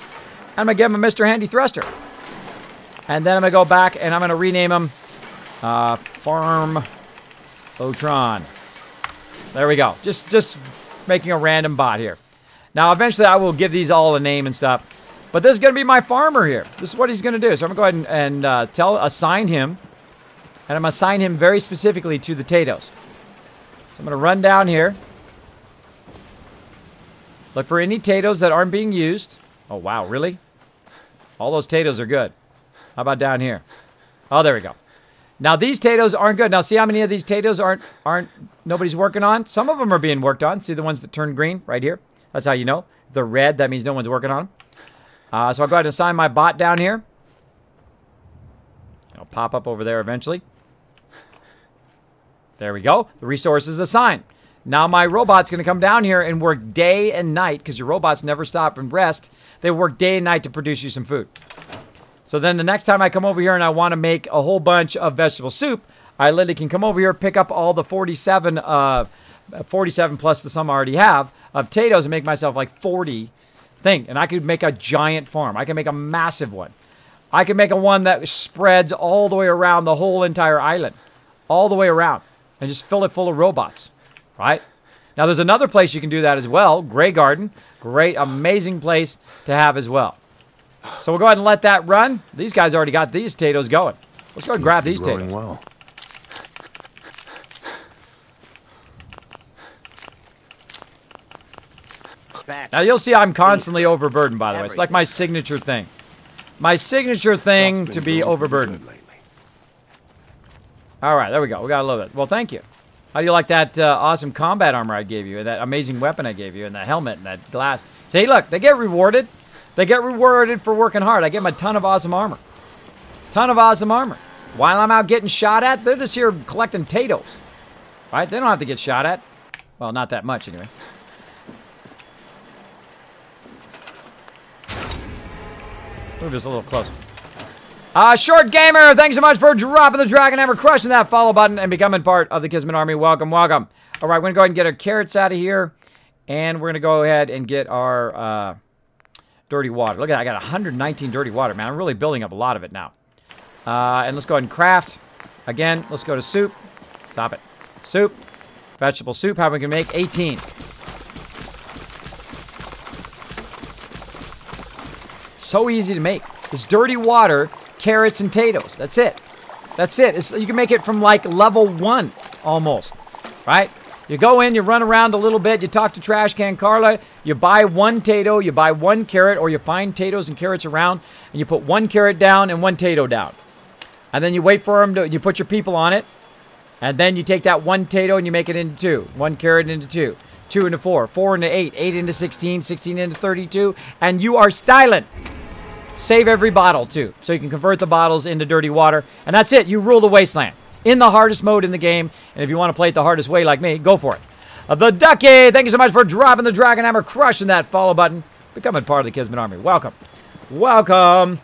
I'm going to give him a Mr. Handy Thruster. And then I'm going to go back and I'm going to rename him Farm Otron. There we go. Just making a random bot here. Now, eventually I will give these all a name and stuff. But this is going to be my farmer here. This is what he's going to do. So I'm going to go ahead and assign him. And I'm going to assign him very specifically to the potatoes. So I'm going to run down here. Look for any potatoes that aren't being used. Oh, wow. Really? All those potatoes are good. How about down here? Oh, there we go. Now, these potatoes aren't good. Now, see how many of these potatoes aren't nobody's working on? Some of them are being worked on. See the ones that turn green right here? That's how you know. If they're red, that means no one's working on them. So I'll go ahead and assign my bot down here. It'll pop up over there eventually. There we go. The resource is assigned. Now my robot's going to come down here and work day and night, because your robots never stop and rest. They work day and night to produce you some food. So then the next time I come over here and I want to make a whole bunch of vegetable soup, I literally can come over here, pick up all the 47 plus the some I already have of potatoes and make myself like 40 thing. And I could make a giant farm. I can make a massive one. I can make a one that spreads all the way around the whole entire island. All the way around. And just fill it full of robots. Right? Now, there's another place you can do that as well. Grey Garden. Great, amazing place to have as well. So we'll go ahead and let that run. These guys already got these potatoes going. Let's go ahead and grab these potatoes. Well. Now, you'll see I'm constantly overburdened, by the way. It's like my signature thing. My signature thing to be overburdened. All right, there we go. We got a little bit. Well, thank you. How do you like that awesome combat armor I gave you, and that amazing weapon I gave you, and that helmet, and that glass? See, look, they get rewarded. They get rewarded for working hard. I give them a ton of awesome armor. Ton of awesome armor. While I'm out getting shot at, they're just here collecting potatoes. Right? They don't have to get shot at. Well, not that much, anyway. Move just a little closer. Short Gamer, thanks so much for dropping the Dragon Hammer, crushing that follow button, and becoming part of the Kismet Army. Welcome, welcome. All right, we're going to go ahead and get our carrots out of here, and we're going to go ahead and get our dirty water. Look at that, I got 119 dirty water, man. I'm really building up a lot of it now. And let's go ahead and craft. Again, let's go to soup. Stop it. Soup. Vegetable soup, how we can make 18. So easy to make. It's dirty water, carrots, and potatoes. That's it. That's it. You can make it from like level 1 almost, right? You go in, you run around a little bit, you talk to Trash Can Carla, you buy one potato, you buy one carrot, or you find potatoes and carrots around, and you put one carrot down and one potato down. And then you wait for them to, you put your people on it, and then you take that one potato and you make it into 2. One carrot into 2. 2 into 4. 4 into 8. 8 into 16. 16 into 32. And you are styling. Save every bottle, too, so you can convert the bottles into dirty water. And that's it. You rule the wasteland. In the hardest mode in the game. And if you want to play it the hardest way like me, go for it. The Ducky, thank you so much for dropping the Dragon Hammer, crushing that follow button, becoming part of the Kismet Army. Welcome. Welcome.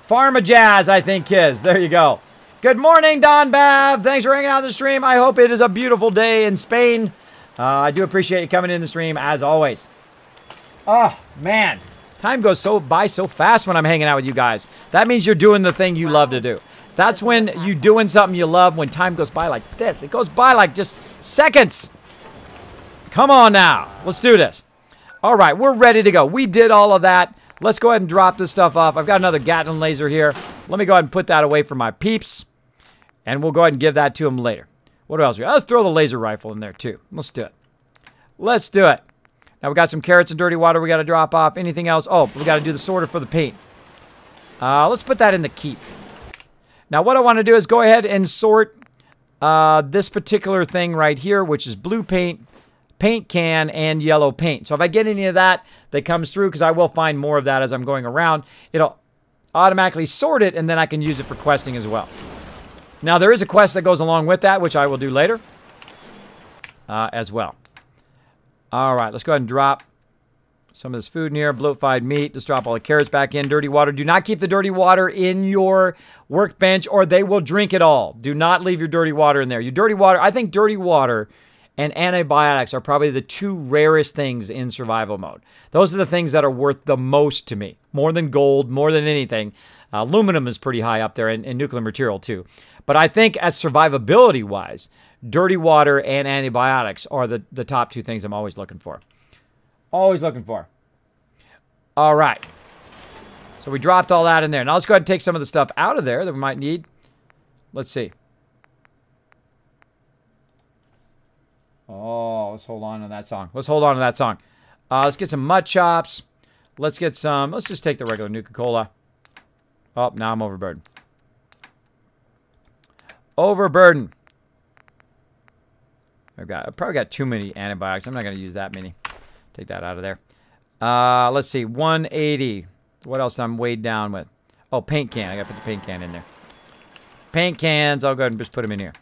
Pharma-Jazz, I think, Kiz. There you go. Good morning, Don Bav. Thanks for hanging out on the stream. I hope it is a beautiful day in Spain. I do appreciate you coming in the stream, as always. Oh, man. Time goes by so fast when I'm hanging out with you guys. That means you're doing the thing you love to do. That's when you're doing something you love when time goes by like this. It goes by like just seconds. Come on now. Let's do this. All right, we're ready to go. We did all of that. Let's go ahead and drop this stuff off. I've got another Gatling laser here. Let me go ahead and put that away for my peeps. And we'll go ahead and give that to them later. What else? Let's throw the laser rifle in there too. Let's do it. Let's do it. Now we got some carrots and dirty water we got to drop off. Anything else? Oh, we got to do the sorter for the paint. Let's put that in the keep. Now what I want to do is go ahead and sort this particular thing right here, which is blue paint, paint can, and yellow paint. So if I get any of that comes through, because I will find more of that as I'm going around, it'll automatically sort it, and then I can use it for questing as well. Now there is a quest that goes along with that, which I will do later as well. All right, let's go ahead and drop some of this food in here. Bloat-fied meat. Let's drop all the carrots back in. Dirty water. Do not keep the dirty water in your workbench or they will drink it all. Do not leave your dirty water in there. Your dirty water, I think dirty water and antibiotics are probably the two rarest things in survival mode. Those are the things that are worth the most to me. More than gold, more than anything. Aluminum is pretty high up there and nuclear material too. But I think as survivability-wise, dirty water and antibiotics are the top two things I'm always looking for. Always looking for. All right. So we dropped all that in there. Now let's go ahead and take some of the stuff out of there that we might need. Let's see. Oh, let's hold on to that song. Let's hold on to that song. Let's get some mud chops. Let's get some. Let's just take the regular Nuka-Cola. Oh, now I'm overburdened. Overburdened. I've probably got too many antibiotics. I'm not going to use that many. Take that out of there. Let's see. 180. What else I'm weighed down with? Oh, paint can. I got to put the paint can in there. Paint cans. I'll go ahead and just put them in here.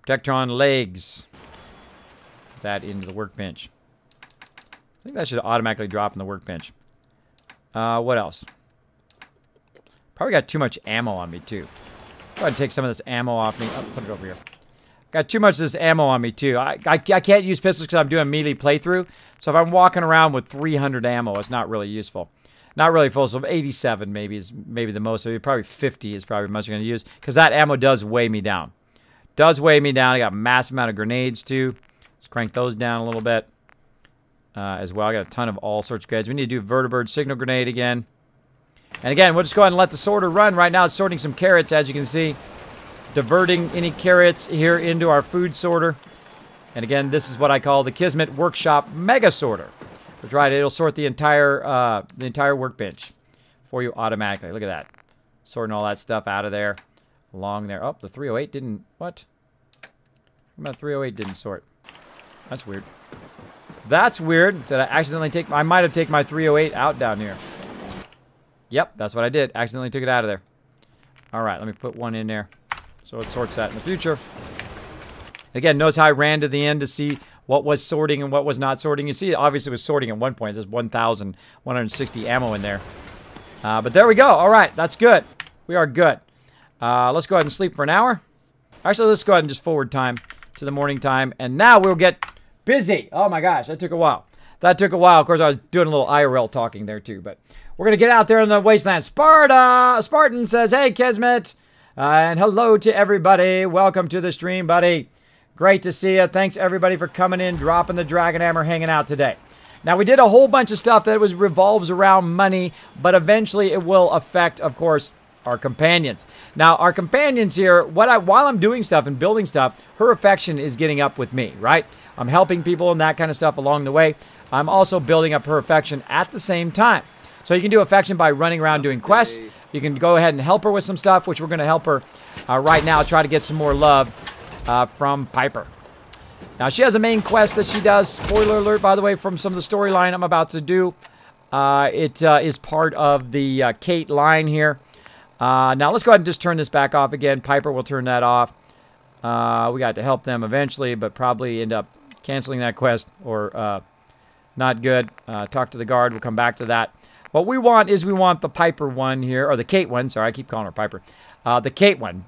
Protectron legs. Put that into the workbench. I think that should automatically drop in the workbench. What else? Probably got too much ammo on me, too. Go ahead and take some of this ammo off me. Oh, put it over here. Got too much of this ammo on me, too. I can't use pistols because I'm doing a melee playthrough. So if I'm walking around with 300 ammo, it's not really useful. Not really full. So 87 maybe is the most. So probably 50 is probably much I'm going to use. Because that ammo does weigh me down. Does weigh me down. I got a massive amount of grenades, too. Let's crank those down a little bit. As well. I got a ton of all sorts of grenades. We need to do vertibird signal grenade again. And again, we'll just go ahead and let the sorter run. Right now it's sorting some carrots, as you can see. Diverting any carrots here into our food sorter. And again, this is what I call the Kismet Workshop Mega Sorter. That's right, it'll sort the entire workbench for you automatically. Look at that. Sorting all that stuff out of there. Along there. Oh, the 308 didn't... What? How about 308 didn't sort? That's weird. That's weird. Did I accidentally take... I might have taken my 308 out down here. Yep, that's what I did. Accidentally took it out of there. All right, let me put one in there so it sorts that in the future. Again, notice how I ran to the end to see what was sorting and what was not sorting. You see, it obviously was sorting at one point. There's 1,160 ammo in there. But there we go. All right, that's good. We are good. Let's go ahead and sleep for an hour. Actually, let's go ahead and just forward time to the morning time. And now we'll get busy. Oh, my gosh, that took a while. That took a while. Of course, I was doing a little IRL talking there, too. But we're going to get out there in the wasteland. Spartan says, hey, Kismet. And hello to everybody. Welcome to the stream, buddy. Great to see you. Thanks, everybody, for coming in, dropping the Dragon Hammer, hanging out today. Now, we did a whole bunch of stuff that revolves around money, but eventually it will affect, of course, our companions. Now, our companions here, while I'm doing stuff and building stuff, her affection is getting up with me, right? I'm helping people and that kind of stuff along the way. I'm also building up her affection at the same time. So you can do affection by running around doing quests. You can go ahead and help her with some stuff, which we're going to help her right now, try to get some more love from Piper. Now, she has a main quest that she does. Spoiler alert, by the way, from some of the storyline I'm about to do. It is part of the Kate line here. Now, let's go ahead and just turn this back off again. Piper will turn that off. We got to help them eventually, but probably end up canceling that quest or not good. Talk to the guard. We'll come back to that. What we want is we want the Piper one here, or the Kate one. Sorry, I keep calling her Piper. The Kate one.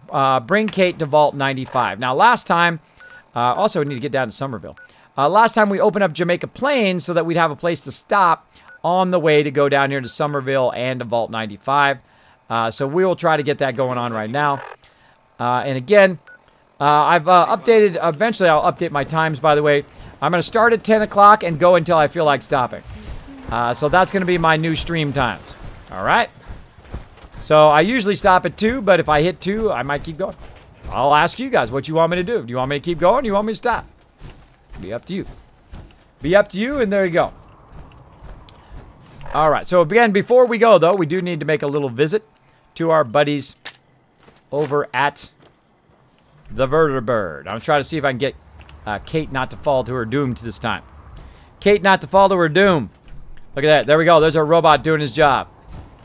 Bring Kate to Vault 95. Now, last time, also we need to get down to Somerville. Last time we opened up Jamaica Plains so that we'd have a place to stop on the way to go down here to Somerville and to Vault 95. So we will try to get that going on right now. And again, I've updated, eventually I'll update my times, by the way. I'm going to start at 10 o'clock and go until I feel like stopping. So that's going to be my new stream times. All right? So I usually stop at 2, but if I hit 2, I might keep going. I'll ask you guys what you want me to do. Do you want me to keep going? Do you want me to stop? Be up to you. Be up to you, and there you go. All right. So again, before we go, though, we do need to make a little visit to our buddies over at the Vertibird. I'm trying to see if I can get Kate not to fall to her doom this time. Kate not to fall to her doom. Look at that. There we go. There's our robot doing his job.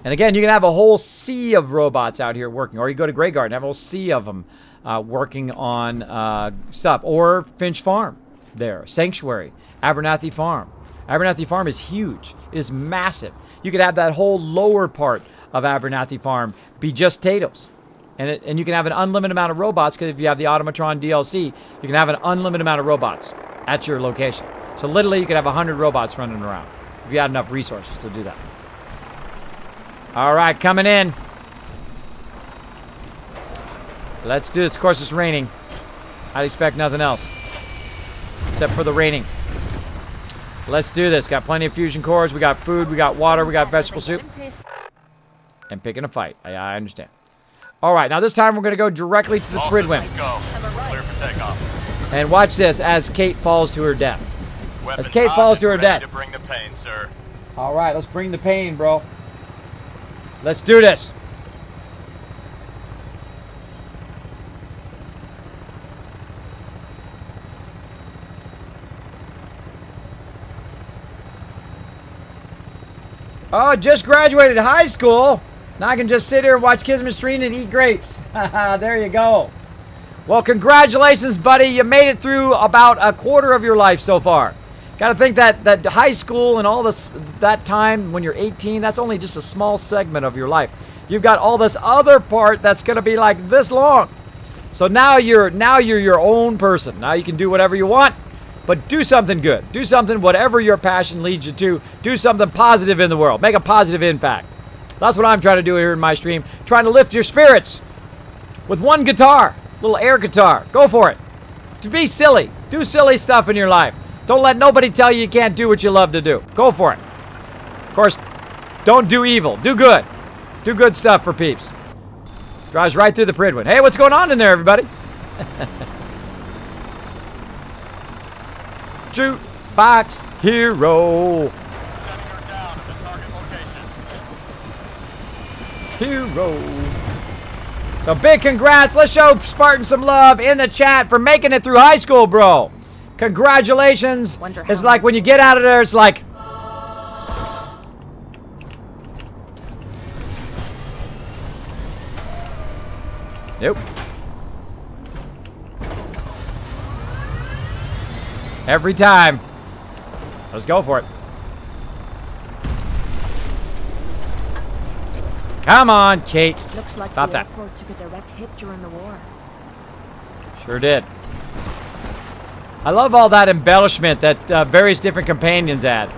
And again, you can have a whole sea of robots out here working. Or you go to Grey Garden, have a whole sea of them working on stuff. Or Finch Farm there. Sanctuary. Abernathy Farm. Abernathy Farm is huge. It is massive. You could have that whole lower part of Abernathy Farm be just potatoes. And you can have an unlimited amount of robots, because if you have the Automatron DLC, you can have an unlimited amount of robots at your location. So literally, you could have 100 robots running around if you had enough resources to do that. All right, coming in. Let's do this. Of course, it's raining. I'd expect nothing else except for the raining. Let's do this. Got plenty of fusion cores. We got food. We got water. We got vegetable soup. And picking a fight. I understand. All right, now this time we're going to go directly to the Pridwin. Clear for takeoff. And watch this as Kate falls to her death. As Kate falls to her death. To bring the pain, sir. All right, let's bring the pain, bro. Let's do this. Oh, just graduated high school. Now I can just sit here and watch Kismet stream and eat grapes. There you go. Well, congratulations, buddy. You made it through about a quarter of your life so far. Got to think that high school and all this, that time when you're 18, that's only just a small segment of your life. You've got all this other part that's going to be like this long. So now you're your own person. Now you can do whatever you want, but do something good. Do something, whatever your passion leads you to. Do something positive in the world. Make a positive impact. That's what I'm trying to do here in my stream. Trying to lift your spirits with one guitar, little air guitar. Go for it. To be silly. Do silly stuff in your life. Don't let nobody tell you can't do what you love to do. Go for it. Of course, don't do evil. Do good. Do good stuff for peeps. Drives right through the Pridwin. Hey, what's going on in there, everybody? Jukebox hero. Hero. So big congrats. Let's show Spartan some love in the chat for making it through high school, bro. Congratulations. It's like when you get out of there, it's like... Nope. Every time. Let's go for it. Come on, Kate. Looks like Stop the that. airport took a direct hit during the war. Sure did. I love all that embellishment that various different companions add.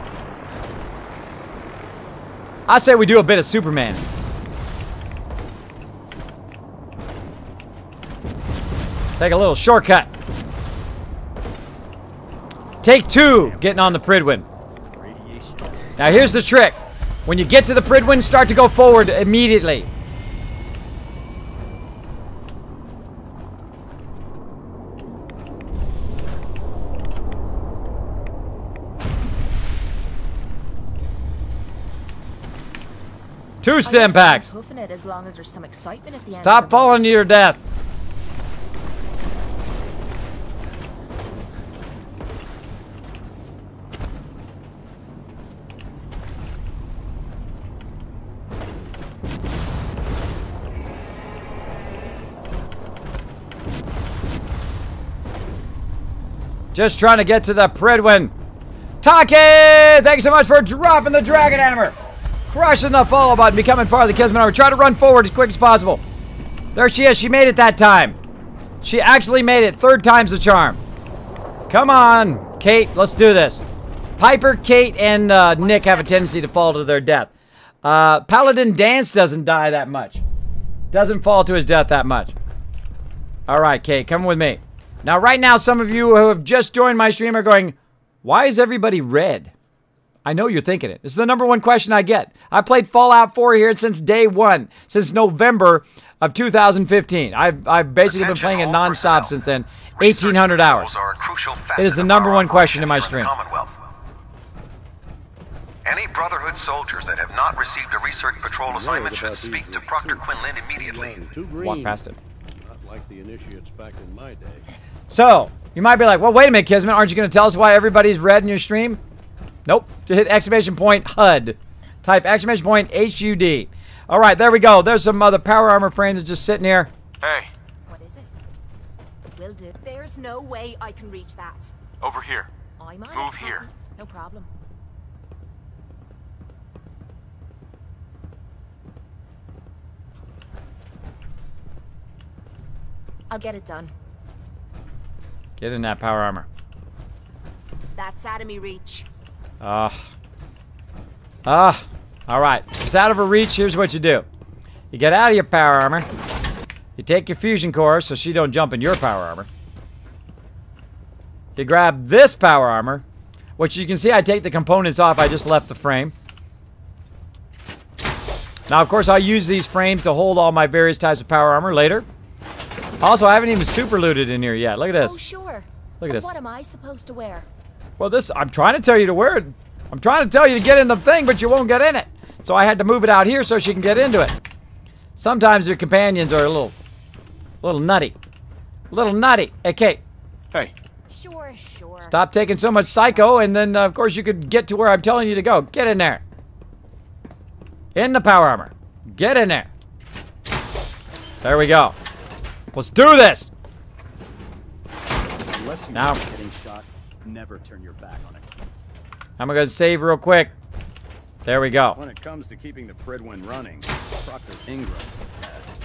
I say we do a bit of Superman. Take a little shortcut. Take 2, getting on the Pridwin. Now here's the trick. When you get to the Pridwin, start to go forward immediately. Two stem packs. Hoofing it as long as there's some excitement at the end. Stop falling to your death. Just trying to get to the Pridwin. Take! Thank you so much for dropping the Dragon Hammer. Crushing the follow button, becoming part of the Kismet Army. Try to run forward as quick as possible. There she is. She made it that time. She actually made it. 3rd time's the charm. Come on. Kate, let's do this. Piper, Kate, and Nick have a tendency to fall to their death. Paladin Dance doesn't die that much. Doesn't fall to his death that much. All right, Kate, come with me. Now, right now, some of you who have just joined my stream are going, why is everybody red? I know you're thinking it. It's the #1 question I get. I played Fallout 4 here since day one, since November of 2015. I've basically been playing it nonstop since then, 1,800 hours. It is the #1 question in my stream. Any Brotherhood soldiers that have not received a research patrol assignment should speak to Proctor Quinlan immediately. Walk past it. Not like the initiates back in my day. So, you might be like, well, wait a minute, Kismet. Aren't you going to tell us why everybody's red in your stream? Nope. To hit exclamation point HUD. Type exclamation point HUD. All right, there we go. There's some other power armor frames that's just sitting here. Hey. What is it? Will do. There's no way I can reach that. Over here. I might. Move here. No problem. I'll get it done. Get in that power armor. That's out of me reach. All right. It's out of her reach. Here's what you do. You get out of your power armor. You take your fusion core so she don't jump in your power armor. You grab this power armor, which you can see I take the components off. I just left the frame. Now, of course, I'll use these frames to hold all my various types of power armor later. Also, I haven't even super looted in here yet. Look at this. Oh, sure. Look at this. What am I supposed to wear? Well, I'm trying to tell you to wear it. I'm trying to tell you to get in the thing, but you won't get in it. So I had to move it out here so she can get into it. Sometimes your companions are a little nutty. A little nutty. Hey, Kate. Hey. Sure. Stop taking so much psycho, and then, of course, you could get to where I'm telling you to go. Get in there. In the power armor. Get in there. There we go. Let's do this. Unless you now, getting shot, never turn your back on it. I'm going to save real quick. There we go. When it comes to keeping the Pridwin running, Proctor Ingram's the best.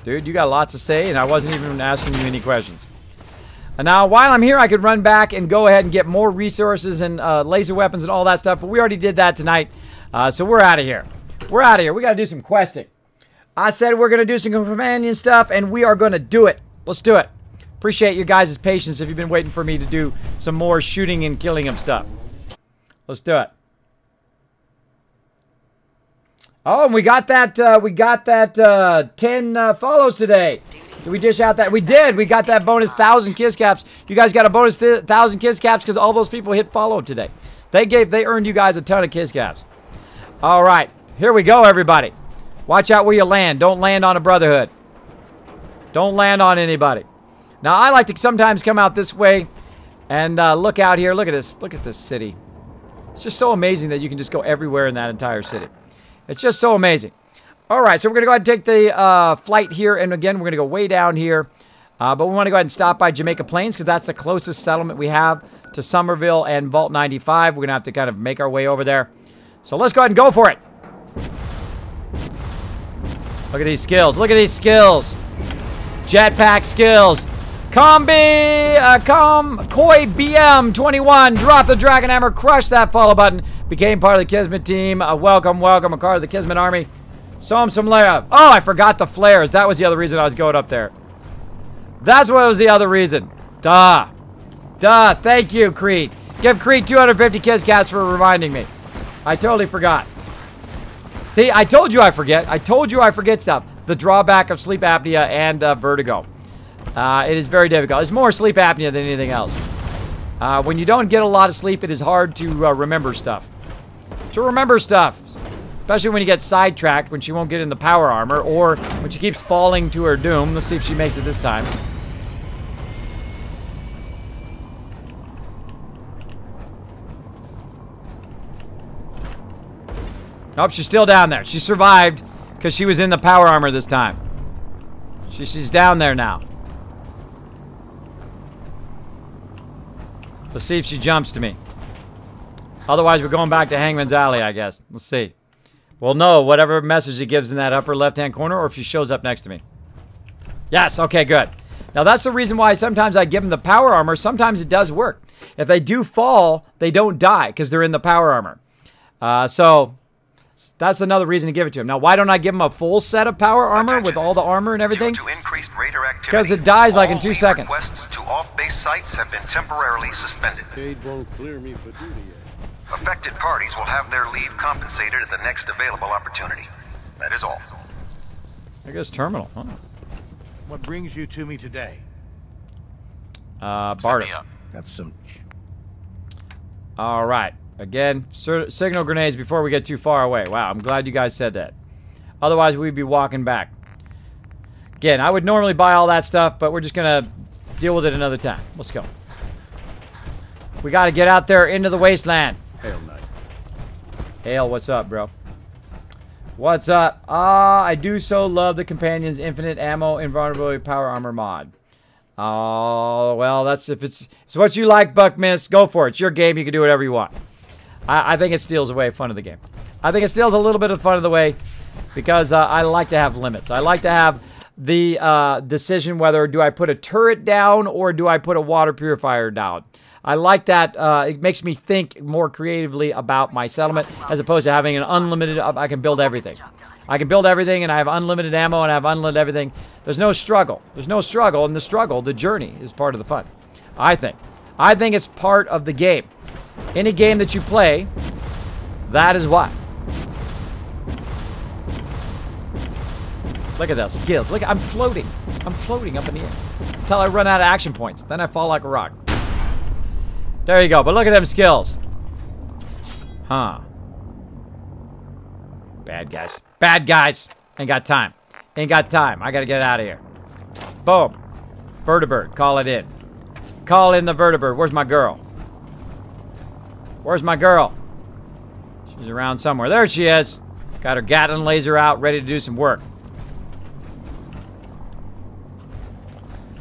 Dude, you got lots to say, and I wasn't even asking you any questions. And now, while I'm here, I could run back and go ahead and get more resources and laser weapons and all that stuff, but we already did that tonight, so we're out of here. We're out of here. We got to do some questing. I said we're going to do some companion stuff, and we are going to do it. Let's do it. Appreciate your guys' patience if you've been waiting for me to do some more shooting and killing of stuff. Let's do it. Oh, and we got that 10 follows today. Did we dish out that? We did. We got that bonus 1,000 kiss caps. You guys got a bonus 1,000 kiss caps because all those people hit follow today. They earned you guys a ton of kiss caps. All right. Here we go, everybody. Watch out where you land. Don't land on a Brotherhood. Don't land on anybody. Now, I like to sometimes come out this way and look out here. Look at this. Look at this city. It's just so amazing that you can just go everywhere in that entire city. It's just so amazing. All right, so we're going to go ahead and take the flight here. And again, we're going to go way down here. But we want to go ahead and stop by Jamaica Plains because that's the closest settlement we have to Somerville and Vault 95. We're going to have to kind of make our way over there. So let's go ahead and go for it. Look at these skills. Look at these skills. Jetpack skills. Koi BM21. Drop the Dragon Hammer. Crush that follow button. Became part of the Kismet team. Welcome. A part of the Kismet army. Show him some love. Oh, I forgot the flares. That was the other reason I was going up there. That's what was the other reason. Duh. Thank you, Creed. Give Creed 250 kiss caps for reminding me. I totally forgot. See, I told you I forget. I told you I forget stuff. The drawback of sleep apnea and vertigo. It is very difficult. It's more sleep apnea than anything else. When you don't get a lot of sleep, it is hard to remember stuff. Especially when you get sidetracked, when she won't get in the power armor, or when she keeps falling to her doom. Let's see if she makes it this time. Nope, she's still down there. She survived because she was in the power armor this time. She's down there now. Let's see if she jumps to me. Otherwise, we're going back to Hangman's Alley, I guess. Let's see. We'll know whatever message it gives in that upper left-hand corner or if she shows up next to me. Yes, okay, good. Now, that's the reason why sometimes I give them the power armor. Sometimes it does work. If they do fall, they don't die because they're in the power armor. So that's another reason to give it to them. Now, why don't I give them a full set of power armor with all the armor and everything? Because it dies like in 2 seconds. Requests to off-base sites have been temporarily suspended. Cade won't clear me for duty yet. Affected parties will have their leave compensated at the next available opportunity. That is all. I guess terminal. Huh? What brings you to me today? Barter. That's some... All right. Again, signal grenades before we get too far away. Wow, I'm glad you guys said that. Otherwise, we'd be walking back. Again, I would normally buy all that stuff, but we're just going to deal with it another time. Let's go. We got to get out there into the wasteland. Hail Knight. Hail, what's up, bro? What's up? I do so love the Companion's infinite ammo invulnerability power armor mod. Oh, well, that's if it's what you like, Buckmiss, go for it. It's your game. You can do whatever you want. I think it steals away fun of the game. I think it steals a little bit of fun of the way because I like to have limits. I like to have the decision whether do I put a turret down or do I put a water purifier down. I like that. It makes me think more creatively about my settlement as opposed to having an unlimited, I can build everything. I can build everything and I have unlimited ammo and I have unlimited everything. There's no struggle. There's no struggle, and the struggle, the journey, is part of the fun. I think. I think it's part of the game. Any game that you play, that is why. Look at those skills. Look, I'm floating. I'm floating up in the air until I run out of action points. Then I fall like a rock. There you go. But look at them skills. Huh. Bad guys. Bad guys. Ain't got time. Ain't got time. I gotta get out of here. Boom. Vertibird. Call it in. Call in the vertibird. Where's my girl? Where's my girl? She's around somewhere. There she is. Got her Gatling laser out, ready to do some work.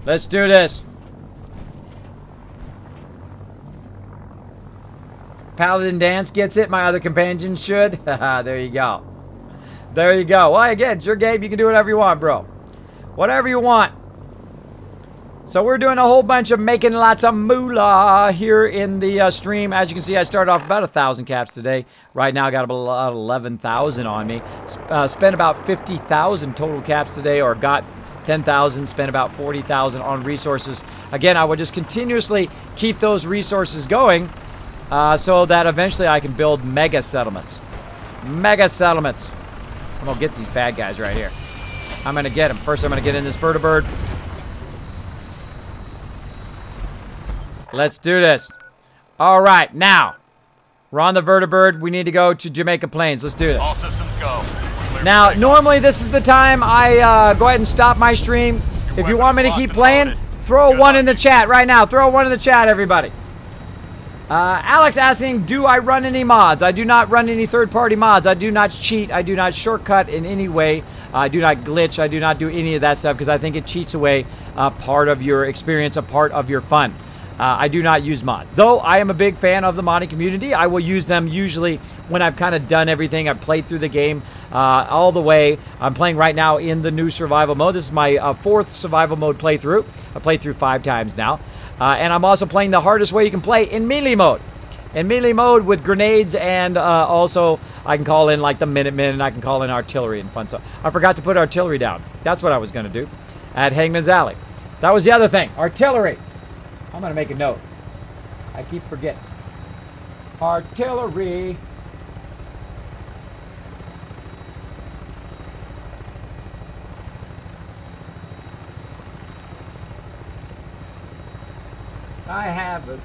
Let's do this. Paladin Dance gets it. My other companion should. There you go. There you go. Well, again, it's your game. You can do whatever you want, bro. Whatever you want. So we're doing a whole bunch of making lots of moolah here in the stream. As you can see, I started off about 1,000 caps today. Right now, I got about 11,000 on me. Spent about 50,000 total caps today, or got 10,000, spent about 40,000 on resources. Again, I would just continuously keep those resources going so that eventually I can build mega settlements. Mega settlements. I'm going to get these bad guys right here. I'm going to get them. First, I'm going to get in this vertibird. Let's do this. All right, now, we're on the vertibird. We need to go to Jamaica Plains. Let's do this. All systems go. Now, normally this is the time I go ahead and stop my stream. If you want me to keep playing, throw a 1 in the chat right now. Throw a 1 in the chat, everybody. Alex asking, do I run any mods? I do not run any third-party mods. I do not cheat. I do not shortcut in any way. I do not glitch. I do not do any of that stuff because I think it cheats away part of your experience, a part of your fun. I do not use mods. Though I am a big fan of the modding community, I will use them usually when I've kind of done everything. I've played through the game all the way. I'm playing right now in the new survival mode. This is my 4th survival mode playthrough. I played through 5 times now. And I'm also playing the hardest way you can play in melee mode. In melee mode with grenades, and also I can call in like the Minutemen, and I can call in artillery and fun stuff. I forgot to put artillery down. That's what I was going to do at Hangman's Alley. That was the other thing. Artillery. I'm going to make a note. I keep forgetting. Artillery. I have it.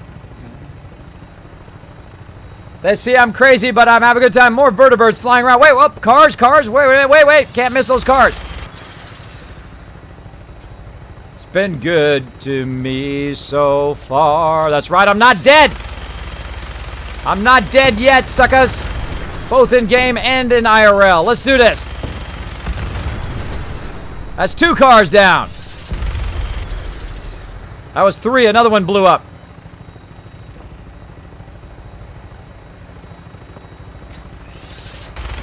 They see I'm crazy, but I'm having a good time. More vertibirds flying around. Wait, whoop, cars. Wait. Can't miss those cars. It's been good to me so far. That's right, I'm not dead. I'm not dead yet, suckers. Both in game and in IRL. Let's do this. That's 2 cars down. That was 3. Another one blew up.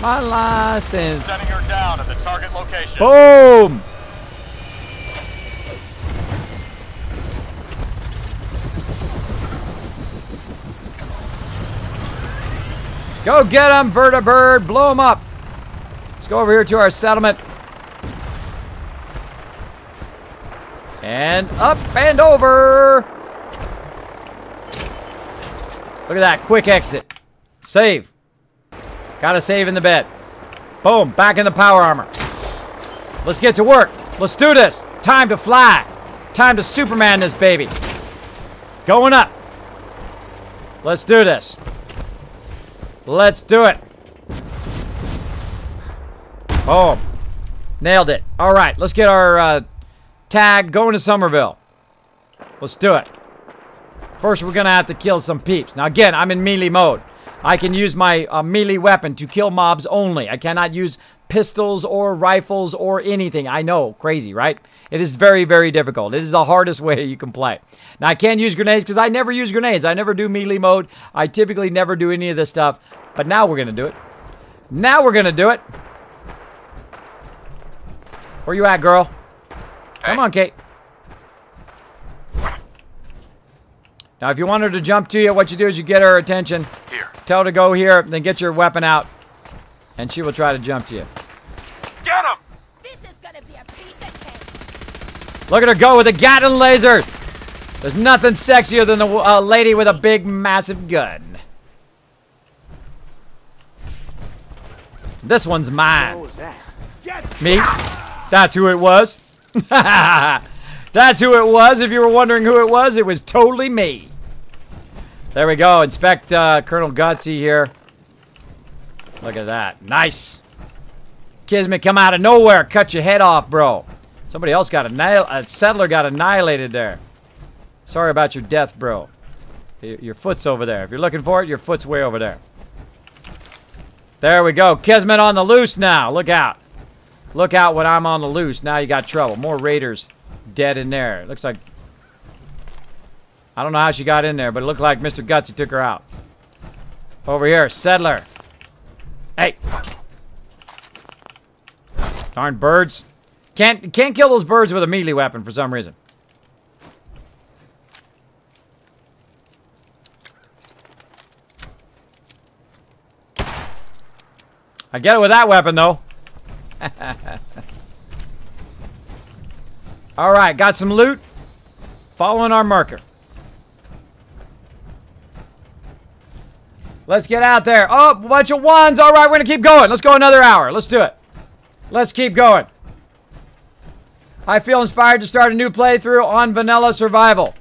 My license. Setting her down at the target location. Boom. Go get him, vertibird. Blow him up. Let's go over here to our settlement. And up and over. Look at that. Quick exit. Save. Gotta save in the bed. Boom. Back in the power armor. Let's get to work. Let's do this. Time to fly. Time to Superman this baby. Going up. Let's do this. Let's do it. Boom. Nailed it. All right. Let's get our tag going to Somerville. Let's do it. First, we're going to have to kill some peeps. Now, again, I'm in melee mode. I can use my melee weapon to kill mobs only. I cannot use pistols or rifles or anything. I know, crazy, right? It is very, very difficult. It is the hardest way you can play. Now, I can't use grenades because I never use grenades. I never do melee mode. I typically never do any of this stuff. But now we're going to do it. Now we're going to do it. Where you at, girl? Hey. Come on, Kate. Now, if you want her to jump to you, what you do is you get her attention. Here. Tell her to go here, then get your weapon out, and she will try to jump to you. Get him! This is gonna be a piece of cake. Look at her go with a Gatling laser. There's nothing sexier than a lady with a big, massive gun. This one's mine. What was that? Me? That's who it was. That's who it was. If you were wondering who it was totally me. There we go. Inspect Colonel Gutsy here. Look at that. Nice. Kismet come out of nowhere. Cut your head off, bro. Somebody else got a settler got annihilated there. Sorry about your death, bro. Your foot's over there. If you're looking for it, your foot's way over there. There we go. Kismet on the loose now. Look out. Look out when I'm on the loose. Now you got trouble. More raiders dead in there. Looks like... I don't know how she got in there, but it looked like Mr. Gutsy took her out. Over here, settler. Hey. Darn birds. Can't kill those birds with a melee weapon for some reason. I get it with that weapon, though. Alright, got some loot. Following our marker. Let's get out there. Oh, a bunch of ones. Alright, we're going to keep going. Let's go another hour. Let's do it. Let's keep going. I feel inspired to start a new playthrough on Vanilla Survival.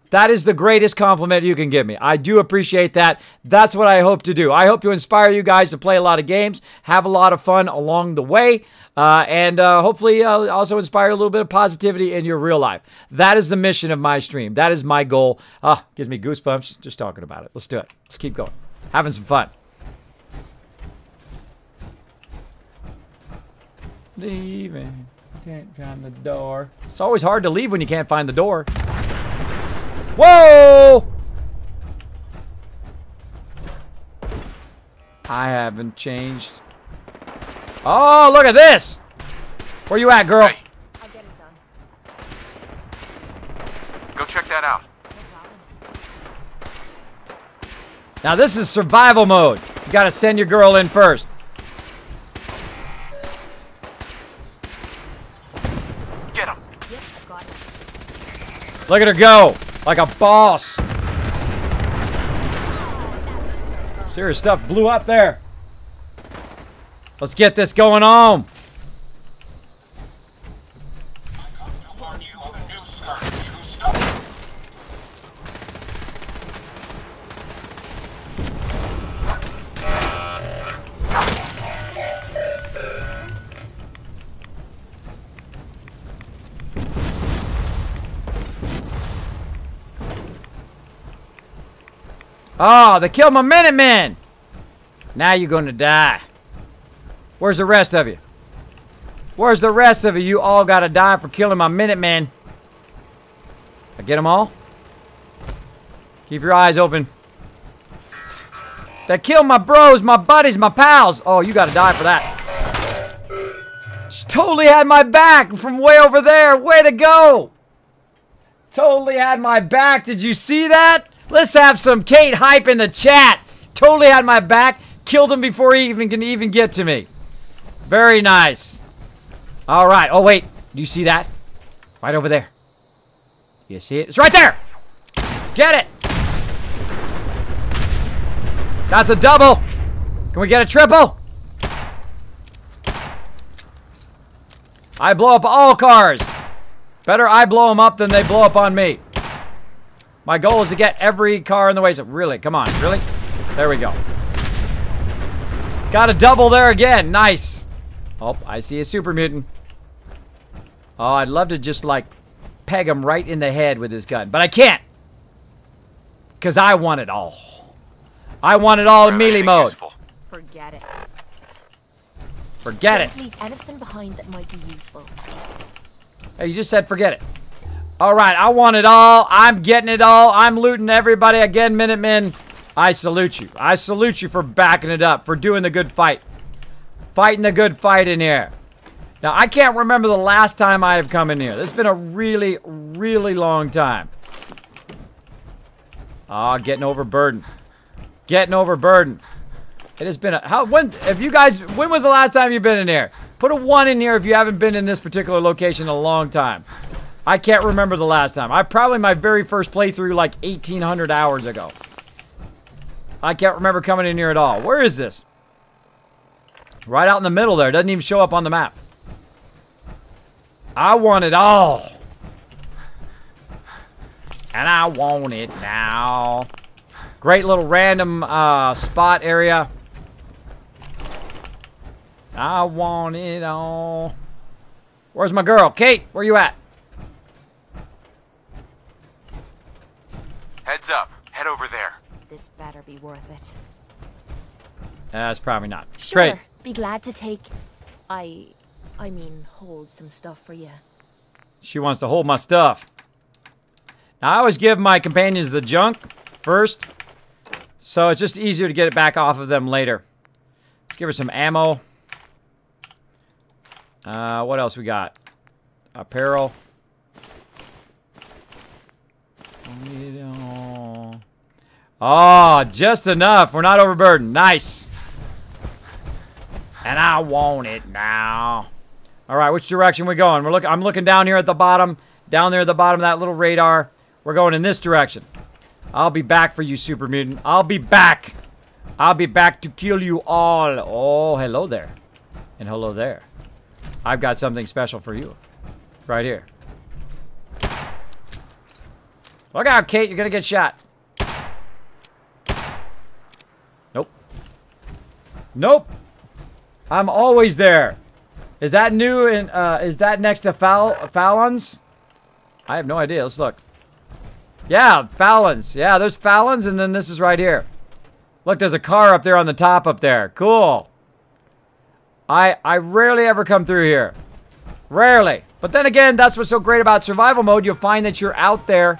That is the greatest compliment you can give me. I do appreciate that. That's what I hope to do. I hope to inspire you guys to play a lot of games, have a lot of fun along the way, and hopefully also inspire a little bit of positivity in your real life. That is the mission of my stream. That is my goal. Gives me goosebumps just talking about it. Let's do it. Let's keep going. Having some fun. Leaving. Can't find the door. It's always hard to leave when you can't find the door. Whoa! I haven't changed. Oh, look at this! Where you at, girl? Hey. I'll get it done. Go check that out. Now this is survival mode. You gotta send your girl in first. Get him. Yes, I've got it. Look at her go. Like a boss. Serious stuff blew up there. Let's get this going on. Oh, they killed my Minutemen! Now you're gonna die. Where's the rest of you? Where's the rest of you? You all gotta die for killing my Minutemen. I get them all? Keep your eyes open. They killed my bros, my buddies, my pals. Oh, you gotta die for that. She totally had my back from way over there. Way to go! Totally had my back. Did you see that? Let's have some Kate hype in the chat. Totally had my back. Killed him before he can even get to me. Very nice. All right. Oh, wait. Do you see that? Right over there. You see it? It's right there. Get it. That's a double. Can we get a triple? I blow up all cars. Better I blow them up than they blow up on me. My goal is to get every car in the way. So really, come on, really? There we go. Got a double there again. Nice. Oh, I see a super mutant. Oh, I'd love to just like peg him right in the head with his gun, but I can't. Because I want it all. I want it all in melee mode. Forget it. Forget it. Don't leave anything behind that might be useful. Hey, you just said forget it. All right, I want it all. I'm getting it all. I'm looting everybody. Again, Minutemen, I salute you. I salute you for backing it up, for doing the good fight. Fighting the good fight in here. Now, I can't remember the last time I have come in here. This has been a really, really long time. Ah, getting overburdened. Getting overburdened. It has been a... when was the last time you've been in here? Put a 1 in here if you haven't been in this particular location in a long time. I can't remember the last time. Probably my very first playthrough like 1,800 hours ago. I can't remember coming in here at all. Where is this? Right out in the middle there. Doesn't even show up on the map. I want it all. And I want it now. Great little random spot area. I want it all. Where's my girl? Kate, where you at? Heads up. Head over there. This better be worth it. That's probably not. Sure. Trade. Be glad to take... I mean, hold some stuff for you. She wants to hold my stuff. Now, I always give my companions the junk first. So it's just easier to get it back off of them later. Let's give her some ammo. What else we got? Apparel. Oh, just enough. We're not overburdened. Nice. And I want it now. All right, which direction we going? I'm looking down here at the bottom. Down there at the bottom of that little radar. We're going in this direction. I'll be back for you, Super Mutant. I'll be back. I'll be back to kill you all. Oh, hello there. And hello there. I've got something special for you. Right here. Look out, Kate. You're going to get shot. Nope. Nope. I'm always there. Is that new? And is that next to Fallon's? I have no idea. Let's look. Yeah, Fallon's. Yeah, there's Fallon's, and then this is right here. Look, there's a car up there on the top up there. Cool. I rarely ever come through here. Rarely. But then again, that's what's so great about survival mode. You'll find that you're out there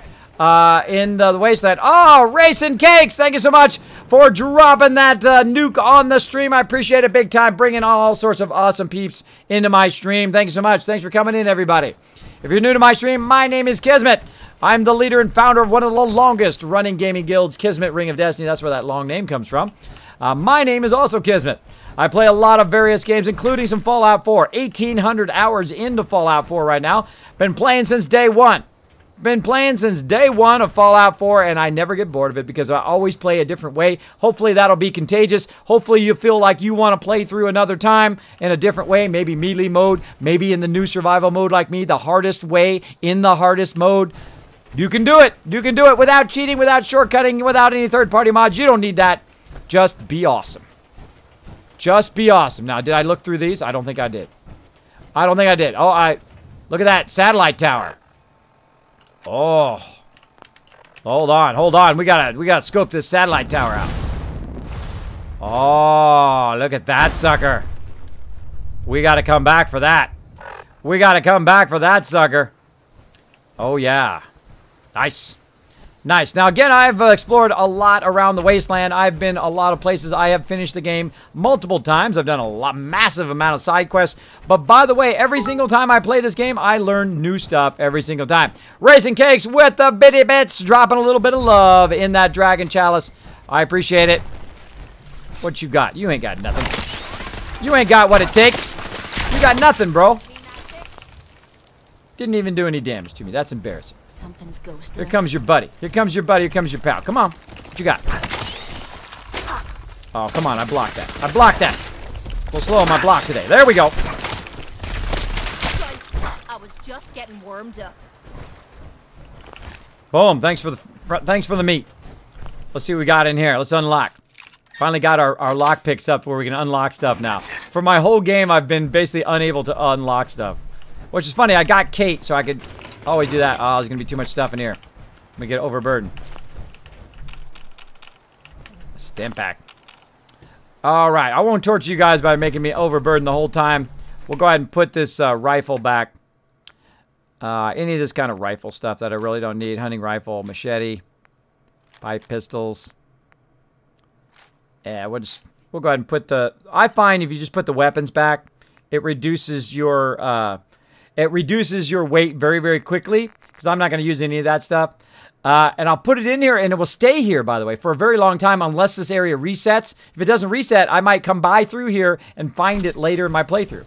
in the wasteland. Oh, Racing Cakes, thank you so much for dropping that nuke on the stream. I appreciate it big time, bringing all sorts of awesome peeps into my stream. Thank you so much. Thanks for coming in, everybody. If you're new to my stream, my name is Kismet. I'm the leader and founder of one of the longest running gaming guilds, Kismet Ring of Destiny. That's where that long name comes from. My name is also Kismet. I play a lot of various games, including some Fallout 4. 1,800 hours into Fallout 4 right now. Been playing since day one. Been playing since day one of Fallout 4, and I never get bored of it because I always play a different way. Hopefully that'll be contagious. Hopefully you feel like you want to play through another time in a different way. Maybe melee mode, maybe in the new survival mode like me, the hardest way, in the hardest mode. You can do it. You can do it without cheating, without shortcutting, without any third-party mods. You don't need that. Just be awesome. Just be awesome. Now, did I look through these? I don't think I did. I don't think I did. Oh, look at that satellite tower. Oh. Hold on, hold on. We gotta scope this satellite tower out. Oh, look at that sucker. We gotta come back for that. We gotta come back for that sucker. Oh, yeah. Nice. Nice. Now, again, I've explored a lot around the wasteland. I've been a lot of places. I have finished the game multiple times. I've done a massive amount of side quests. But by the way, every single time I play this game, I learn new stuff every single time. Racing Cakes with the bitty bits, dropping a little bit of love in that Dragon Chalice. I appreciate it. What you got? You ain't got nothing. You ain't got what it takes. You got nothing, bro. Didn't even do any damage to me. That's embarrassing. Something's ghosting. Here comes your buddy. Here comes your buddy. Here comes your pal. Come on. What you got? Oh, come on. I blocked that. I blocked that. We'll slow my block today. There we go. I was just getting warmed up. Boom. Thanks for the meat. Let's see what we got in here. Let's unlock. Finally got our lock picks up where we can unlock stuff now. For my whole game, I've been basically unable to unlock stuff. Which is funny. I got Kate, so I could always do that. Oh, there's going to be too much stuff in here. Let me get overburdened. Stim pack. Alright. I won't torture you guys by making me overburdened the whole time. We'll go ahead and put this rifle back. Any of this kind of rifle stuff that I really don't need. Hunting rifle, machete, pipe pistols. Yeah, we'll go ahead and put the... I find if you just put the weapons back, it reduces your weight very, very quickly. Because I'm not going to use any of that stuff. And I'll put it in here, and it will stay here, by the way, for a very long time, unless this area resets. If it doesn't reset, I might come by through here and find it later in my playthrough.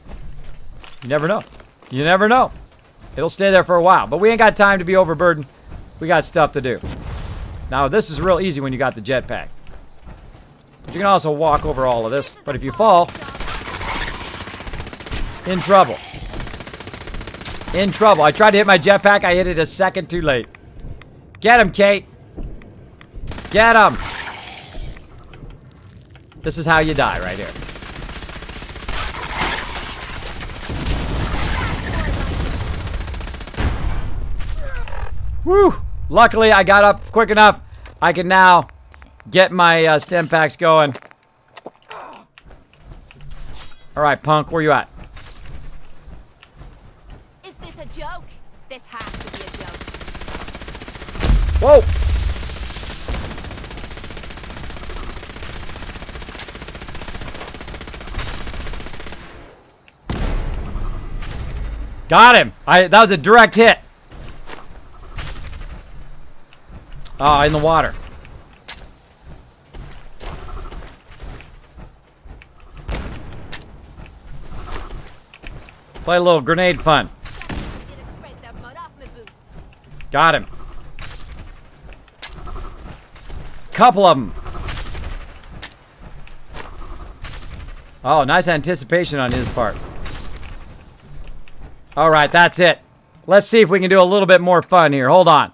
You never know. You never know. It'll stay there for a while. But we ain't got time to be overburdened. We got stuff to do. Now, this is real easy when you got the jetpack. But you can also walk over all of this. But if you fall, in trouble. In trouble. I tried to hit my jetpack. I hit it a second too late. Get him, Kate. Get him. This is how you die right here. Woo! Luckily, I got up quick enough. I can now get my stim packs going. Alright, punk. Where you at? Is this a joke? This has to be a joke. Whoa! Got him! That was a direct hit. Oh, in the water. Play a little grenade fun. Got him. Couple of them. Oh, nice anticipation on his part. Alright, that's it. Let's see if we can do a little bit more fun here. Hold on.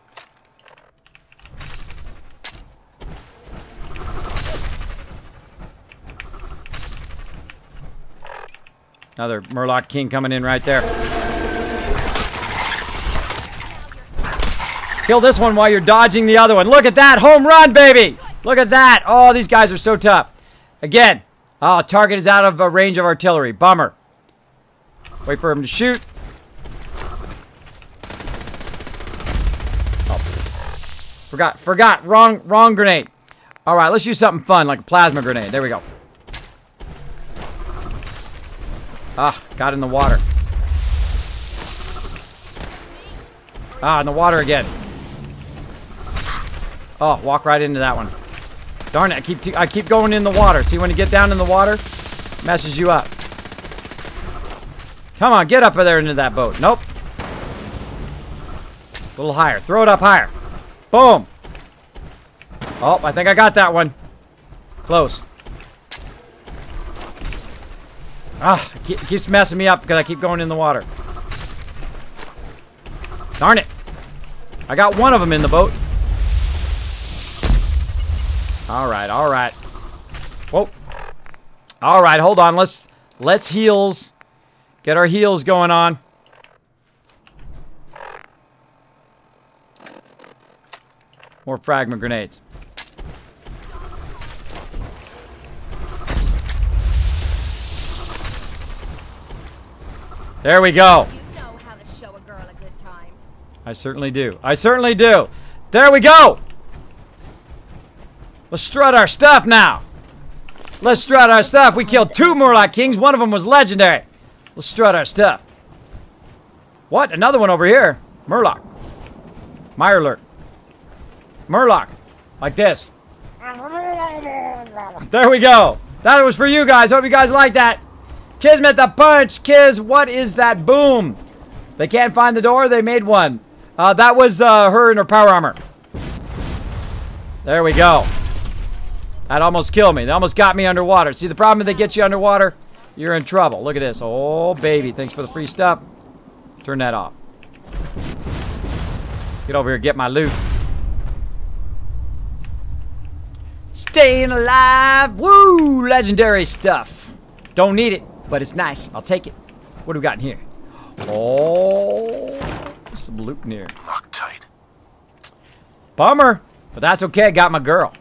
Another Murloc King coming in right there. Kill this one while you're dodging the other one. Look at that. Home run, baby. Look at that. Oh, these guys are so tough. Again. Oh, target is out of range of artillery. Bummer. Wait for him to shoot. Oh. Forgot. Wrong grenade. All right, let's use something fun like a plasma grenade. There we go. Ah, got in the water. Ah, in the water again. Oh, walk right into that one. Darn it, I keep going in the water. See, when you get down in the water, it messes you up. Come on, get up there into that boat. Nope. A little higher. Throw it up higher. Boom. Oh, I think I got that one. Close. Ah, it keeps messing me up because I keep going in the water. Darn it. I got one of them in the boat. Alright. Whoa. Alright, hold on. Let's heals. Get our heals going on. More fragment grenades. There we go. You know how to show a girl a good time. I certainly do. I certainly do. There we go. Let's strut our stuff now. Let's strut our stuff. We killed 2 Murloc Kings. One of them was legendary. Let's strut our stuff. What? Another one over here. Murloc. Mirelurk. Murloc. Like this. There we go. That was for you guys. Hope you guys like that. Kismet the punch. Kiz, what is that boom? They can't find the door. They made one. That was her in her power armor. There we go. That almost killed me. They almost got me underwater. See, the problem if they get you underwater, you're in trouble. Look at this. Oh, baby. Thanks for the free stuff. Turn that off. Get over here. Get my loot. Staying alive. Woo! Legendary stuff. Don't need it, but it's nice. I'll take it. What do we got in here? Oh, some loot in here. Loctite. Bummer, but that's okay. I got my girl.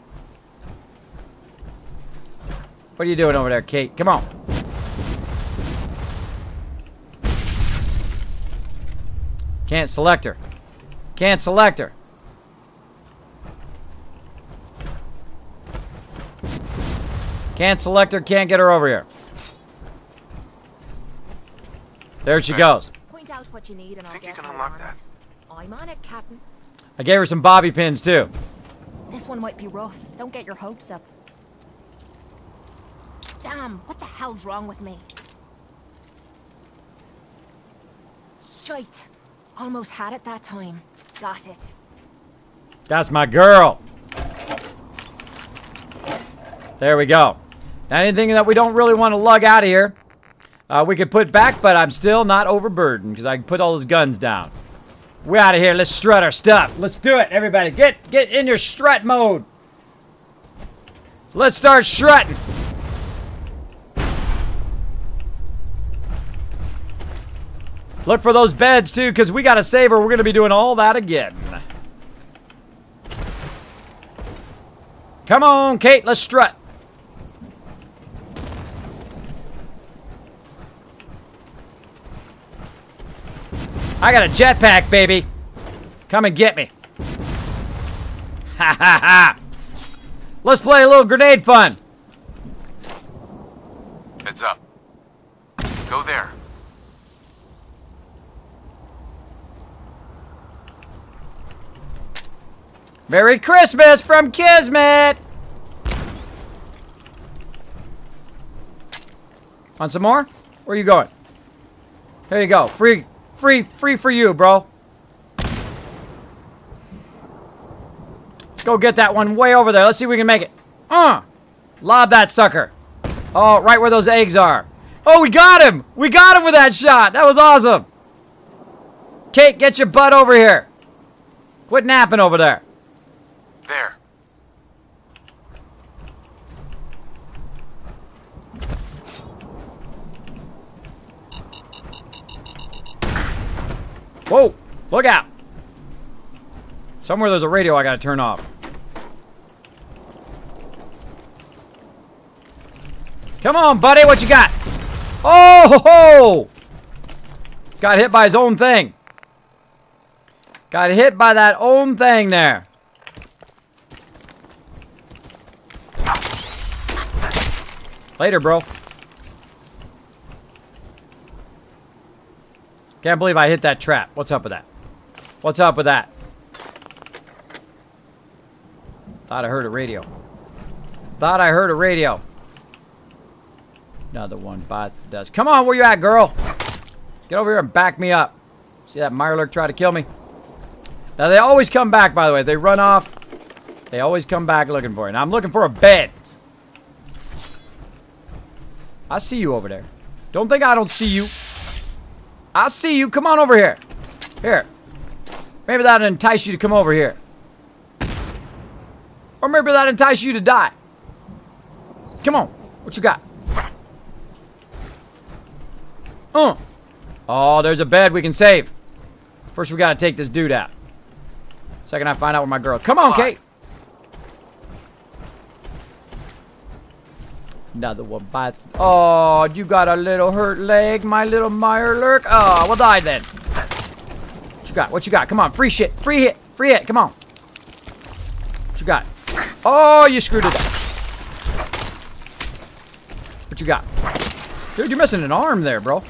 What are you doing over there, Kate? Come on. Can't select her. Can't select her. Can't select her. Can't get her over here. There she goes. Point out what you need and I'll Think you get can her unlock on that? it. I'm on it, Captain. I gave her some bobby pins too. This one might be rough. Don't get your hopes up. Damn, what the hell's wrong with me? Shite. Almost had it that time. Got it. That's my girl. There we go. Now, anything that we don't really want to lug out of here, we could put back, but I'm still not overburdened because I can put all those guns down. We're out of here. Let's strut our stuff. Let's do it, everybody. Get in your strut mode. Let's start strutting. Look for those beds, too, because we got to save her. We're going to be doing all that again. Come on, Kate. Let's strut. I got a jetpack, baby. Come and get me. Ha ha ha. Let's play a little grenade fun. Heads up. Go there. Merry Christmas from Kismet. Want some more? Where are you going? Here you go. Free for you, bro. Go get that one way over there. Let's see if we can make it. Lob that sucker. Oh, right where those eggs are. Oh, we got him. We got him with that shot. That was awesome. Kate, get your butt over here. Quit napping over there. There. Whoa, look out. Somewhere there's a radio I gotta turn off. Come on, buddy, what you got? Oh, ho, ho. Got hit by his own thing. Got hit by that own thing there. Later, bro. Can't believe I hit that trap. What's up with that? What's up with that? Thought I heard a radio. Thought I heard a radio. Another one bites the dust. Come on, where you at, girl? Get over here and back me up. See that Mirelurk try to kill me? Now, they always come back, by the way. They run off. They always come back looking for you. Now, I'm looking for a bed. I see you over there. Don't think I don't see you. I see you. Come on over here. Here. Maybe that'll entice you to come over here. Or maybe that'll entice you to die. Come on. What you got? Oh, there's a bed we can save. First, we got to take this dude out. Second, I find out where my girl. Come on, Kate. Another one bites. Oh, you got a little hurt leg, my little Mirelurk. Oh, well, die then. What you got? What you got? Come on, free shit. Free hit. Free hit. Come on. What you got? Oh, you screwed it up. What you got? Dude, you're missing an arm there, bro.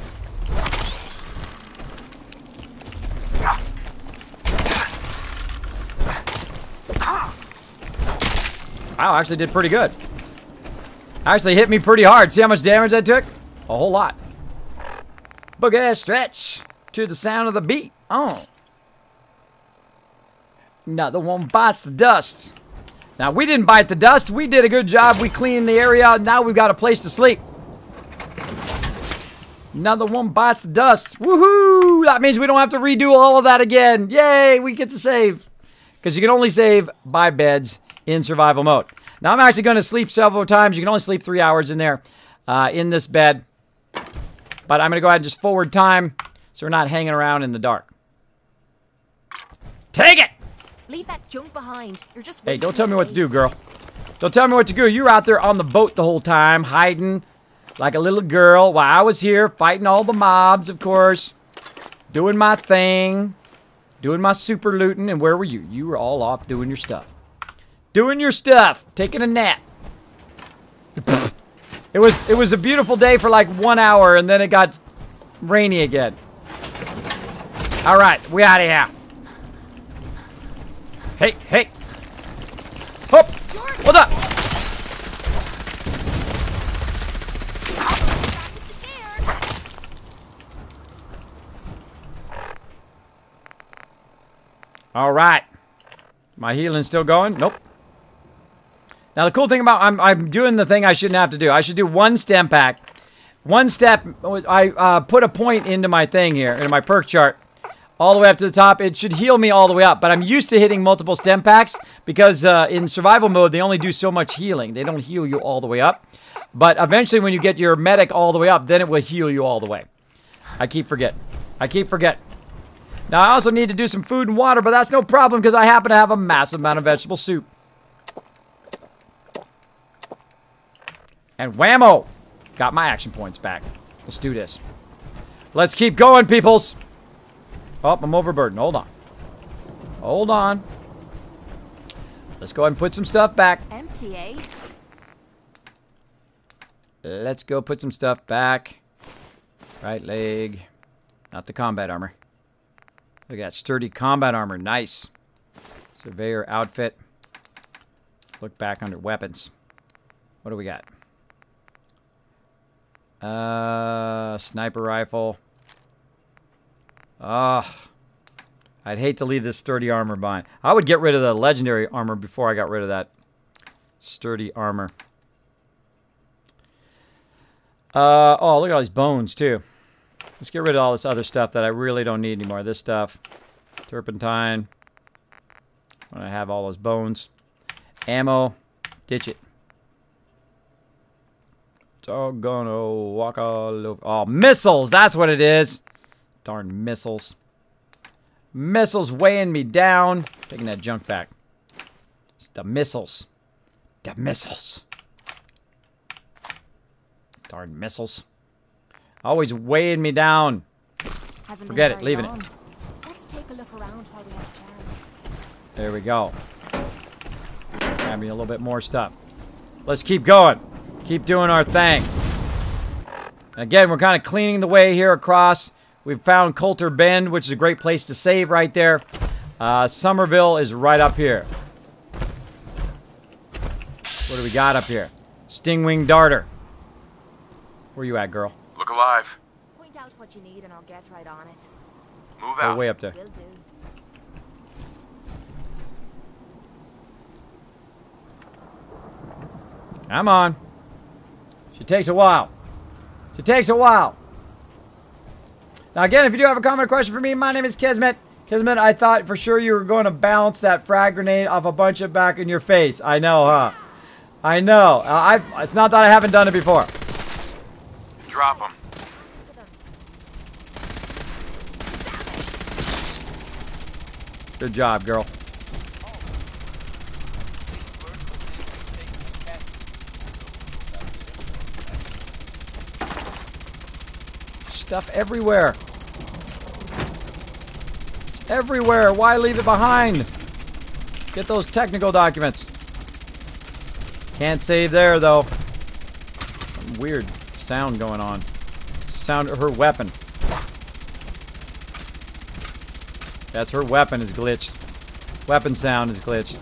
Wow, actually did pretty good. Actually hit me pretty hard. See how much damage I took? A whole lot. Boogie stretch to the sound of the beat. Oh. Another one bites the dust. Now, we didn't bite the dust. We did a good job. We cleaned the area out. Now we've got a place to sleep. Another one bites the dust. Woohoo! That means we don't have to redo all of that again. Yay! We get to save. Because you can only save by beds in survival mode. Now, I'm actually going to sleep several times. You can only sleep 3 hours in there, in this bed. But I'm going to go ahead and just forward time so we're not hanging around in the dark. Take it! Leave that junk behind. You're just Hey, don't tell me what to do, girl. Don't tell me what to do. You were out there on the boat the whole time, hiding like a little girl while I was here fighting all the mobs, of course. Doing my thing. Doing my super looting. And where were you? You were all off doing your stuff. Doing your stuff. Taking a nap. It was a beautiful day for like 1 hour, and then it got rainy again. All right, we out of here. Hey, hey. Hop. Hold up. All right. My healing still going? Nope. Now, the cool thing about I'm doing the thing I shouldn't have to do. I should do one stem pack. One step. I put a point into my thing here, into my perk chart. All the way up to the top. It should heal me all the way up. But I'm used to hitting multiple stem packs because in survival mode, they only do so much healing. They don't heal you all the way up. But eventually, when you get your medic all the way up, then it will heal you all the way. I keep forgetting. I keep forgetting. Now, I also need to do some food and water, but that's no problem because I happen to have a massive amount of vegetable soup. And whammo! Got my action points back. Let's do this. Let's keep going, peoples. Oh, I'm overburdened. Hold on. Hold on. Let's go ahead and put some stuff back. Empty, eh? Let's go put some stuff back. Right leg. Not the combat armor. Look at that sturdy combat armor. Nice. Surveyor outfit. Look back under weapons. What do we got? Sniper rifle. I'd hate to leave this sturdy armor behind. I would get rid of the legendary armor before I got rid of that sturdy armor. Oh, look at all these bones, too. Let's get rid of all this other stuff that I really don't need anymore. This stuff. Turpentine. When I have all those bones. Ammo. Ditch it. It's all gonna walk all over. Oh, missiles! That's what it is. Darn missiles. Missiles weighing me down. Taking that junk back. It's the missiles. The missiles. Darn missiles. Always weighing me down. Forget it. Leaving it. Let's take a look around while we have a chance. There we go. Grabbing a little bit more stuff. Let's keep going. Keep doing our thing. Again, we're kind of cleaning the way here across. We've found Coulter Bend, which is a great place to save right there. Somerville is right up here. What do we got up here? Stingwing Darter. Where you at, girl? Look alive. Point out what you need and I'll get right on it. Move Go out. way up there. Will do. Come on. She takes a while. She takes a while. Now, again, if you do have a comment or question for me, my name is Kismet. Kismet, I thought for sure you were going to bounce that frag grenade off a bunch of back in your face. I know, huh? I know. It's not that I haven't done it before. Drop them. Good job, girl. Stuff everywhere. It's everywhere. Why leave it behind? Get those technical documents. Can't save there, though. Some weird sound going on. Sound of her weapon. That's her weapon is glitched. Weapon sound is glitched.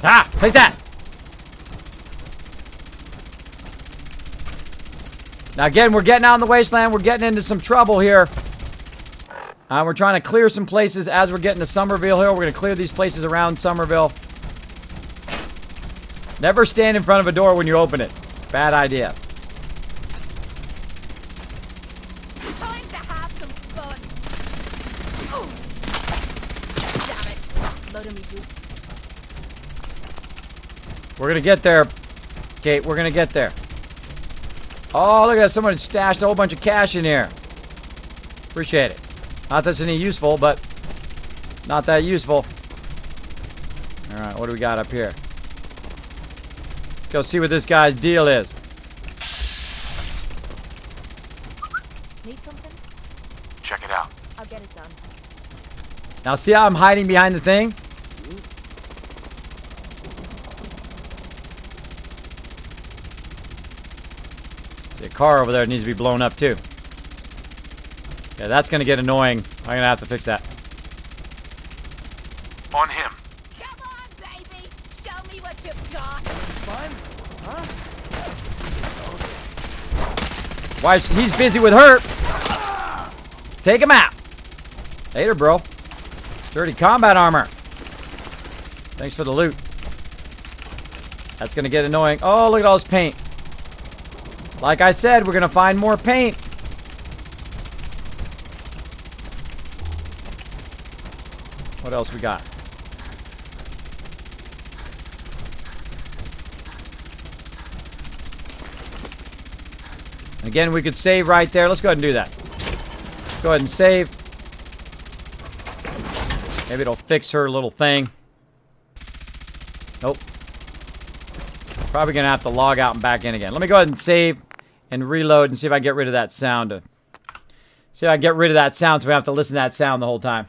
Ah! Take that! Now again, we're getting out in the wasteland. We're getting into some trouble here. We're trying to clear some places as we're getting to Somerville Hill. We're going to clear these places around Somerville. Never stand in front of a door when you open it. Bad idea. Time to have some fun. Oh. Damn it. Load of me boots. We're going to get there, Kate. We're going to get there. Oh, look at that. Someone stashed a whole bunch of cash in here. Appreciate it. Not that it's any useful, but not that useful. All right, what do we got up here? Let's go see what this guy's deal is. Need something? Check it out. I'll get it done. Now see how I'm hiding behind the thing? See a car over there that needs to be blown up too. Yeah, that's gonna get annoying. I'm gonna have to fix that. On him. Come on, baby. Show me what you've got. Fun? Huh? Why? He's busy with her. Take him out. Later, bro. Dirty combat armor. Thanks for the loot. That's gonna get annoying. Oh, look at all this paint. Like I said, we're gonna find more paint. What else we got? Again, we could save right there. Let's go ahead and do that. Let's go ahead and save. Maybe it'll fix her little thing. Nope. Probably gonna have to log out and back in again. Let me go ahead and save and reload and see if I get rid of that sound. See if I get rid of that sound so we have to listen to that sound the whole time.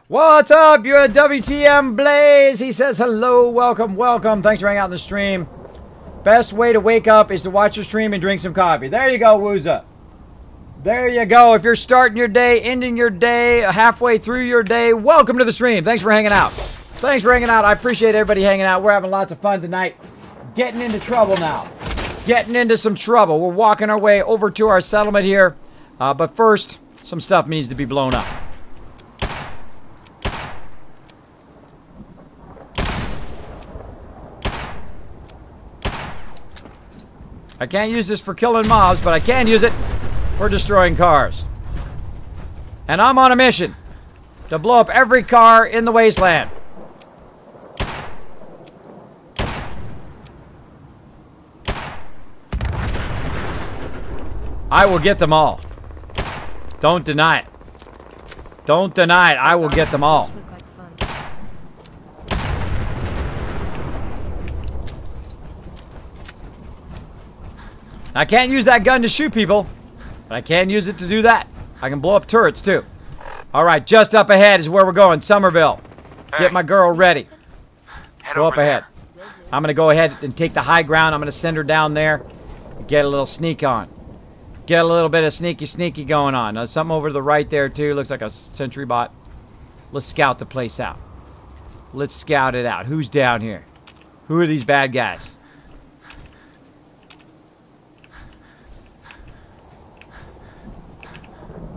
What's up? You're at WTM Blaze. He says hello, welcome, welcome. Thanks for hanging out in the stream. Best way to wake up is to watch your stream and drink some coffee. There you go, Wooza. There you go. If you're starting your day, ending your day, halfway through your day, welcome to the stream. Thanks for hanging out. Thanks for hanging out. I appreciate everybody hanging out. We're having lots of fun tonight. Getting into trouble now. Getting into some trouble. We're walking our way over to our settlement here. But first, some stuff needs to be blown up. I can't use this for killing mobs, but I can use it for destroying cars. And I'm on a mission to blow up every car in the wasteland. I will get them all. Don't deny it. Don't deny it. I will get them all. I can't use that gun to shoot people, but I can use it to do that. I can blow up turrets too. All right, just up ahead is where we're going, Somerville. Hey. Get my girl ready. Go up ahead. There. I'm gonna go ahead and take the high ground. I'm gonna send her down there. Get a little sneak on. Get a little bit of sneaky going on. There's something over to the right there too. Looks like a sentry bot. Let's scout the place out. Let's scout it out. Who's down here? Who are these bad guys?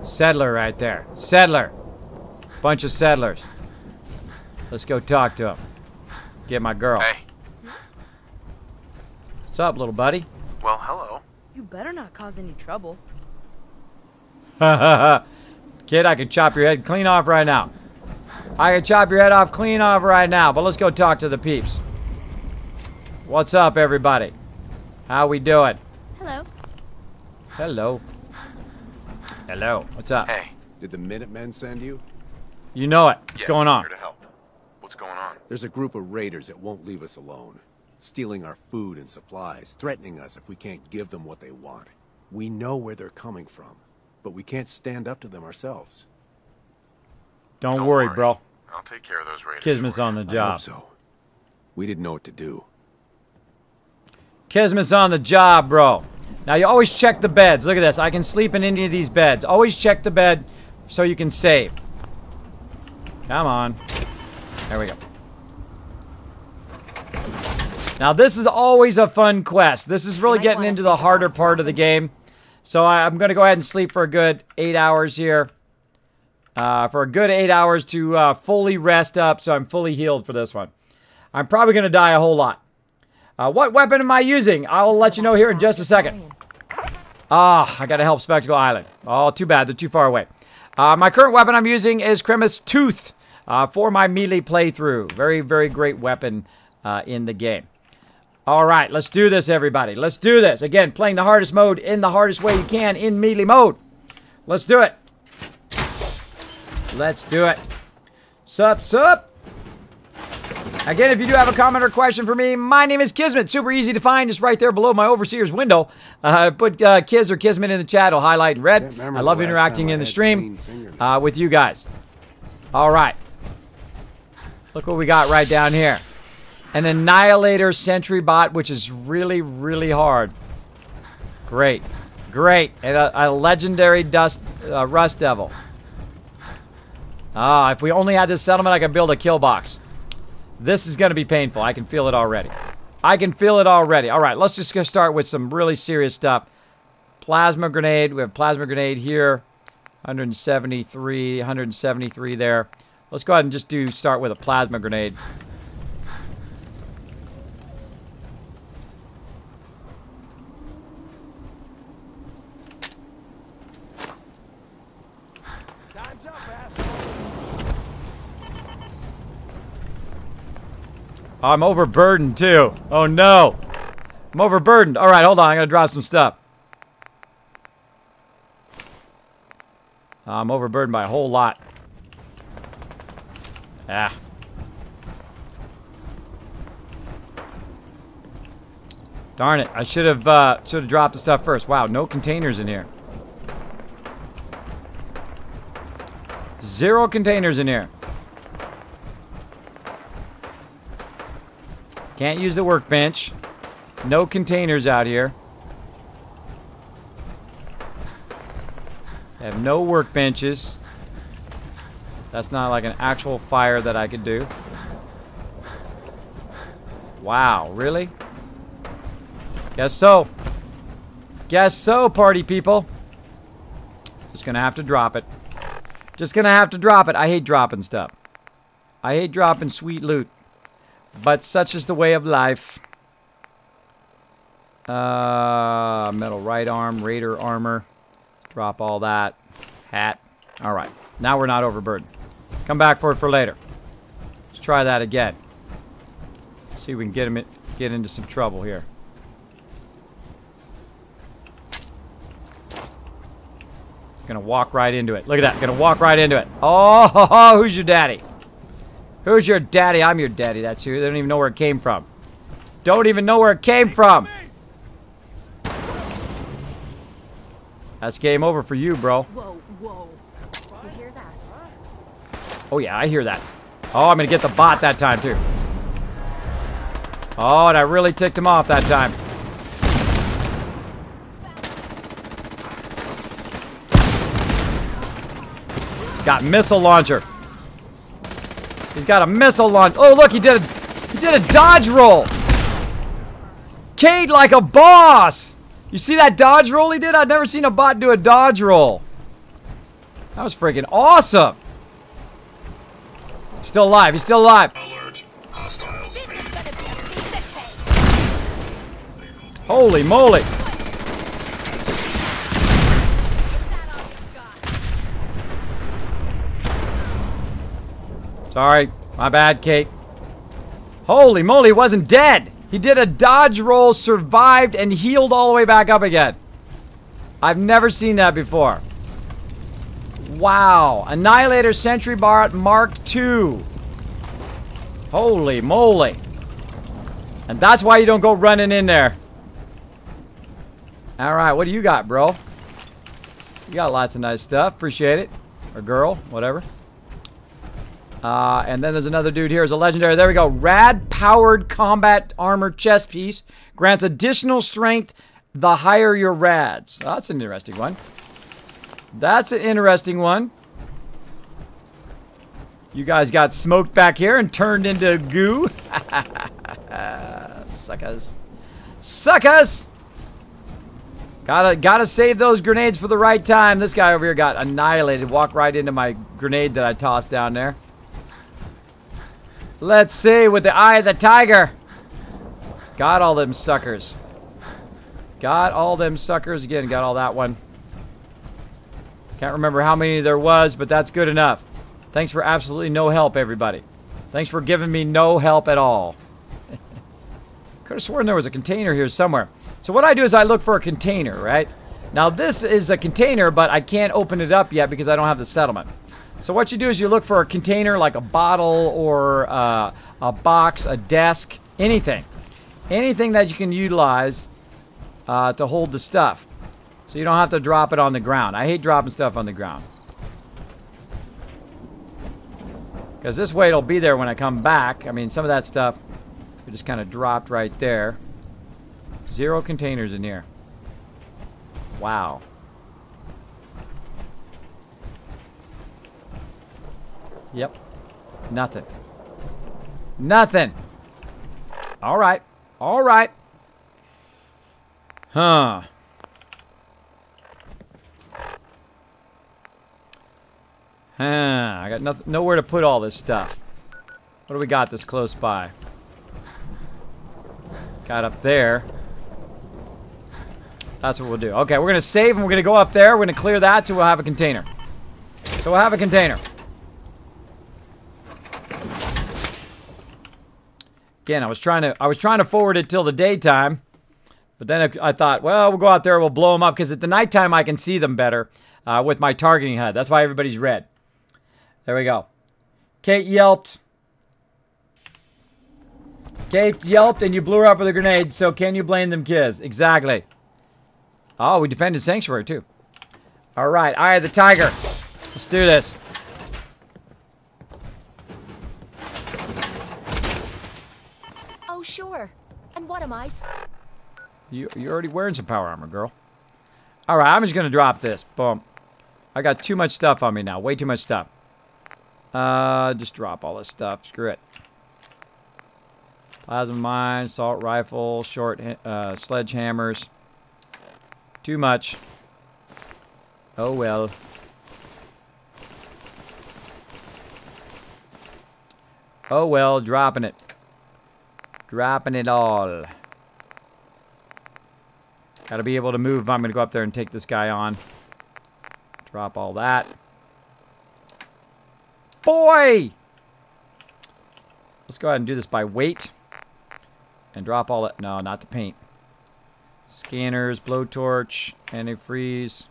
Settler right there. Settler. Bunch of settlers. Let's go talk to him. Get my girl. Hey. What's up, little buddy? Well, hello. You better not cause any trouble. Kid, I can chop your head clean off right now. I can chop your head off clean off right now, but let's go talk to the peeps. What's up, everybody? How we doing? Hello. Hello. Hello. What's up? Hey. Did the Minutemen send you? You know it. What's Yes, going I'm on? here to help. What's going on? There's a group of raiders that won't leave us alone. Stealing our food and supplies, threatening us if we can't give them what they want. We know where they're coming from, but we can't stand up to them ourselves. Don't worry, bro. I'll take care of those raiders. Kismet's on the I hope job. so. We didn't know what to do. Kismet's on the job, bro. Now, you always check the beds. Look at this. I can sleep in any of these beds. Always check the bed so you can save. Come on. There we go. Now, this is always a fun quest. This is really getting into the harder part of the game. So I'm going to go ahead and sleep for a good 8 hours here. For a good 8 hours to fully rest up, so I'm fully healed for this one. I'm probably going to die a whole lot. What weapon am I using? I'll let you know here in just a second. I got to help Spectacle Island. Oh, too bad. They're too far away. My current weapon I'm using is Kremis Tooth for my melee playthrough. Very, very great weapon in the game. All right, let's do this, everybody. Let's do this. Again, playing the hardest mode in the hardest way you can in melee mode. Let's do it. Let's do it. Sup, sup. Again, if you do have a comment or question for me, my name is Kismet. Super easy to find. It's right there below my Overseer's window. Put Kiz or Kismet in the chat. It'll highlight in red. I love interacting in the stream with you guys. All right. Look what we got right down here. An Annihilator Sentry Bot, which is really, really hard. Great. Great. And a Legendary Rust Devil. If we only had this settlement, I could build a kill box. This is going to be painful. I can feel it already. I can feel it already. All right, let's just go start with some really serious stuff. Plasma grenade. We have plasma grenade here. 173, 173 there. Let's go ahead and just start with a plasma grenade. I'm overburdened, too. Oh, no. I'm overburdened. All right, hold on. I got to drop some stuff. I'm overburdened by a whole lot. Darn it. I should have dropped the stuff first. Wow, no containers in here. 0 containers in here. Can't use the workbench. No containers out here. I have no workbenches. That's not like an actual fire that I could do. Wow, really? Guess so. Guess so, party people. Just gonna have to drop it. Just gonna have to drop it. I hate dropping stuff. I hate dropping sweet loot. But such is the way of life. Metal right arm, Raider armor. Drop all that. Hat. Alright. Now we're not overburdened. Come back for it for later. Let's try that again. See if we can get into some trouble here. Gonna walk right into it. Look at that. Gonna walk right into it. Oh, who's your daddy? Who's your daddy? I'm your daddy. That's who. They don't even know where it came from. Don't even know where it came from. That's game over for you, bro. Whoa, whoa. You hear that? Oh, yeah, I hear that. Oh, I'm going to get the bot that time, too. Oh, and I really ticked him off that time. Got missile launcher. He's got a missile launch. Oh, look, he did a dodge roll. Cade like a boss. You see that dodge roll he did? I've never seen a bot do a dodge roll. That was freaking awesome. Still alive. He's still alive. Alert. Hostiles. Holy moly. Sorry. My bad, Kate. Holy moly, he wasn't dead. He did a dodge roll, survived, and healed all the way back up again. I've never seen that before. Wow. Annihilator Sentry Bot Mark II. Holy moly. And that's why you don't go running in there. Alright, what do you got, bro? You got lots of nice stuff. Appreciate it. Or girl, whatever. And then there's another dude here. Is a legendary. There we go. Rad-powered combat armor chest piece. Grants additional strength the higher your rads. Oh, that's an interesting one. That's an interesting one. You guys got smoked back here and turned into goo. Suckers. Suckers! Gotta save those grenades for the right time. This guy over here got annihilated. Walked right into my grenade that I tossed down there. Let's see with the eye of the tiger. Got all them suckers. Got all them suckers. Again, got all that one. Can't remember how many there was, but that's good enough. Thanks for absolutely no help, everybody. Thanks for giving me no help at all. Could have sworn there was a container here somewhere. So what I do is I look for a container, right? Now this is a container, but I can't open it up yet because I don't have the settlement. So what you do is you look for a container like a bottle or a box, a desk, anything. Anything that you can utilize to hold the stuff. So you don't have to drop it on the ground. I hate dropping stuff on the ground. Because this way it'll be there when I come back. I mean, some of that stuff we just kind of dropped right there. 0 containers in here. Wow. Yep. Nothing. Nothing. All right. All right. Huh. I got nothing, nowhere to put all this stuff. What do we got this close by? Got up there. That's what we'll do. Okay, we're going to save and we're going to go up there. We're going to clear that so we'll have a container. So we'll have a container. Again, I was trying to forward it till the daytime. But then I thought, well, we'll go out there, we'll blow them up. Because at the nighttime, I can see them better with my targeting HUD. That's why everybody's red. There we go. Kate yelped. Kate yelped and you blew her up with a grenade. So can you blame them kids? Exactly. Oh, we defended Sanctuary too. All right, Eye of the Tiger. Let's do this. Oh, sure. And what am I? You're already wearing some power armor, girl. All right, I'm just going to drop this. Boom. I got too much stuff on me now. Way too much stuff. Just drop all this stuff. Screw it. Plasma mine, assault rifle, short sledgehammers. Too much. Oh well. Oh well, dropping it. Dropping it all. Gotta be able to move if I'm gonna go up there and take this guy on. Drop all that. Boy! Let's go ahead and do this by weight. And drop all that. No, not the paint. Scanners, blowtorch, antifreeze.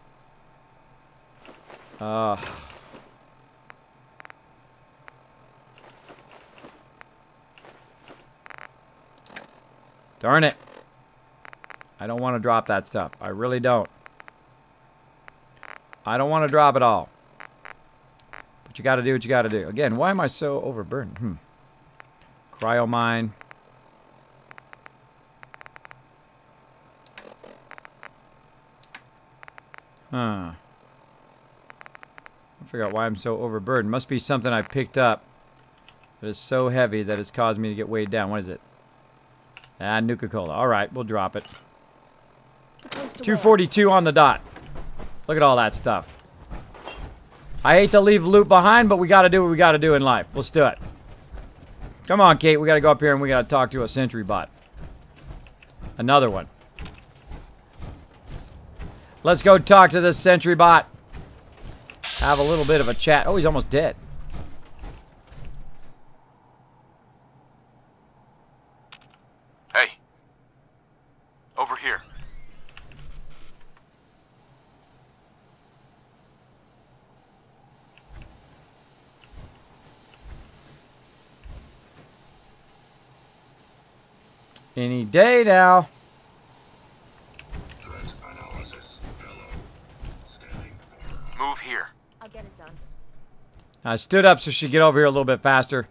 Darn it. I don't want to drop that stuff. I really don't. I don't want to drop it all. But you got to do what you got to do. Again, why am I so overburdened? Cryo mine. I figure out why I'm so overburdened. Must be something I picked up that is so heavy that it's caused me to get weighed down. What is it? Nuka-Cola. All right, we'll drop it. 242 on the dot. Look at all that stuff. I hate to leave loot behind, but we got to do what we got to do in life. Let's do it. Come on, Kate. We got to go up here and we got to talk to a sentry bot. Another one. Let's go talk to this sentry bot. Have a little bit of a chat. Oh, he's almost dead. Hey. Over here. Any day now. Move here. I'll get it done. I stood up so she'd get over here a little bit faster.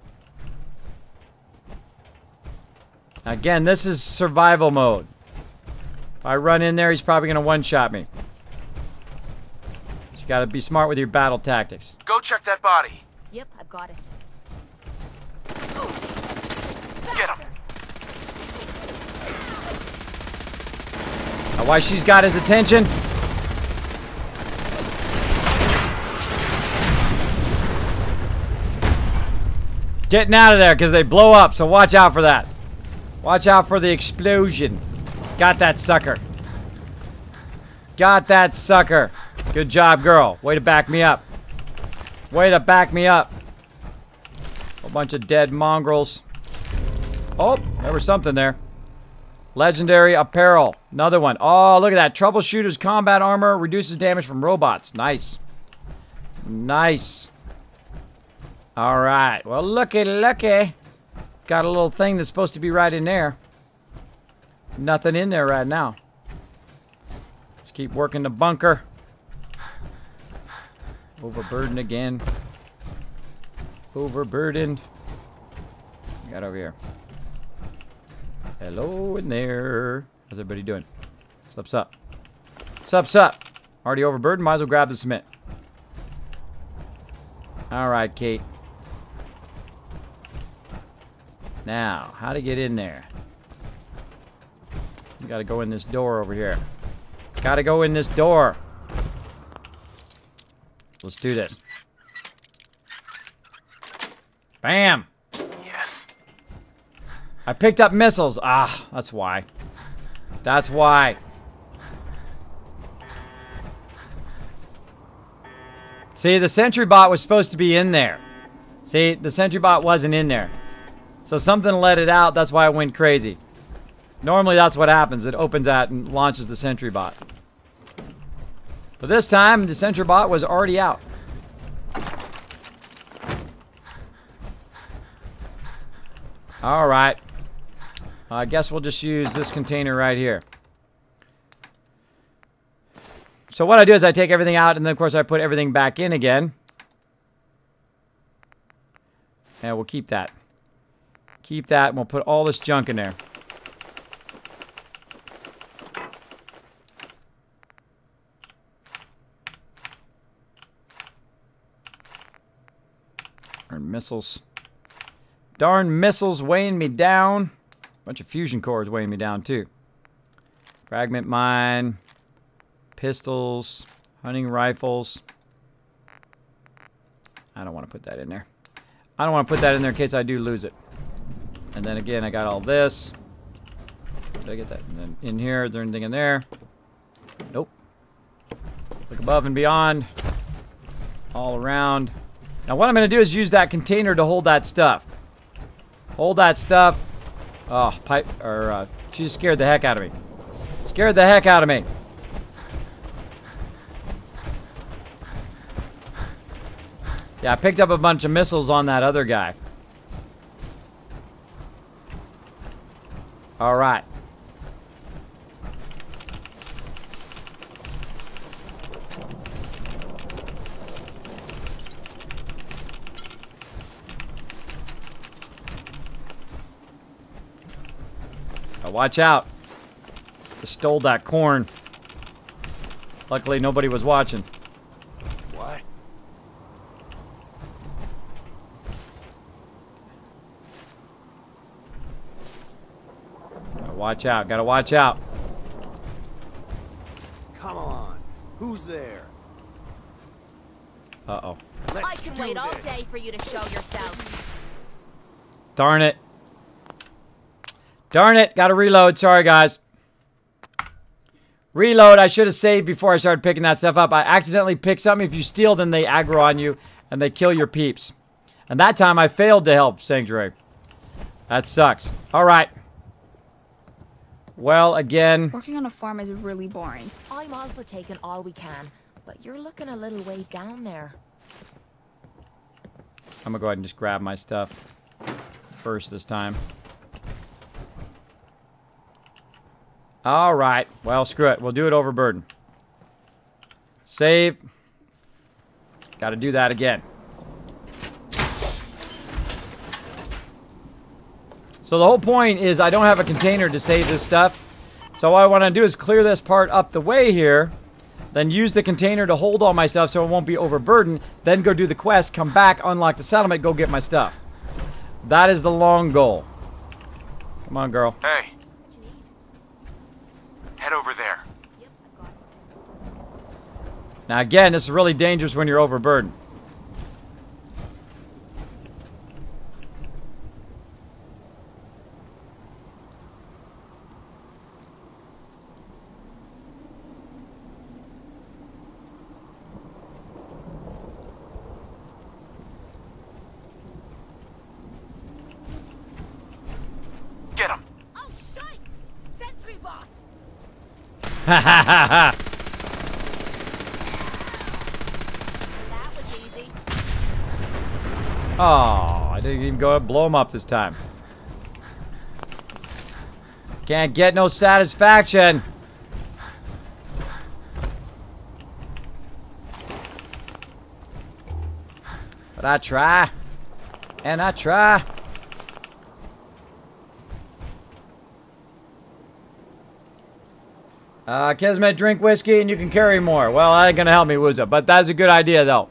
Again, this is survival mode. If I run in there, he's probably going to one-shot me. So you got to be smart with your battle tactics. Go check that body. Yep, I've got it. Get him. Why she's got his attention. Getting out of there because they blow up, so watch out for that. Watch out for the explosion. Got that sucker. Got that sucker. Good job, girl. Way to back me up. Way to back me up. A bunch of dead mongrels. Oh, there was something there. Legendary apparel. Another one. Oh, look at that. Troubleshooter's combat armor reduces damage from robots. Nice. Nice. Alright. Well, looky. Got a little thing that's supposed to be right in there. Nothing in there right now. Let's keep working the bunker. Overburdened again. Overburdened. What we got over here? Hello in there. How's everybody doing? What's up? What's up? Already overburdened? Might as well grab the cement. Alright, Kate. Now, how to get in there? We gotta go in this door over here. Gotta go in this door. Let's do this. Bam! Yes. I picked up missiles. Ah, that's why. That's why. See, the sentry bot was supposed to be in there. See, the sentry bot wasn't in there. So something let it out, that's why it went crazy. Normally that's what happens. It opens that and launches the sentry bot. But this time, the sentry bot was already out. Alright. I guess we'll just use this container right here. So what I do is I take everything out, and then of course I put everything back in again. And we'll keep that. Keep that, and we'll put all this junk in there. Darn missiles. Darn missiles weighing me down. Bunch of fusion cores weighing me down too. Fragment mine. Pistols. Hunting rifles. I don't want to put that in there. I don't want to put that in there in case I do lose it. And then again, I got all this. Did I get that? And then in here, is there anything in there? Nope. Look above and beyond. All around. Now what I'm going to do is use that container to hold that stuff. Hold that stuff. Oh, she scared the heck out of me. Scared the heck out of me. Yeah, I picked up a bunch of missiles on that other guy. All right. Now watch out. Just stole that corn. Luckily, nobody was watching. What? Watch out. Gotta watch out. Come on. Who's there? Uh-oh. I can wait all day for you to show yourself. Darn it. Darn it. Gotta reload. Sorry, guys. Reload. I should have saved before I started picking that stuff up. I accidentally picked something. If you steal, then they aggro on you, and they kill your peeps. And that time, I failed to help Sanctuary. That sucks. All right. Well, again... Working on a farm is really boring. I'm all for taking all we can, but you're looking a little way down there. I'm gonna go ahead and just grab my stuff first this time. All right. Well, screw it. We'll do it overburden. Save. Got to do that again. So the whole point is I don't have a container to save this stuff. So what I want to do is clear this part up the way here. Then use the container to hold all my stuff so it won't be overburdened. Then go do the quest, come back, unlock the settlement, go get my stuff. That is the long goal. Come on, girl. Hey. Head over there. Now again, this is really dangerous when you're overburdened. Get him. Oh, shite! Sentry bot! Ha ha ha ha! That was easy. Oh, I didn't even go blow him up this time. Can't get no satisfaction. But I try. And I try. Kismet, drink whiskey and you can carry more. Well, that ain't gonna help me, Wooza, but that's a good idea, though.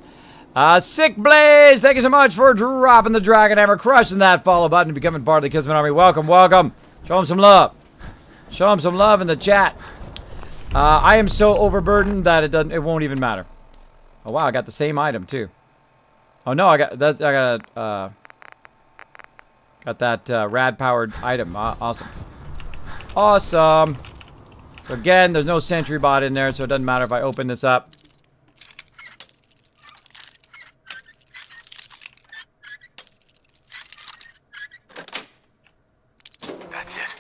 Sick Blaze, thank you so much for dropping the Dragon Hammer, crushing that follow button, and becoming part of the Kismet Army. Welcome, welcome. Show them some love. Show them some love in the chat. I am so overburdened that it won't even matter. Oh wow, I got the same item too. Oh no, I got that rad powered item. Awesome. Awesome. So again, there's no sentry bot in there, so it doesn't matter if I open this up. That's it.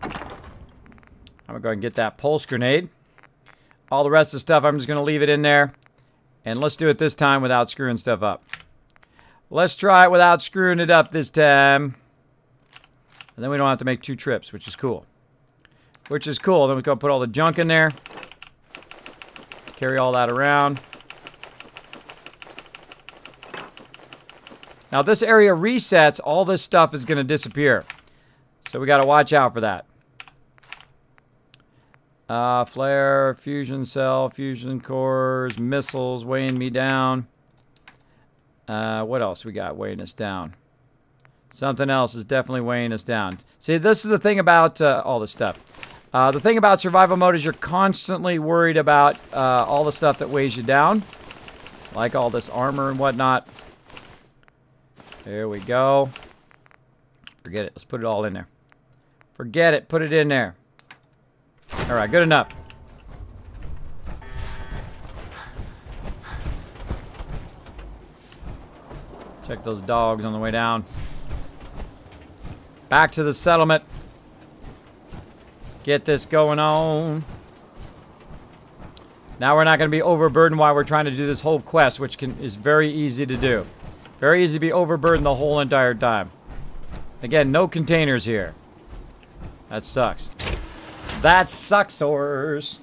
I'm gonna go ahead and get that pulse grenade. All the rest of the stuff, I'm just gonna leave it in there. And let's do it this time without screwing stuff up. Let's try it without screwing it up this time. And then we don't have to make 2 trips, which is cool. Which is cool. Then we go put all the junk in there. Carry all that around. Now this area resets, all this stuff is going to disappear. So we got to watch out for that. Flare, fusion cell, fusion cores, missiles weighing me down. What else we got weighing us down? Something else is definitely weighing us down. See, this is the thing about all this stuff. The thing about survival mode is you're constantly worried about all the stuff that weighs you down. Like all this armor and whatnot. There we go. Forget it. Let's put it all in there. Forget it. Put it in there. Alright, good enough. Check those dogs on the way down. Back to the settlement. Get this going on. Now we're not going to be overburdened while we're trying to do this whole quest, which is very easy to do. Very easy to be overburdened the whole entire time. Again, no containers here. That sucks. That sucks-ors.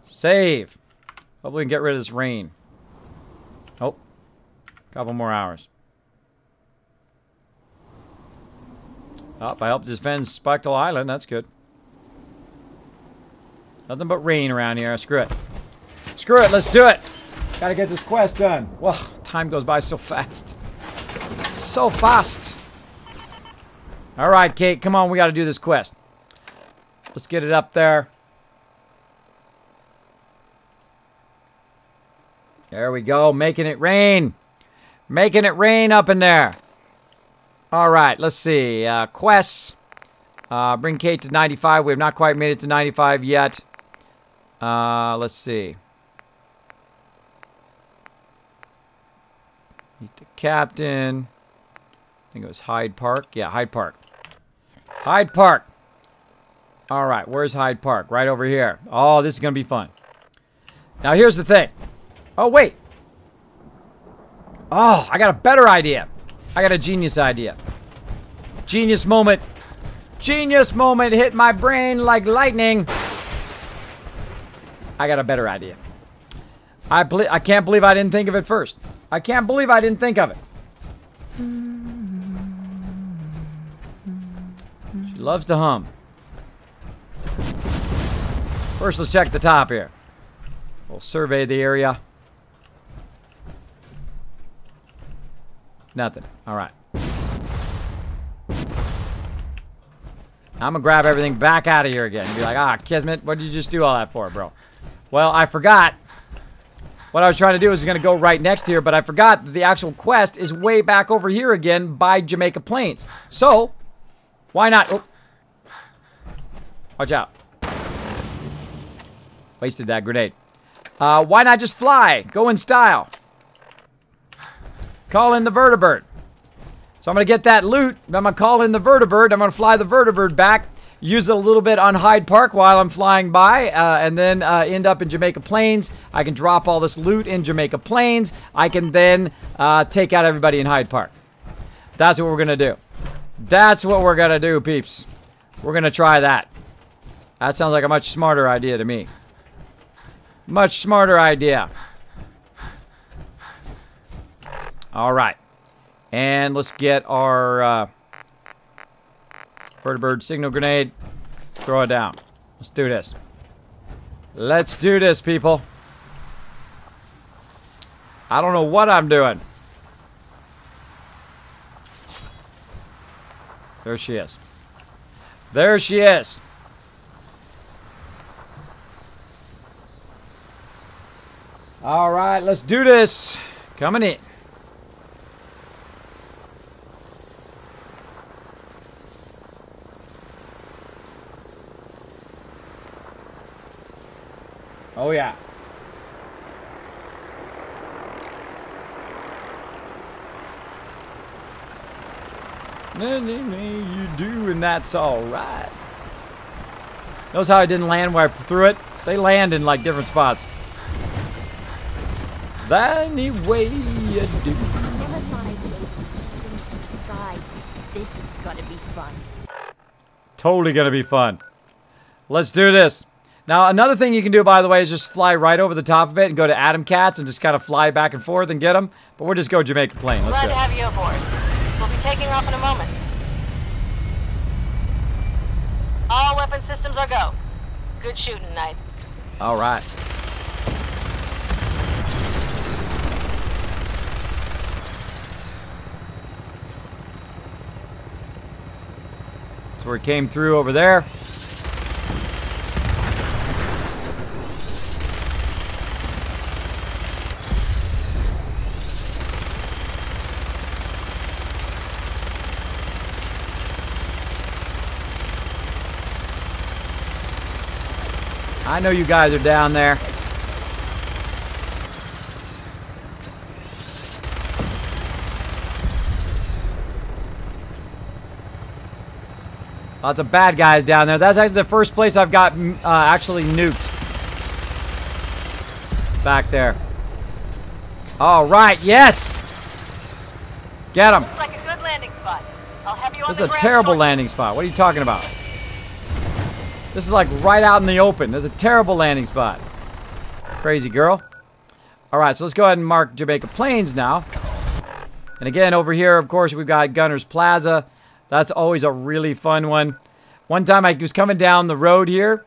Save. Hopefully we can get rid of this rain. Oh. Couple more hours. Oh, I helped defend Spectral Island. That's good. Nothing but rain around here. Screw it. Screw it. Let's do it. Gotta get this quest done. Well, time goes by so fast. So fast. All right, Kate. Come on. We gotta do this quest. Let's get it up there. There we go. Making it rain. Making it rain up in there. All right. Let's see. Quests. Bring Kate to 95. We have not quite made it to 95 yet. Let's see. Meet the captain. I think it was Hyde Park. Yeah, Hyde Park. Hyde Park. All right. Where's Hyde Park? Right over here. Oh, this is going to be fun. Now, here's the thing. Oh, wait. Oh, I got a better idea. I got a genius idea. Genius moment. Genius moment hit my brain like lightning. I got a better idea. I can't believe I didn't think of it first. I can't believe I didn't think of it. She loves to hum. First, let's check the top here. We'll survey the area. Nothing. All right. I'm gonna grab everything back out of here again and be like, ah, Kismet, what did you just do all that for, bro? Well, I forgot. What I was trying to do is gonna go right next here, but I forgot that the actual quest is way back over here again by Jamaica Plains. So, why not? Oh. Watch out. Wasted that grenade. Why not just fly? Go in style. Call in the vertibird. So I'm going to get that loot. I'm going to call in the vertibird. I'm going to fly the vertibird back. Use it a little bit on Hyde Park while I'm flying by. And then end up in Jamaica Plains. I can drop all this loot in Jamaica Plains. I can then take out everybody in Hyde Park. That's what we're going to do. That's what we're going to do, peeps. We're going to try that. That sounds like a much smarter idea to me. Much smarter idea. All right. And let's get our vertibird signal grenade. Throw it down. Let's do this. Let's do this, people. I don't know what I'm doing. There she is. There she is. All right, let's do this. Coming in. Oh, yeah. You do, and that's all right. Notice how I didn't land where I threw it? They land in, like, different spots. Anyway, you do. Never thought I'd be able to see things from the sky. This is gonna be fun. Totally gonna be fun. Let's do this. Now, another thing you can do, by the way, is just fly right over the top of it and go to Atom Cats and just kind of fly back and forth and get them. But we'll just go Jamaica Plain. Let's Glad do to it. have you aboard. We'll be taking off in a moment. All weapon systems are go. Good shooting, Knight. All right. So we came through over there. I know you guys are down there. Lots of bad guys down there. That's actually the first place I've got actually nuked. Back there. All right, yes. Get him. Looks like a good landing spot. I'll have you on This the is a ground terrible shortly. landing spot. What are you talking about? This is like right out in the open. There's a terrible landing spot. Crazy girl. All right, so let's go ahead and mark Jamaica Plains now. And again, over here, of course, we've got Gunner's Plaza. That's always a really fun one. One time I was coming down the road here,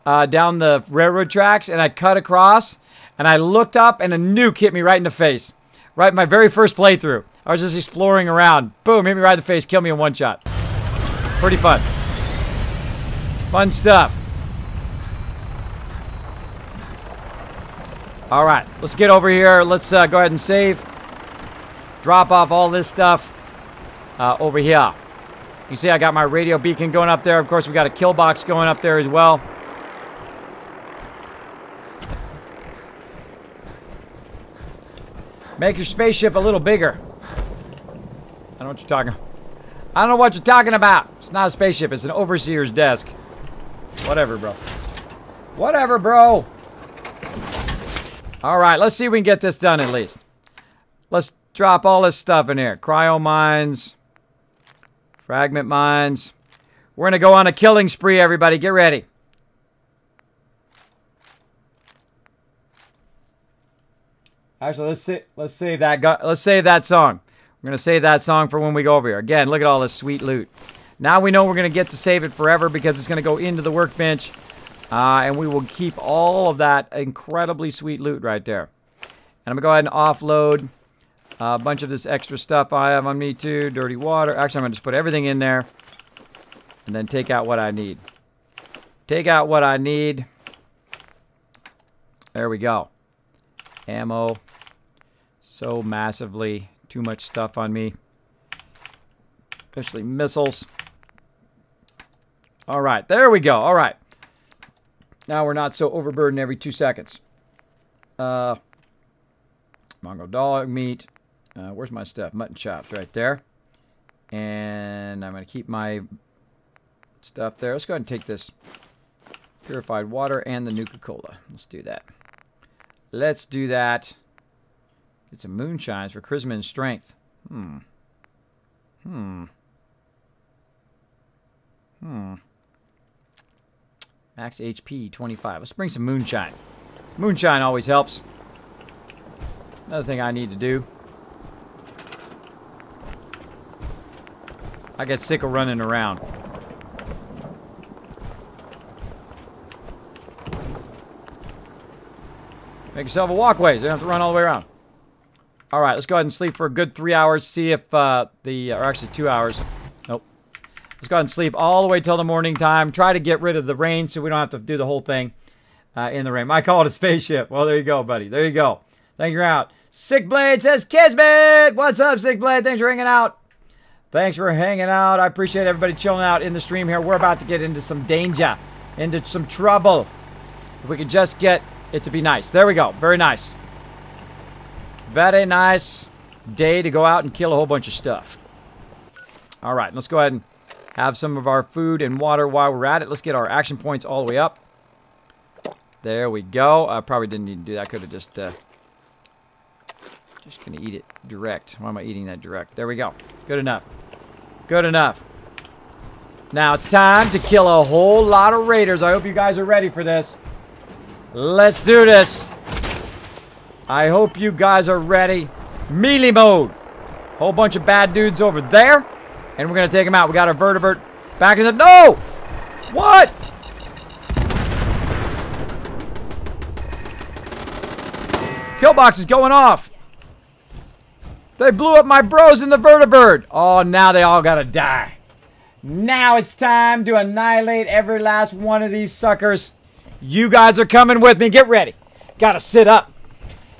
down the railroad tracks, and I cut across, and I looked up, and a nuke hit me right in the face. Right, my very first playthrough. I was just exploring around. Boom, hit me right in the face, killed me in one shot. Pretty fun. Fun stuff. All right, let's get over here. Let's go ahead and save. Drop off all this stuff over here. You see I got my radio beacon going up there. Of course, we got a kill box going up there as well. Make your spaceship a little bigger. I don't know what you're talking about. I don't know what you're talking about. It's not a spaceship. It's an overseer's desk. Whatever, bro. Whatever, bro. All right, let's see if we can get this done at least. Let's drop all this stuff in here. Cryo mines. Fragment mines. We're going to go on a killing spree, everybody. Get ready. Actually, let's save that song. We're going to save that song for when we go over here. Again, look at all this sweet loot. Now we know we're going to get to save it forever because it's going to go into the workbench. And we will keep all of that incredibly sweet loot right there. And I'm going to go ahead and offload A bunch of this extra stuff I have on me too. Dirty water. Actually, I'm going to just put everything in there. And then take out what I need. Take out what I need. There we go. Ammo. So massively. Too much stuff on me. Especially missiles. Alright, there we go. Alright. Now we're not so overburdened every 2 seconds. Mongo dog meat. Where's my stuff? Mutton chops right there. And I'm going to keep my stuff there. Let's go ahead and take this purified water and the Nuka-Cola. Let's do that. Let's do that. Get some moonshines for charisma and strength. Max HP 25. Let's bring some moonshine. Moonshine always helps. Another thing I need to do. I get sick of running around. Make yourself a walkway so you don't have to run all the way around. Alright, let's go ahead and sleep for a good 3 hours. See if or actually 2 hours. Nope. Let's go ahead and sleep all the way till the morning time. Try to get rid of the rain so we don't have to do the whole thing in the rain. I call it a spaceship. Well, there you go, buddy. There you go. Thank you, out. Sick Blade says, Kismet! What's up, Sick Blade? Thanks for hanging out. Thanks for hanging out. I appreciate everybody chilling out in the stream here. We're about to get into some danger. Into some trouble. If we could just get it to be nice. There we go. Very nice. Very nice day to go out and kill a whole bunch of stuff. Alright, let's go ahead and have some of our food and water while we're at it. Let's get our action points all the way up. There we go. I probably didn't need to do that. I could have just going to eat it direct. Why am I eating that direct? There we go. Good enough. Good enough. Now it's time to kill a whole lot of raiders. I hope you guys are ready for this. Let's do this. I hope you guys are ready. Melee mode. Whole bunch of bad dudes over there. And we're going to take them out. We got our vertebrate back in the... No! What? Kill box is going off. They blew up my bros in the vertebrate. Oh, now they all got to die. Now it's time to annihilate every last one of these suckers. You guys are coming with me. Get ready. Gotta sit up.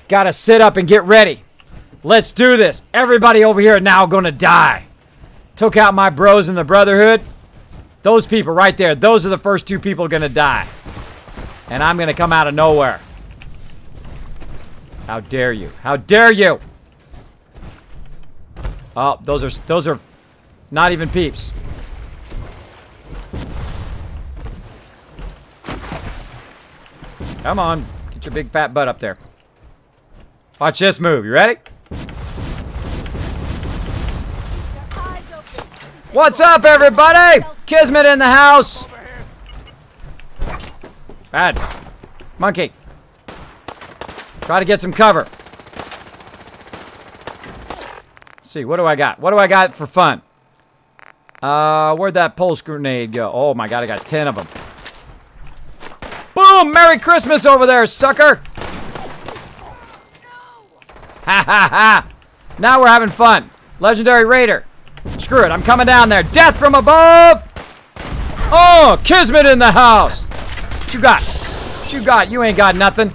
Gotta sit up and get ready. Let's do this. Everybody over here now gonna die. Took out my bros in the Brotherhood. Those people right there. Those are the first two people gonna die. And I'm gonna come out of nowhere. How dare you? How dare you? Oh, those are not even peeps. Come on. Get your big fat butt up there. Watch this move. You ready? What's up, everybody? Kismet in the house. Bad. Monkey. Try to get some cover. Let's see, what do I got? What do I got for fun? Where'd that pulse grenade go? Oh my god, I got 10 of them. Boom! Merry Christmas over there, sucker! Ha ha ha! Now we're having fun. Legendary Raider. Screw it, I'm coming down there. Death from above! Oh, Kismet in the house! What you got? What you got? You ain't got nothing.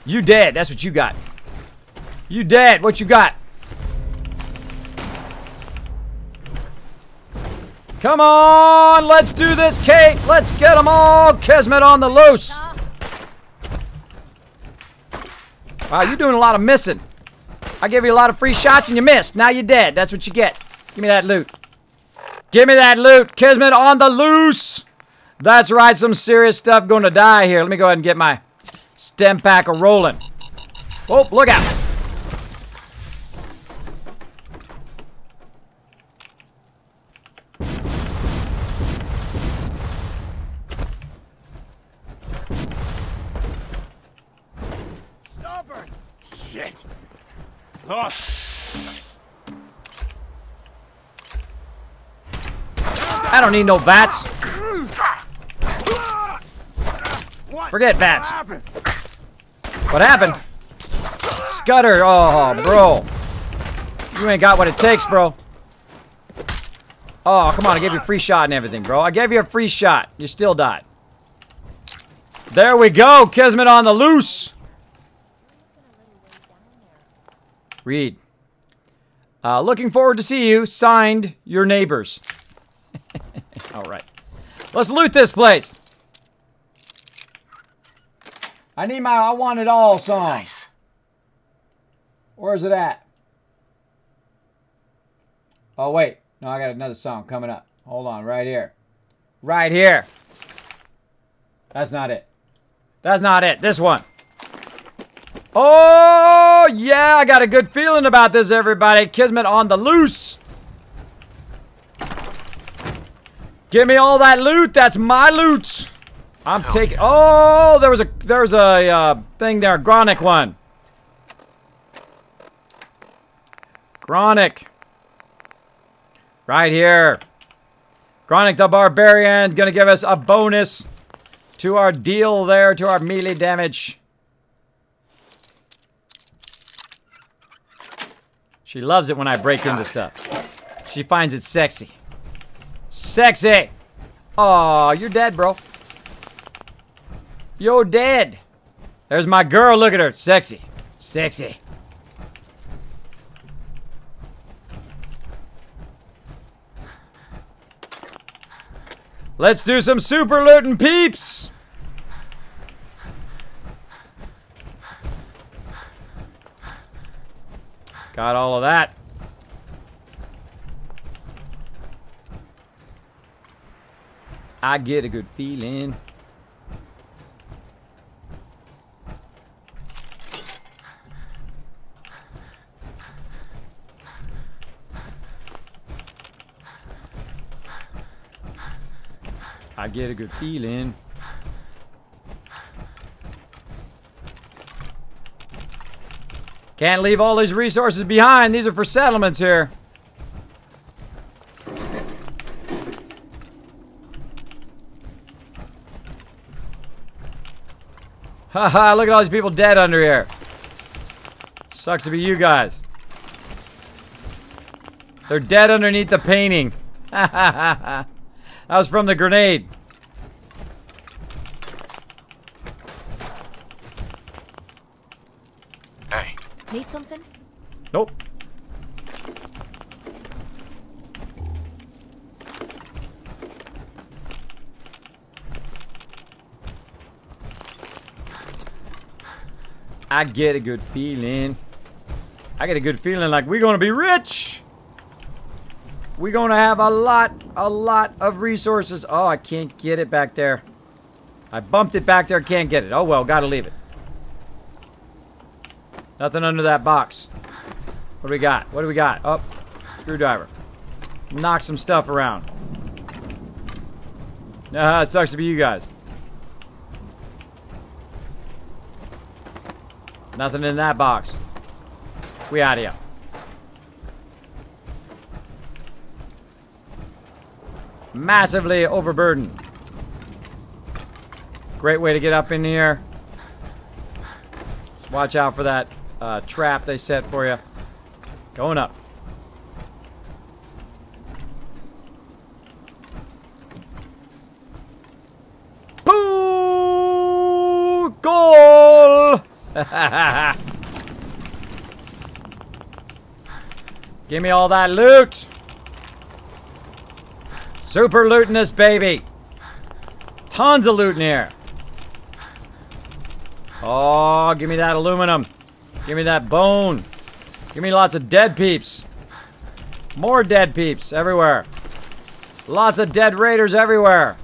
You dead, that's what you got. You dead, what you got? Come on, let's do this, Kate. Let's get them all. Kismet on the loose. Wow, you're doing a lot of missing. I gave you a lot of free shots and you missed. Now you're dead. That's what you get. Give me that loot. Give me that loot. Kismet on the loose. That's right, some serious stuff going to die here. Let me go ahead and get my stem pack a rolling. Oh, look out. Shit. Oh. I don't need no bats. Forget bats. What happened? Scutter. Oh, bro. You ain't got what it takes, bro. Oh, come on. I gave you a free shot and everything, bro. I gave you a free shot. You still died. There we go. Kismet on the loose. Read. Looking forward to see you. Signed, your neighbors. All right. Let's loot this place. I need my I Want It All song. Nice. Where's it at? Oh, wait. No, I got another song coming up. Hold on. Right here. Right here. That's not it. That's not it. This one. Oh, yeah. I got a good feeling about this, everybody. Kismet on the loose. Give me all that loot. That's my loot. I'm taking... Oh, there was a thing there. Gronic one. Gronic. Right here. Gronic the Barbarian. Gonna give us a bonus to our deal there, to our melee damage. She loves it when I break into stuff. She finds it sexy. Sexy! Aw, you're dead, bro. You're dead. There's my girl. Look at her. Sexy. Sexy. Let's do some super looting, peeps. Got all of that. I get a good feeling. I get a good feeling. Can't leave all these resources behind. These are for settlements here. Haha, look at all these people dead under here. Sucks to be you guys. They're dead underneath the painting. That was from the grenade. Hey. Need something? Nope. I get a good feeling. I get a good feeling like we're gonna be rich. We're gonna have a lot of resources. Oh, I can't get it back there. I bumped it back there, can't get it. Oh well, gotta leave it. Nothing under that box. What do we got? What do we got? Oh, screwdriver. Knock some stuff around. It sucks to be you guys. Nothing in that box. We out of here. Massively overburdened. Great way to get up in here. Just watch out for that trap they set for you. Going up. Boo! Goal! Give me all that loot. Super looting this baby. Tons of loot in here. Oh, give me that aluminum. Give me that bone. Give me lots of dead peeps. More dead peeps everywhere. Lots of dead raiders everywhere.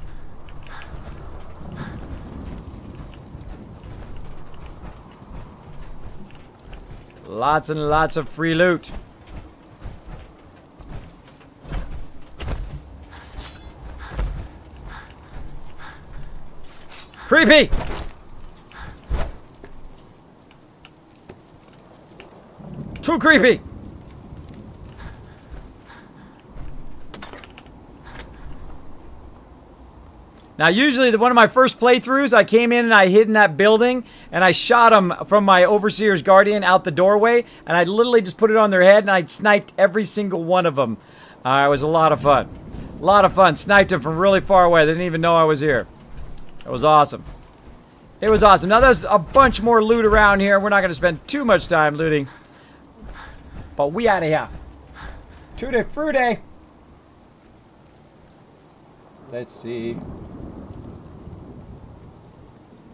Lots and lots of free loot. Creepy! Too creepy! Now, usually, one of my first playthroughs, I came in and I hid in that building, and I shot them from my Overseer's Guardian out the doorway, and I literally just put it on their head, and I sniped every single one of them. It was a lot of fun. A lot of fun. Sniped them from really far away. They didn't even know I was here. It was awesome. It was awesome. Now, there's a bunch more loot around here. We're not going to spend too much time looting. But we out of here. Tutti frutti. Let's see.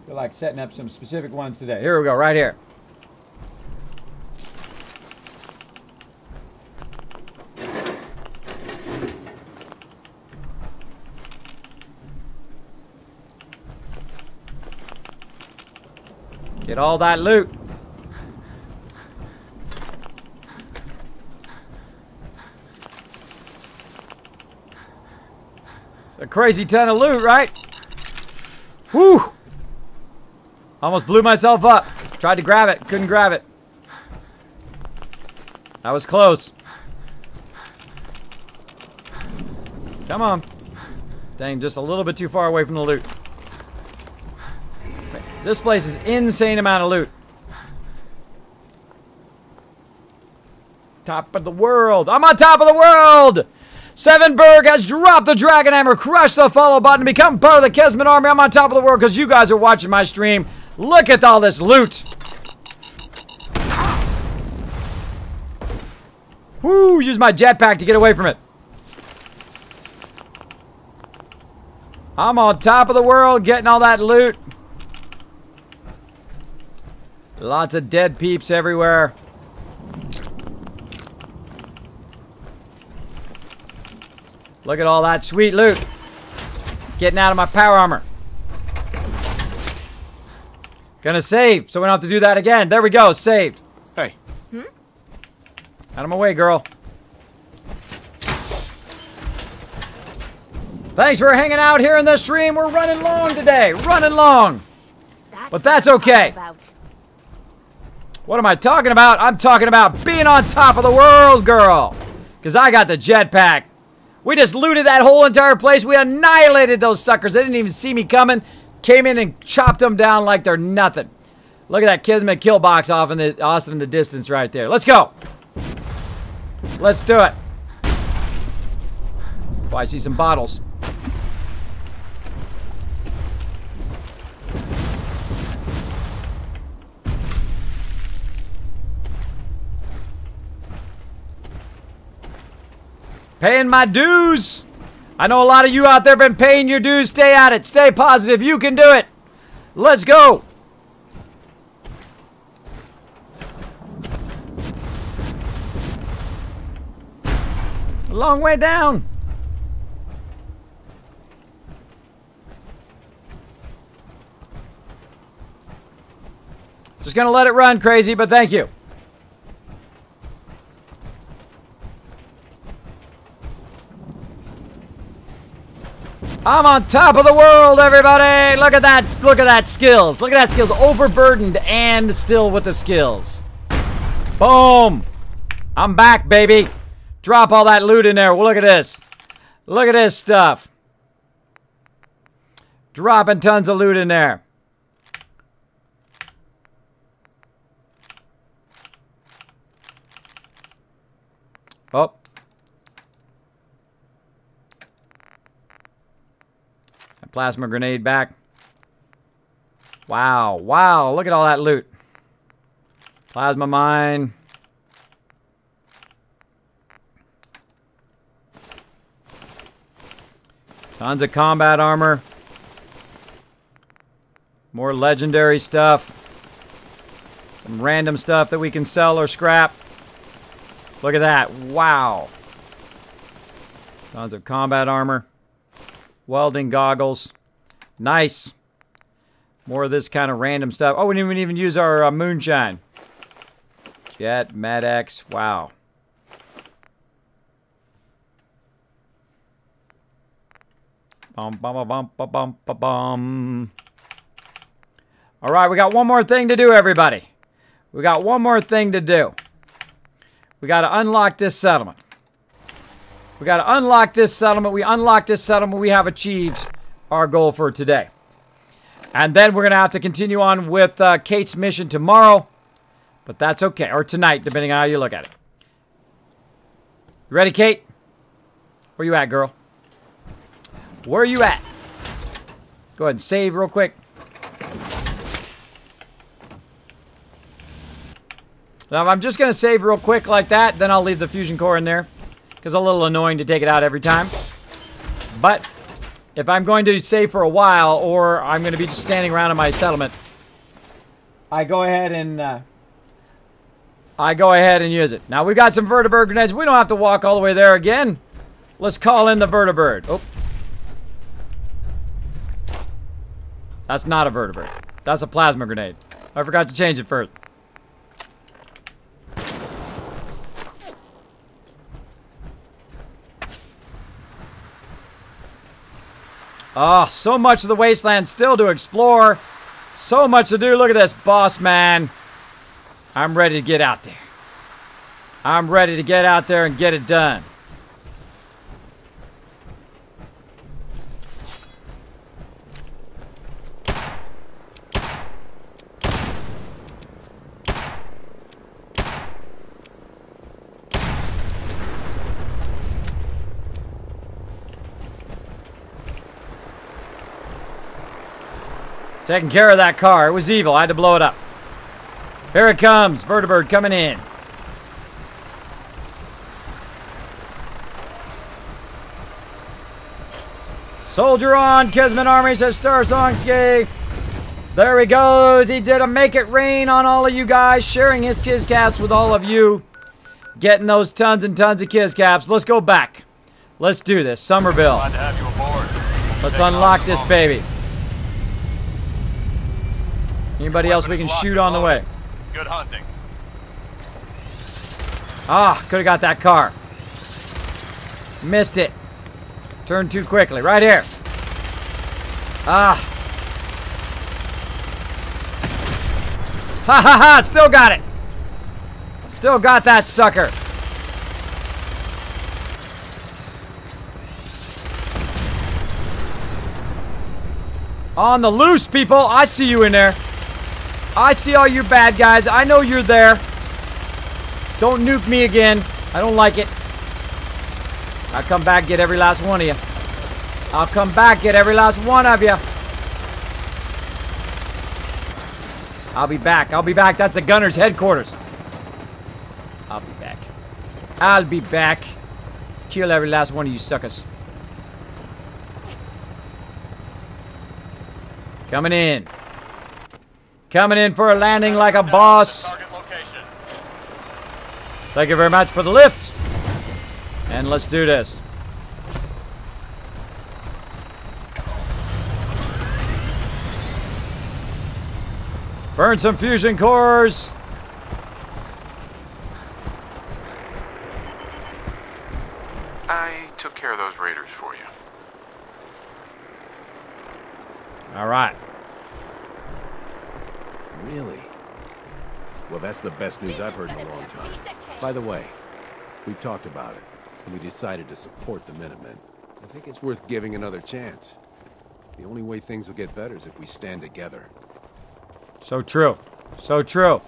Feel like setting up some specific ones today. Here we go, right here. Get all that loot. It's a crazy ton of loot, right? Whew! Almost blew myself up. Tried to grab it. Couldn't grab it. That was close. Come on. Staying just a little bit too far away from the loot. This place is insane amount of loot. Top of the world. I'm on top of the world! Sevenberg has dropped the Dragon Hammer, crushed the follow button, become part of the Kismet army. I'm on top of the world because you guys are watching my stream. Look at all this loot. Woo, use my jetpack to get away from it. I'm on top of the world getting all that loot. Lots of dead peeps everywhere. Look at all that sweet loot. Getting out of my power armor. Gonna save, so we don't have to do that again. There we go, saved. Hey. Out of my way, girl. Thanks for hanging out here in the stream. We're running long today. Running long. But that's okay. What am I talking about? I'm talking about being on top of the world, girl. Because I got the jetpack. We just looted that whole entire place. We annihilated those suckers. They didn't even see me coming. Came in and chopped them down like they're nothing. Look at that Kismet kill box off in the distance right there. Let's go. Let's do it. Oh, I see some bottles. Paying my dues. I know a lot of you out there have been paying your dues. Stay at it. Stay positive. You can do it. Let's go. A long way down. Just gonna let it run crazy, but thank you. I'm on top of the world, everybody! Look at that! Look at that skills! Look at that skills! Overburdened and still with the skills. Boom! I'm back, baby! Drop all that loot in there. Well, look at this. Look at this stuff. Dropping tons of loot in there. Oh. Plasma grenade back. Wow, wow, look at all that loot. Plasma mine. Tons of combat armor. More legendary stuff. Some random stuff that we can sell or scrap. Look at that, wow. Tons of combat armor. Welding goggles. Nice. More of this kind of random stuff. Oh, we didn't even use our moonshine. Jet, Med-X. Wow. Bum, bum, bum, bum, bum, bum, bum. All right, we got one more thing to do, everybody. We got one more thing to do. We got to unlock this settlement. We got to unlock this settlement. We unlock this settlement. We have achieved our goal for today. And then we're going to have to continue on with Kate's mission tomorrow. But that's okay. Or tonight, depending on how you look at it. You ready, Kate? Where you at, girl? Where are you at? Go ahead and save real quick. Now, I'm just going to save real quick like that. Then I'll leave the fusion core in there. Because it's a little annoying to take it out every time. But if I'm going to save for a while, or I'm going to be just standing around in my settlement, I go ahead and use it. Now we've got some vertibird grenades. We don't have to walk all the way there again. Let's call in the vertibird. Oh, that's not a vertibird. That's a plasma grenade. I forgot to change it first. Oh, so much of the wasteland still to explore. So much to do. Look at this, boss man. I'm ready to get out there. I'm ready to get out there and get it done. Taking care of that car. It was evil. I had to blow it up. Here it comes. Vertibird coming in. Soldier on. Kismet Army says Star Songski. There he goes. He did a make it rain on all of you guys. Sharing his kiss caps with all of you. Getting those tons and tons of kiss caps. Let's go back. Let's do this. Somerville. Glad to have you aboard. Let's unlock this baby. Anybody else we can shoot on the way? Good hunting. Ah, could have got that car. Missed it. Turned too quickly. Right here. Ah. Ha ha ha! Still got it. Still got that sucker. On the loose, people. I see you in there. I see all you bad guys. I know you're there. Don't nuke me again. I don't like it. I'll come back, get every last one of you. I'll come back, get every last one of you. I'll be back. I'll be back. That's the gunner's headquarters. I'll be back. I'll be back. Kill every last one of you suckers. Coming in. Coming in for a landing like a boss. Thank you very much for the lift. And let's do this. Burn some fusion cores. I took care of those raiders for you. All right. Really? Well, that's the best news I've heard in a long time. By the way, we've talked about it, and we decided to support the Minutemen. I think it's worth giving another chance. The only way things will get better is if we stand together. So true. So true.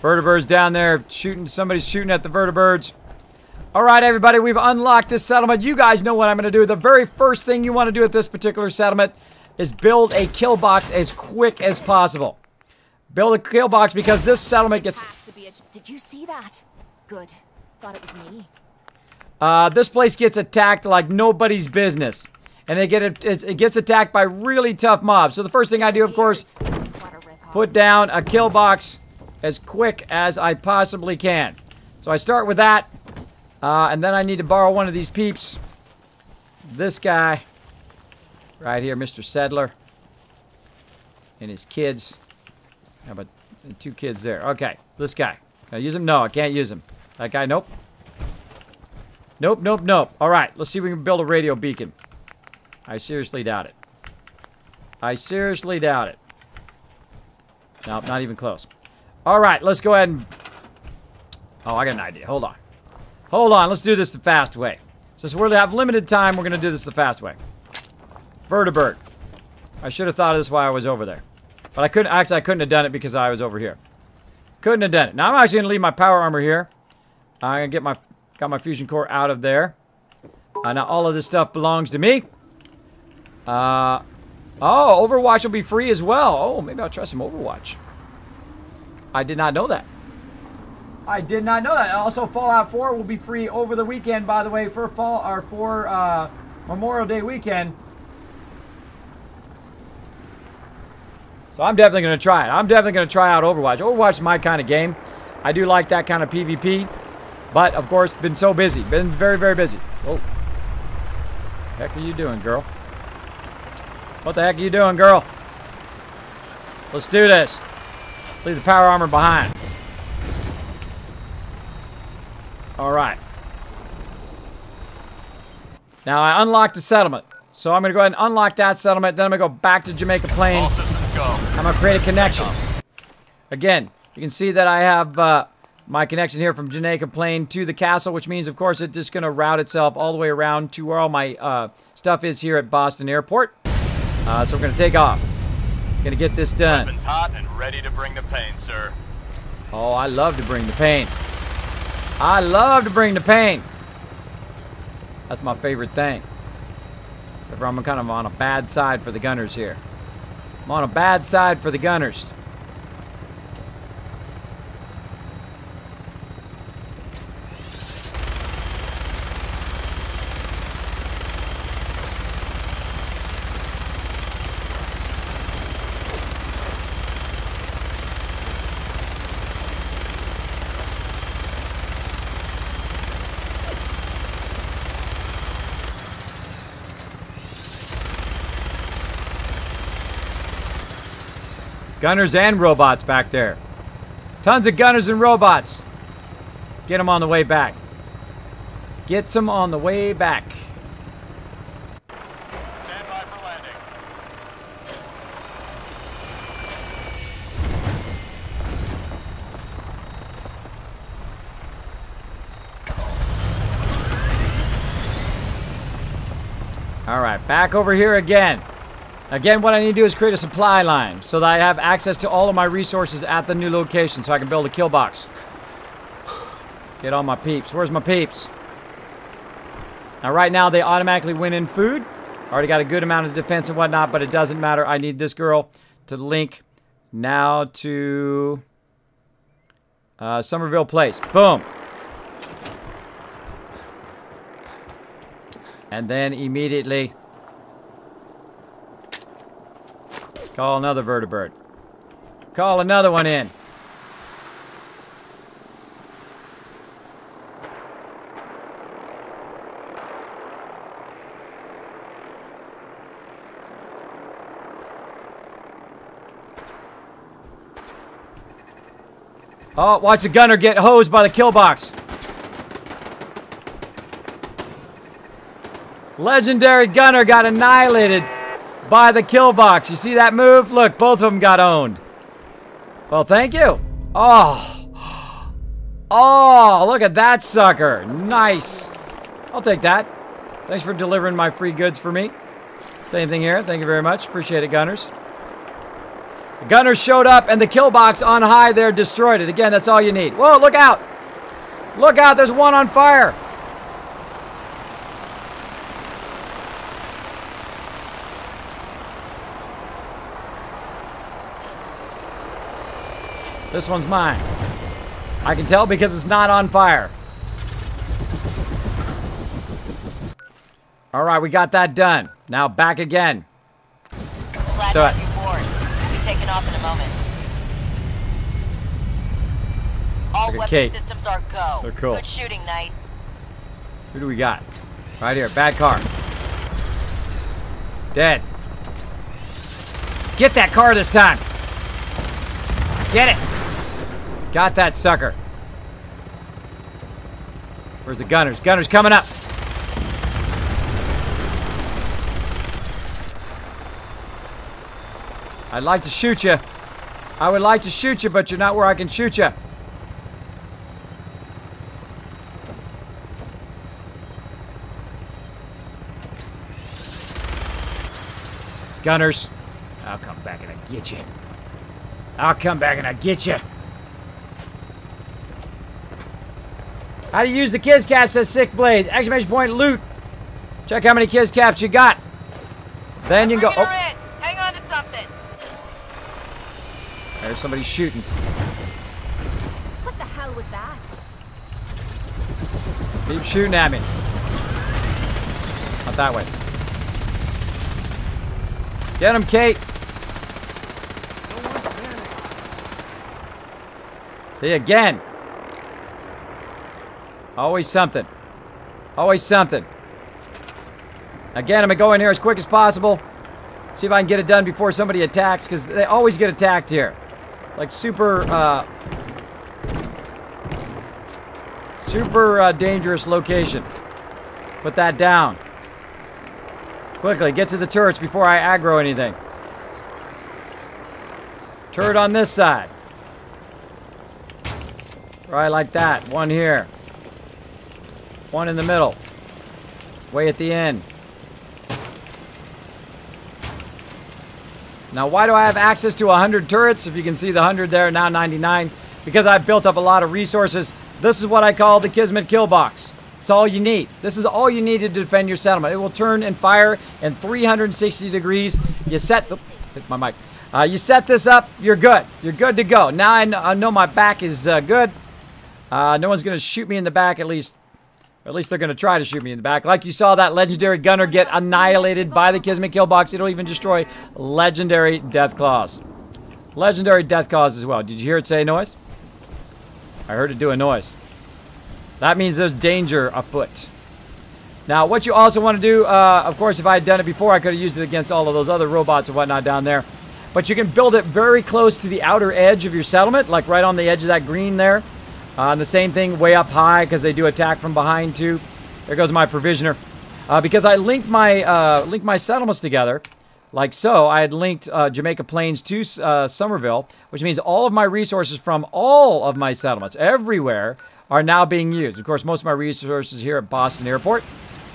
Vertibirds down there shooting. Somebody's shooting at the vertibirds. All right, everybody. We've unlocked this settlement. You guys know what I'm going to do. The very first thing you want to do at this particular settlement is build a kill box as quick as possible. Build a kill box because this settlement gets... Did you see that? Good. Thought it was me. This place gets attacked like nobody's business. And it gets attacked by really tough mobs. So the first thing I do, of course, put down a kill box as quick as I possibly can. So I start with that. And then I need to borrow one of these peeps. This guy. Right here, Mr. Settler. And his kids. How about the two kids there? Okay, this guy. Can I use him? No, I can't use him. That guy, nope. Nope, nope, nope. All right, let's see if we can build a radio beacon. I seriously doubt it. I seriously doubt it. Nope, not even close. All right, let's go ahead and... Oh, I got an idea. Hold on. Hold on, let's do this the fast way. Since we have limited time, we're going to do this the fast way. Vertibird. I should have thought of this while I was over there. But I couldn't, actually I couldn't have done it because I was over here. Couldn't have done it. Now I'm actually going to leave my power armor here. I'm going to got my fusion core out of there. Now all of this stuff belongs to me. Oh, Overwatch will be free as well. Oh, maybe I'll try some Overwatch. I did not know that. I did not know that. Also, Fallout 4 will be free over the weekend, by the way, for Memorial Day weekend. So I'm definitely going to try it. I'm definitely going to try out Overwatch. Overwatch is my kind of game. I do like that kind of PvP. But, of course, been so busy. Been very, very busy. Oh. What the heck are you doing, girl? What the heck are you doing, girl? Let's do this. Leave the power armor behind. Alright. Now, I unlocked the settlement. So I'm going to go ahead and unlock that settlement. Then I'm going to go back to Jamaica Plain. All systems go. I'm going to create a connection. Again, you can see that I have my connection here from Jamaica Plain to the castle, which means, of course, it's just going to route itself all the way around to where all my stuff is here at Boston Airport. So we're going to take off. Going to get this done. Weapons hot and ready to bring the pain, sir. Oh, I love to bring the pain. I love to bring the pain. That's my favorite thing. Except for I'm kind of on a bad side for the gunners here. I'm on a bad side for the gunners. Gunners and robots back there. Tons of gunners and robots. Get them on the way back. Get some on the way back. Stand by for landing. Alright, back over here again. Again, what I need to do is create a supply line so that I have access to all of my resources at the new location so I can build a kill box. Get all my peeps. Where's my peeps? Now, right now, they automatically win in food. Already got a good amount of defense and whatnot, but it doesn't matter. I need this girl to link now to Somerville Place. Boom. And then immediately call another vertibird. Call another one in. Oh, watch the gunner get hosed by the kill box. Legendary gunner got annihilated by the kill box. You see that move? Look, both of them got owned. Well, thank you. Oh. Oh, look at that sucker. Nice. I'll take that. Thanks for delivering my free goods for me. Same thing here. Thank you very much. Appreciate it, gunners. The gunners showed up and the kill box on high there destroyed it. Again, that's all you need. Whoa, look out. Look out. There's one on fire. This one's mine. I can tell because it's not on fire. All right, we got that done. Now back again. Glad to have you aboard. We'll be taking off in a moment. All weapon systems are go. They're cool. Good shooting, Knight. Who do we got? Right here, bad car. Dead. Get that car this time. Get it. Got that sucker. Where's the gunners? Gunners coming up. I'd like to shoot you. I would like to shoot you, but you're not where I can shoot you. Gunners. I'll come back and I get you. I'll come back and I get you. How do you use the Kiz caps? Says Sick Blaze. Exclamation point loot. Check how many Kiz caps you got. Then you can go. Oh. Hang on to something. There's somebody shooting. What the hell was that? Keep shooting at me. Not that way. Get him, Kate. See again. Always something. Always something. Again, I'm going to go in here as quick as possible. See if I can get it done before somebody attacks, because they always get attacked here. Like super dangerous location. Put that down. Quickly, get to the turrets before I aggro anything. Turret on this side. Right like that. One here. One in the middle. Way at the end. Now, why do I have access to 100 turrets? If you can see the 100 there, now 99. Because I've built up a lot of resources. This is what I call the Kismet kill box. It's all you need. This is all you need to defend your settlement. It will turn and fire in 360 degrees. You set... Oh, hit my mic. You set this up, you're good. You're good to go. Now I know my back is good. No one's going to shoot me in the back, at least. Or at least they're going to try to shoot me in the back. Like you saw that legendary gunner get annihilated by the Kismet kill box. It'll even destroy legendary death claws. Legendary death claws as well. Did you hear it say noise? I heard it do a noise. That means there's danger afoot. Now, what you also want to do, of course, if I had done it before, I could have used it against all of those other robots and whatnot down there. But you can build it very close to the outer edge of your settlement, like right on the edge of that green there. And the same thing way up high, because they do attack from behind too. There goes my provisioner. Because I linked my settlements together, like so. I had linked Jamaica Plains to Somerville, which means all of my resources from all of my settlements, everywhere, are now being used. Of course, most of my resources here at Boston Airport.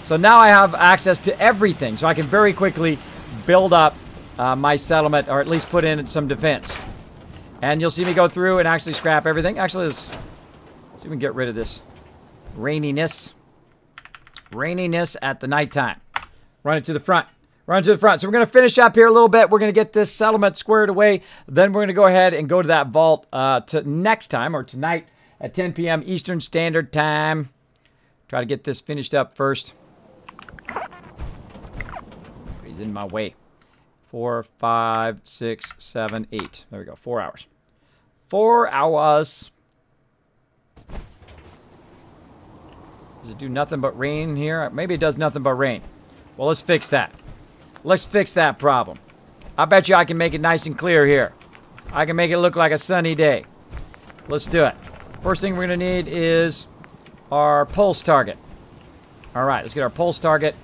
So now I have access to everything, so I can very quickly build up my settlement, or at least put in some defense. And you'll see me go through and actually scrap everything. Actually, let's see if we can get rid of this raininess. Raininess at the nighttime. Run it to the front. Run to the front. So we're going to finish up here a little bit. We're going to get this settlement squared away. Then we're going to go ahead and go to that vault next time, or tonight at 10 p.m. Eastern Standard Time. Try to get this finished up first. He's in my way. 4, 5, 6, 7, 8. There we go. 4 hours. 4 hours. Does it do nothing but rain here? Maybe it does nothing but rain. Well, let's fix that. Let's fix that problem. I bet you I can make it nice and clear here. I can make it look like a sunny day. Let's do it. First thing we're going to need is our pulse target. All right, let's get our pulse target.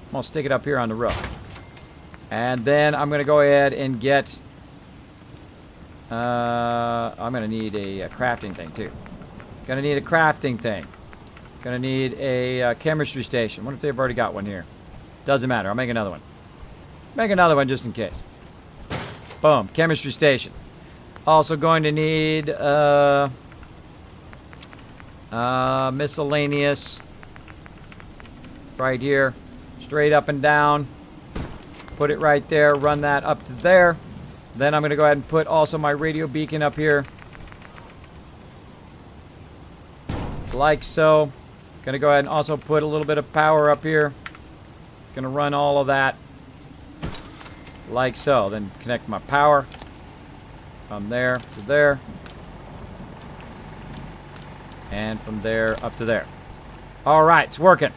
I'm going to stick it up here on the roof. And then I'm going to go ahead and get... I'm going to need a crafting thing, too. Going to need a crafting thing. Going to need a chemistry station. What if they've already got one here? Doesn't matter. I'll make another one. Make another one just in case. Boom. Chemistry station. Also going to need miscellaneous right here. Straight up and down. Put it right there. Run that up to there. Then I'm going to go ahead and put also my radio beacon up here. Like so. Going to go ahead and also put a little bit of power up here. It's going to run all of that. Like so. Then connect my power from there to there. And from there up to there. Alright, it's working.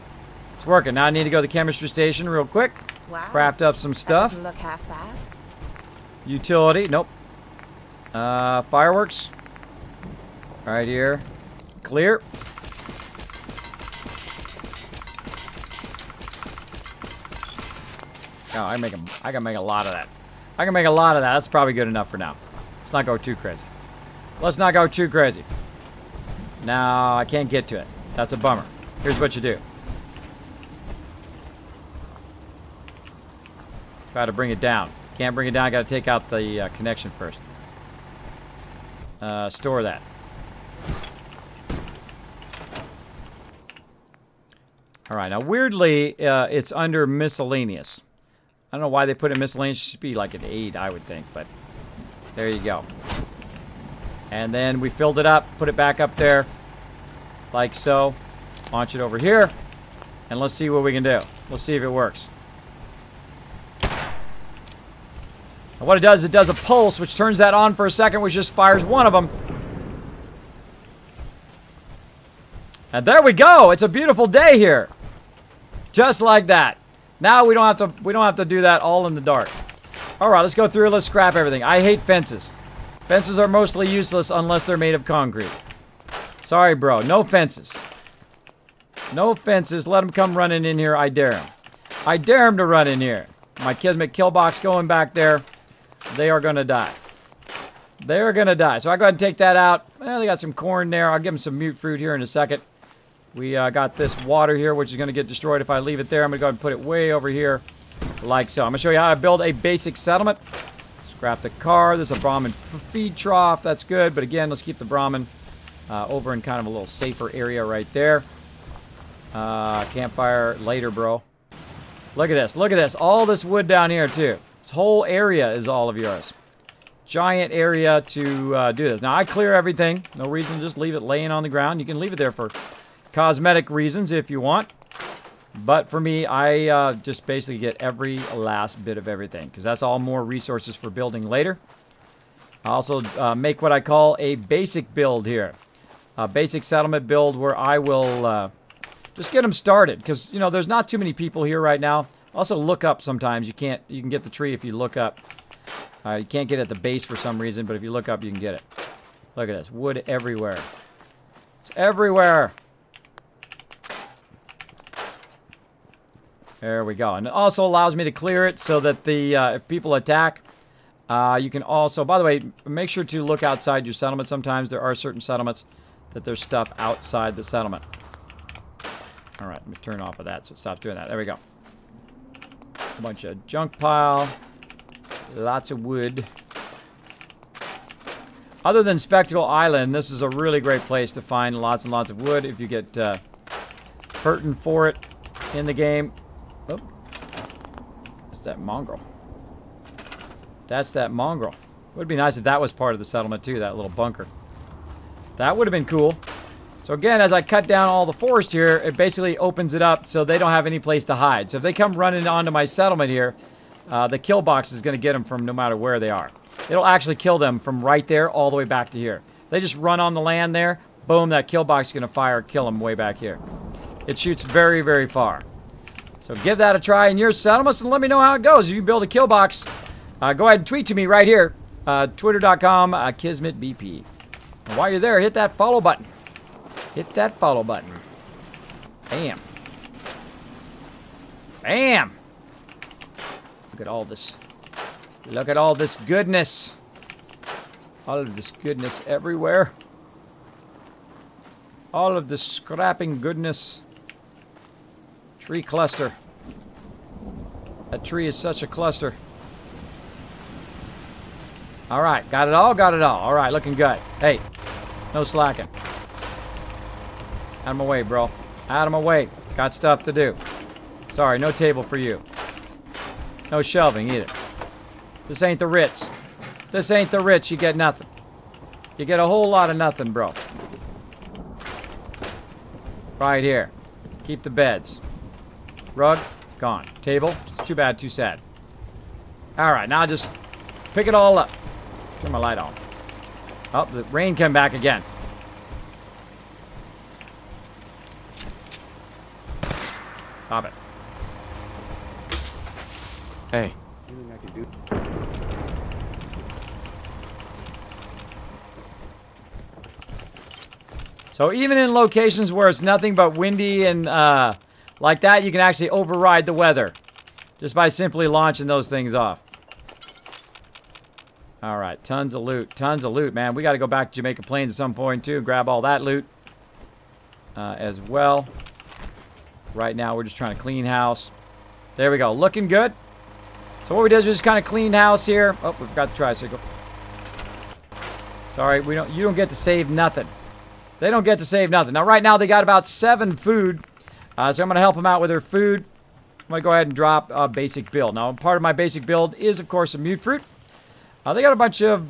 It's working. Now I need to go to the chemistry station real quick. Wow. Craft up some stuff. That doesn't look half bad. Utility. Nope. Fireworks. Right here. Clear. Oh, I can make a lot of that. I can make a lot of that. That's probably good enough for now. Let's not go too crazy. Let's not go too crazy. Now, I can't get to it. That's a bummer. Here's what you do. Try to bring it down. Can't bring it down. Got to take out the connection first. Store that. All right. Now, weirdly, it's under miscellaneous. I don't know why they put it in miscellaneous. It should be like an 8, I would think. But there you go. And then we filled it up. Put it back up there. Like so. Launch it over here. And let's see what we can do. Let's see if it works. And what it does a pulse, which turns that on for a second, which just fires one of them. And there we go. It's a beautiful day here. Just like that. Now we don't have to do that all in the dark. All right, let's go through. Let's scrap everything. I hate fences. Fences are mostly useless unless they're made of concrete. Sorry, bro. No fences. No fences. Let them come running in here. I dare them. I dare them to run in here. My Kismet kill box going back there. They are going to die. They are going to die. So I go ahead and take that out. Well, they got some corn there. I'll give them some mute fruit here in a second. We got this water here, which is going to get destroyed if I leave it there. I'm going to go ahead and put it way over here like so. I'm going to show you how to build a basic settlement. Scrap the car. There's a Brahmin feed trough. That's good. But again, let's keep the Brahmin over in kind of a little safer area right there. Campfire later, bro. Look at this. Look at this. All this wood down here, too. This whole area is all of yours. Giant area to do this. Now, I clear everything. No reason to just leave it laying on the ground. You can leave it there for cosmetic reasons if you want. But for me, I just basically get every last bit of everything, because that's all more resources for building later. I also make what I call a basic build here. A basic settlement build where I will just get them started, because, you know, there's not too many people here right now. Also, look up sometimes. You can get the tree if you look up. You can't get it at the base for some reason, but if you look up, you can get it. Look at this. Wood everywhere. It's everywhere. There we go. And it also allows me to clear it so that the if people attack, you can also... By the way, make sure to look outside your settlement sometimes. There are certain settlements that there's stuff outside the settlement. All right, let me turn off of that so it stops doing that. There we go. A bunch of junk pile. Lots of wood. Other than Spectacle Island, this is a really great place to find lots and lots of wood if you get hurting for it in the game. Oh, that's that mongrel. That's that mongrel. Would be nice if that was part of the settlement too, that little bunker. That would have been cool. So again, as I cut down all the forest here, it basically opens it up so they don't have any place to hide. So if they come running onto my settlement here, the kill box is going to get them from no matter where they are. It'll actually kill them from right there all the way back to here. If they just run on the land there, boom, that kill box is going to fire, kill them way back here. It shoots very, very far. So give that a try in your settlements and let me know how it goes. If you build a kill box, go ahead and tweet to me right here. Twitter.com, KismetBP. And while you're there, hit that follow button. Hit that follow button. Bam. Bam. Look at all this. Look at all this goodness. All of this goodness everywhere. All of this scrapping goodness. Tree cluster. That tree is such a cluster. All right, got it all, got it all. All right, looking good. Hey, no slacking. Out of my way, bro. Out of my way. Got stuff to do. Sorry, no table for you. No shelving either. This ain't the Ritz. This ain't the Ritz. You get nothing. You get a whole lot of nothing, bro. Right here. Keep the beds. Rug, gone. Table, it's too bad, too sad. All right, now just pick it all up. Turn my light on. Oh, the rain came back again. Stop it. Hey. Anything I can do? So even in locations where it's nothing but windy and like that, you can actually override the weather just by simply launching those things off. All right, tons of loot, man. We got to go back to Jamaica Plains at some point too, grab all that loot as well. Right now, we're just trying to clean house. There we go, looking good. So what we did is we just kind of cleaned house here. Oh, we forgot the tricycle. Sorry, you don't get to save nothing. They don't get to save nothing. Now, right now, they got about 7 food. So I'm going to help them out with their food. I'm going to go ahead and drop a basic build. Now, part of my basic build is, of course, some mute fruit. They got a bunch of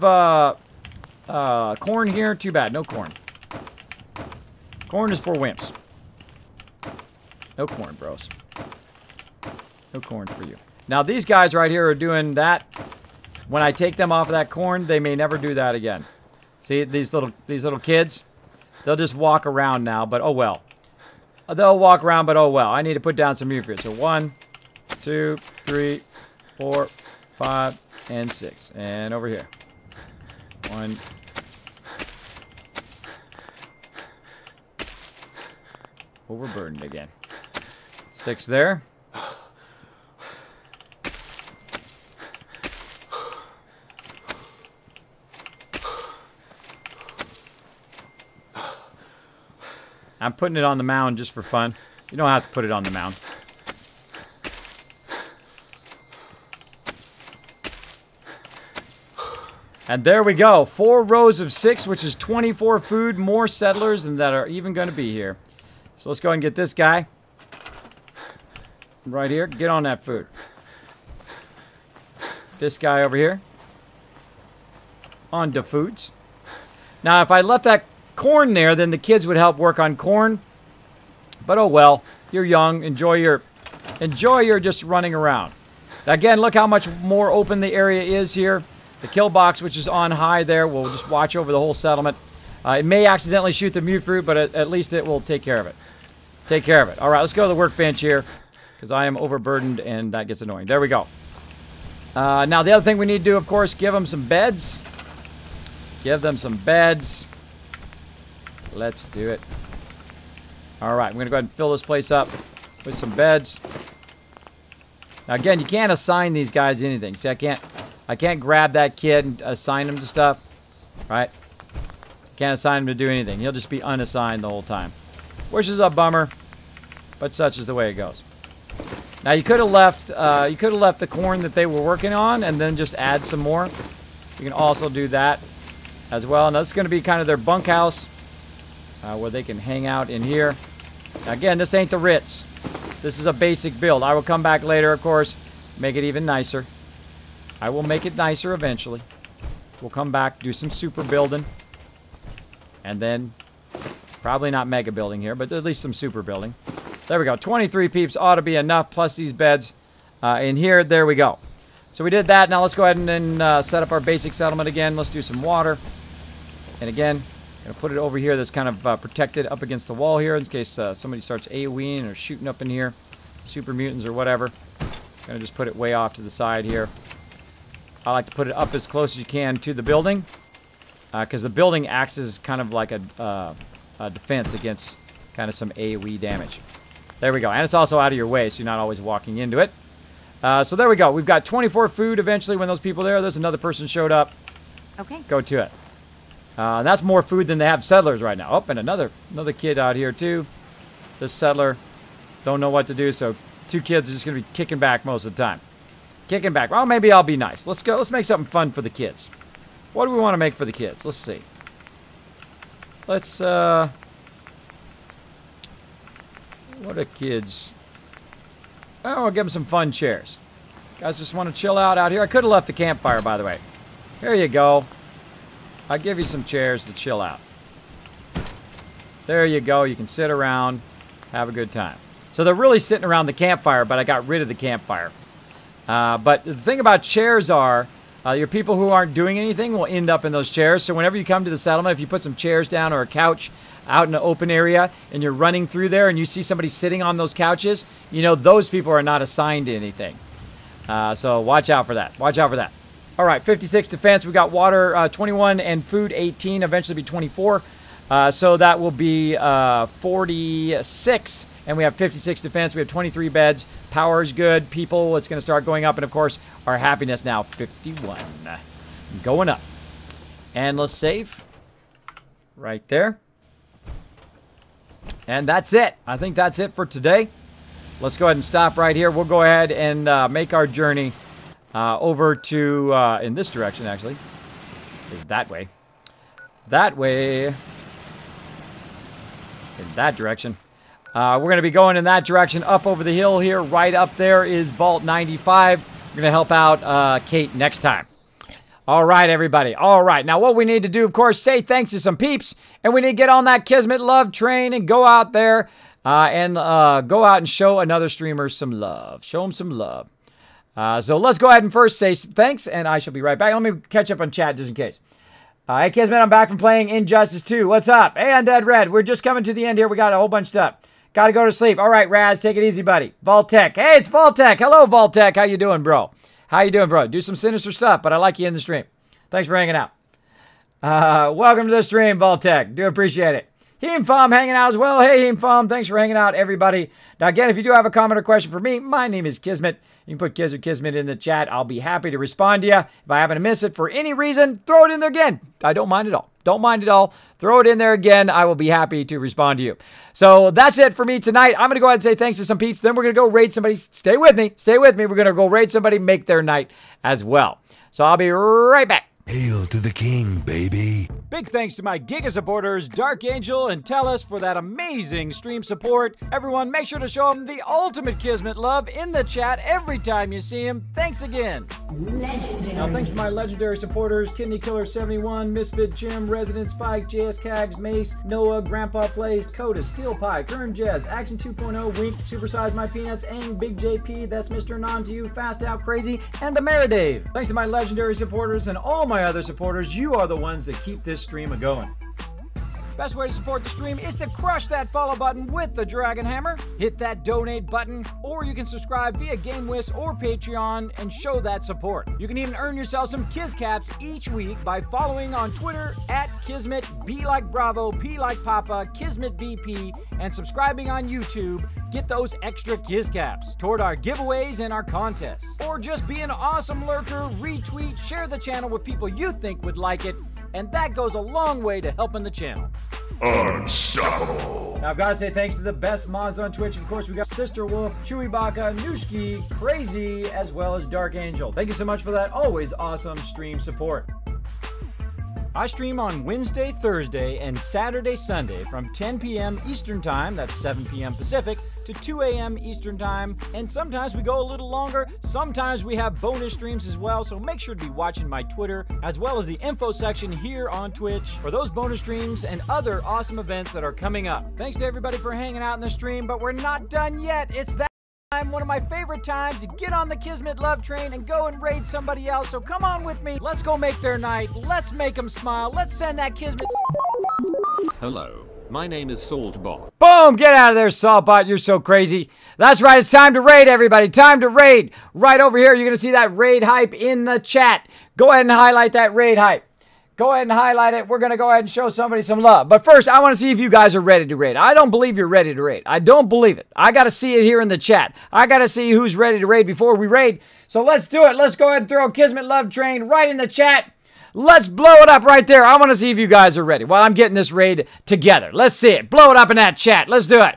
corn here. Too bad. No corn. Corn is for wimps. No corn, bros. No corn for you. Now, these guys right here are doing that. When I take them off of that corn, they may never do that again. See, these little kids? They'll just walk around now, but oh well. They'll walk around, but oh well. I need to put down some mute fruit. So 1, 2, 3, 4, 5, and 6. And over here. 1. Overburdened again. 6 there. I'm putting it on the mound just for fun. You don't have to put it on the mound. And there we go. 4 rows of 6, which is 24 food, more settlers than that are even going to be here. So let's go ahead and get this guy. Right here. Get on that food. This guy over here. On the foods. Now, if I left that corn there, then the kids would help work on corn. But oh well, you're young. Enjoy your just running around. Again, look how much more open the area is here. The kill box, which is on high there, will just watch over the whole settlement. It may accidentally shoot the mute fruit, but at least it will take care of it. Take care of it. All right, let's go to the workbench here, because I am overburdened and that gets annoying. There we go. Now the other thing we need to do, of course, give them some beds. Give them some beds. Let's do it. All right, I'm going to go ahead and fill this place up with some beds. Now, again, you can't assign these guys anything. See, I can't grab that kid and assign him to stuff, right? Can't assign him to do anything. He'll just be unassigned the whole time, which is a bummer, but such is the way it goes. Now, you could have left the corn that they were working on and then just add some more. You can also do that as well. And that's going to be kind of their bunkhouse. Where they can hang out in here. Now, again, this ain't the Ritz. This is a basic build. I will come back later, of course, make it even nicer. I will make it nicer eventually. We'll come back, do some super building. And then, probably not mega building here, but at least some super building. There we go. 23 peeps ought to be enough, plus these beds in here. There we go. So we did that. Now let's go ahead and then set up our basic settlement again. Let's do some water. And again, going to put it over here that's kind of protected up against the wall here in case somebody starts AoEing or shooting up in here. Super mutants or whatever. Going to just put it way off to the side here. I like to put it up as close as you can to the building. Because the building acts as kind of like a defense against kind of some AoE damage. There we go. And it's also out of your way, so you're not always walking into it. So there we go. We've got 24 food eventually when those people are there. There's another person showed up. Okay. Go to it. That's more food than they have settlers right now. Oh, and another kid out here too. This settler don't know what to do, so 2 kids are just going to be kicking back most of the time. Kicking back. Well, maybe I'll be nice. Let's go. Let's make something fun for the kids. What do we want to make for the kids? Let's see. Let's, what are kids? Oh, I'll give them some fun chairs. Guys just want to chill out here. I could have left the campfire, by the way. Here you go. I'll give you some chairs to chill out. There you go. You can sit around, have a good time. So they're really sitting around the campfire, but I got rid of the campfire. But the thing about chairs are, your people who aren't doing anything will end up in those chairs. So whenever you come to the settlement, if you put some chairs down or a couch out in the open area and you're running through there and you see somebody sitting on those couches, you know those people are not assigned to anything. So watch out for that. Watch out for that. All right, 56 defense. We got water 21 and food 18. Eventually be 24. So that will be 46. And we have 56 defense. We have 23 beds. Power is good. People, it's going to start going up. And, of course, our happiness now, 51. Going up. And let's save. Right there. And that's it. I think that's it for today. Let's go ahead and stop right here. We'll go ahead and make our journey over to, in this direction, actually. Is that way. That way. In that direction. We're going to be going in that direction, up over the hill here. Right up there is Vault 95. We're going to help out Kate next time. All right, everybody. All right. Now, what we need to do, of course, say thanks to some peeps. And we need to get on that Kismet love train and go out there and go out and show another streamer some love. Show them some love. So let's go ahead and first say thanks, and I shall be right back. Let me catch up on chat just in case. Hey, Kismet, I'm back from playing Injustice 2. What's up? Hey, Undead Red. We're just coming to the end here. We got a whole bunch of stuff. Got to go to sleep. All right, Raz, take it easy, buddy. vault-tec. Hey, it's vault-tec. Hello, vault-tec. How you doing, bro? How you doing, bro? Do some sinister stuff, but I like you in the stream. Thanks for hanging out. Welcome to the stream, vault-tec. Do appreciate it. Heemfom hanging out as well. Hey, Heemfom. Thanks for hanging out, everybody. Now, again, if you do have a comment or question for me, my name is Kismet. You can put Kiz or Kismet in the chat. I'll be happy to respond to you. If I happen to miss it for any reason, throw it in there again. I don't mind at all. Don't mind at all. Throw it in there again. I will be happy to respond to you. So that's it for me tonight. I'm going to go ahead and say thanks to some peeps. Then we're going to go raid somebody. Stay with me. Stay with me. We're going to go raid somebody, make their night as well. So I'll be right back. Hail to the king, baby. Big thanks to my Giga supporters, Dark Angel and Tellus, for that amazing stream support. Everyone, make sure to show them the ultimate Kismet love in the chat every time you see him. Thanks again. Legendary. Now, thanks to my legendary supporters, Kidney Killer 71, Misfit Jim, Resident Spike, JS Cags, Mace, Noah, Grandpa Plays, Coda, Steel Pie, Kern Jez, Action 2.0, Wink, Supersize My Peanuts, Aang, Big JP, That's Mr. Non to You, Fast Out Crazy, and Ameridave. Thanks to my legendary supporters and all my other supporters, you are the ones that keep this stream a-going. Best way to support the stream is to crush that follow button with the Dragon Hammer, hit that donate button, or you can subscribe via GameWist or Patreon and show that support. You can even earn yourself some Kiz Caps each week by following on Twitter at Kismet, B like Bravo, P like Papa, Kismet BP, and subscribing on YouTube. Get those extra Kiz Caps toward our giveaways and our contests. Or just be an awesome lurker, retweet, share the channel with people you think would like it, and that goes a long way to helping the channel. Unstoppable. Now, I've got to say thanks to the best mods on Twitch. Of course, we got Sister Wolf, Chewy Baka, Nushki, Crazy, as well as Dark Angel. Thank you so much for that always awesome stream support. I stream on Wednesday, Thursday, and Saturday, Sunday from 10 p.m. Eastern Time, that's 7 p.m. Pacific, to 2 a.m. Eastern Time, and sometimes we go a little longer. Sometimes we have bonus streams as well, so make sure to be watching my Twitter, as well as the info section here on Twitch for those bonus streams and other awesome events that are coming up. Thanks to everybody for hanging out in the stream, but we're not done yet. It's that time, one of my favorite times to get on the Kismet love train and go and raid somebody else. So come on with me. Let's go make their night. Let's make them smile. Let's send that Kismet. Hello, my name is Saltbot. Boom! Get out of there, Saltbot. You're so crazy. That's right. It's time to raid, everybody. Time to raid. Right over here, you're going to see that raid hype in the chat. Go ahead and highlight that raid hype. Go ahead and highlight it. We're going to go ahead and show somebody some love. But first, I want to see if you guys are ready to raid. I don't believe you're ready to raid. I don't believe it. I got to see it here in the chat. I got to see who's ready to raid before we raid. So let's do it. Let's go ahead and throw Kismet Love Train right in the chat. Let's blow it up right there. I want to see if you guys are ready while I'm getting this raid together. Let's see it. Blow it up in that chat. Let's do it.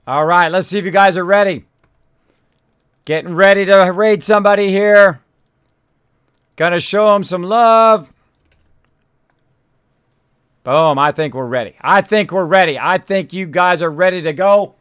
All right, let's see if you guys are ready. Getting ready to raid somebody here. Gonna show them some love. Boom, I think we're ready. I think we're ready. I think you guys are ready to go.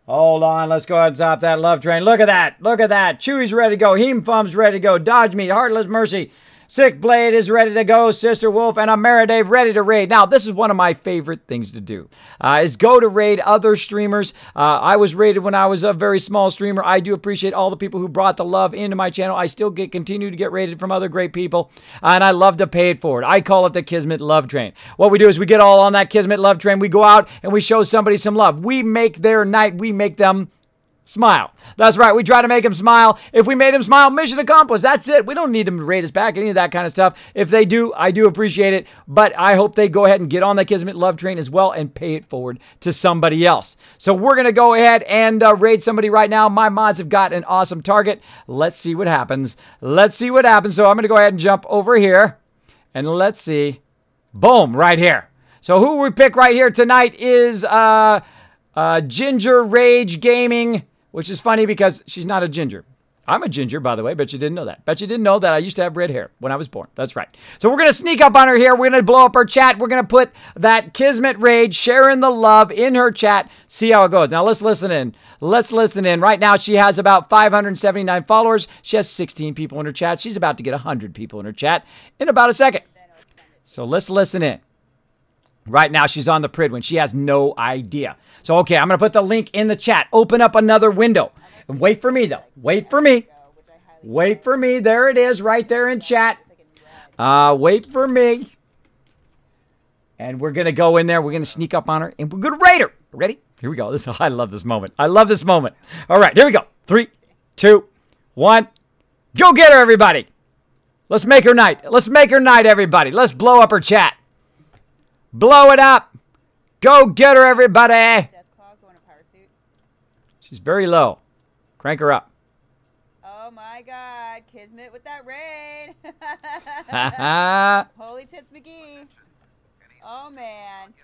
Hold on, let's go ahead and stop that love train. Look at that. Look at that. Chewy's ready to go. Heemfum's ready to go. Dodge Meat, Heartless Mercy. Sick Blade is ready to go. Sister Wolf and Ameridave ready to raid. Now, this is one of my favorite things to do, is go to raid other streamers. I was raided when I was a very small streamer. I do appreciate all the people who brought the love into my channel. I still continue to get raided from other great people, and I love to pay it forward. I call it the Kismet Love Train. What we do is we get all on that Kismet Love Train. We go out and we show somebody some love. We make their night. We make them smile. That's right. We try to make them smile. If we made them smile, mission accomplished. That's it. We don't need them to rate us back, any of that kind of stuff. If they do, I do appreciate it. But I hope they go ahead and get on the Kismet Love Train as well and pay it forward to somebody else. So we're going to go ahead and raid somebody right now. My mods have got an awesome target. Let's see what happens. Let's see what happens. So I'm going to go ahead and jump over here. And let's see. Boom, right here. So who we pick right here tonight is Ginger Rage Gaming. Which is funny because she's not a ginger. I'm a ginger, by the way. Bet you didn't know that. Bet you didn't know that I used to have red hair when I was born. That's right. So we're going to sneak up on her here. We're going to blow up her chat. We're going to put that Kismet Rage, sharing the love in her chat. See how it goes. Now let's listen in. Let's listen in. Right now she has about 579 followers. She has 16 people in her chat. She's about to get 100 people in her chat in about a second. So let's listen in. Right now, she's on the Pridwin. She has no idea. So, okay, I'm going to put the link in the chat. Open up another window. And wait for me, though. Wait for me. Wait for me. There it is right there in chat. Wait for me. And we're going to go in there. We're going to sneak up on her. And we're going to raid her. Ready? Here we go. I love this moment. I love this moment. All right, here we go. 3, 2, 1. Go get her, everybody. Let's make her night. Let's make her night, everybody. Let's blow up her chat. Blow it up. Go get her, everybody. She's very low. Crank her up. Oh, my God. Kismet with that raid. Holy tits McGee. Oh, man.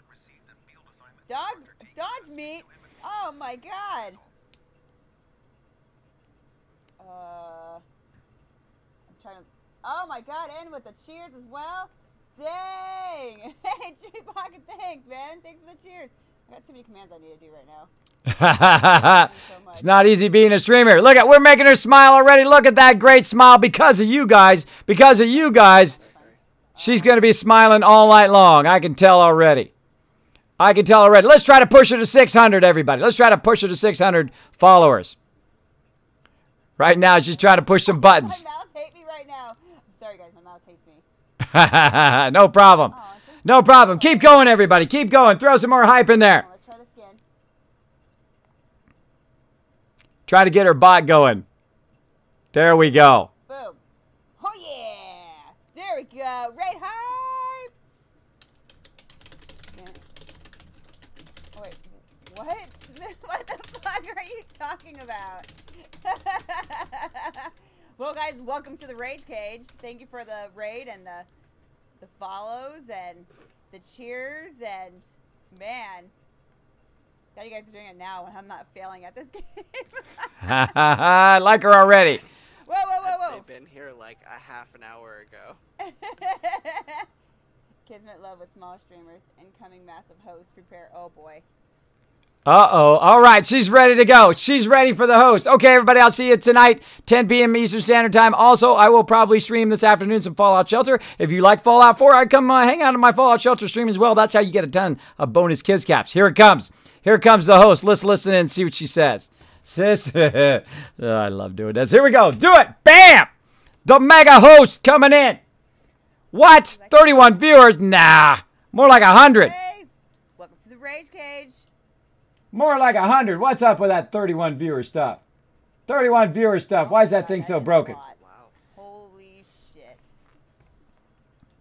Dodge meat. Oh, my God. I'm trying to... Oh, my God. And with the cheers as well. Dang! Hey, J-Pocket, thanks, man. Thanks for the cheers. I got too many commands I need to do right now. So it's not easy being a streamer. Look at, we're making her smile already. Look at that great smile because of you guys. Because of you guys, she's going to be smiling all night long. I can tell already. I can tell already. Let's try to push her to 600, everybody. Let's try to push her to 600 followers. Right now, she's trying to push some buttons. My mouse hates me right now. I'm sorry, guys. My mouse hates me. No problem. No problem. Keep going, everybody. Keep going. Throw some more hype in there. Let's try this again. Try to get her bot going. There we go. Boom. Oh, yeah. There we go. Right hype. Yeah. Oh, wait. What? What the fuck are you talking about? Well, guys, welcome to the Rage Cage. Thank you for the raid and the follows and the cheers and, man, glad you guys are doing it now when I'm not failing at this game. I like her already. Whoa, whoa, whoa, whoa. They've been here like a half an hour ago. Kismet love with small streamers. Incoming massive host. Prepare. Oh, boy. Uh-oh. All right. She's ready to go. She's ready for the host. Okay, everybody. I'll see you tonight, 10 p.m. Eastern Standard Time. Also, I will probably stream this afternoon some Fallout Shelter. If you like Fallout 4, I'd come hang out on my Fallout Shelter stream as well. That's how you get a ton of bonus Kiz Caps. Here it comes. Here comes the host. Let's listen in and see what she says. Sis. Oh, I love doing this. Here we go. Do it. Bam! The mega host coming in. What? 31 viewers? Nah. More like 100. Welcome to the Rage Cage. More like 100. What's up with that 31 viewer stuff? 31 viewer stuff. Why is that thing so broken? Wow. Holy shit.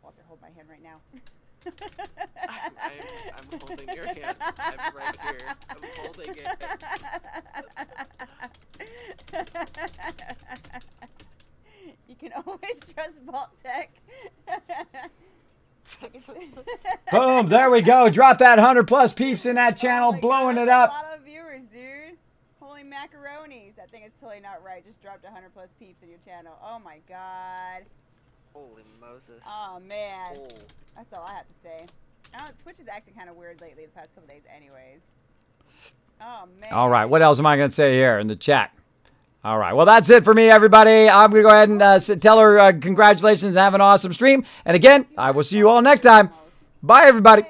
Walter, hold my hand right now. I'm holding your hand. I'm right here. I'm holding it. You can always trust vault-tec. Boom, there we go. Drop that 100+ peeps in that channel, blowing it up. A lot of viewers, dude. Holy macaronis. That thing is totally not right. Just dropped 100+ peeps in your channel. Oh my god. Holy Moses. Oh man. Oh. That's all I have to say. I don't know, Twitch is acting kind of weird lately the past couple days anyways. Oh man. All right, what else am I going to say here in the chat? All right. Well, that's it for me, everybody. I'm going to go ahead and tell her congratulations and have an awesome stream. And again, I will see you all next time. Bye, everybody.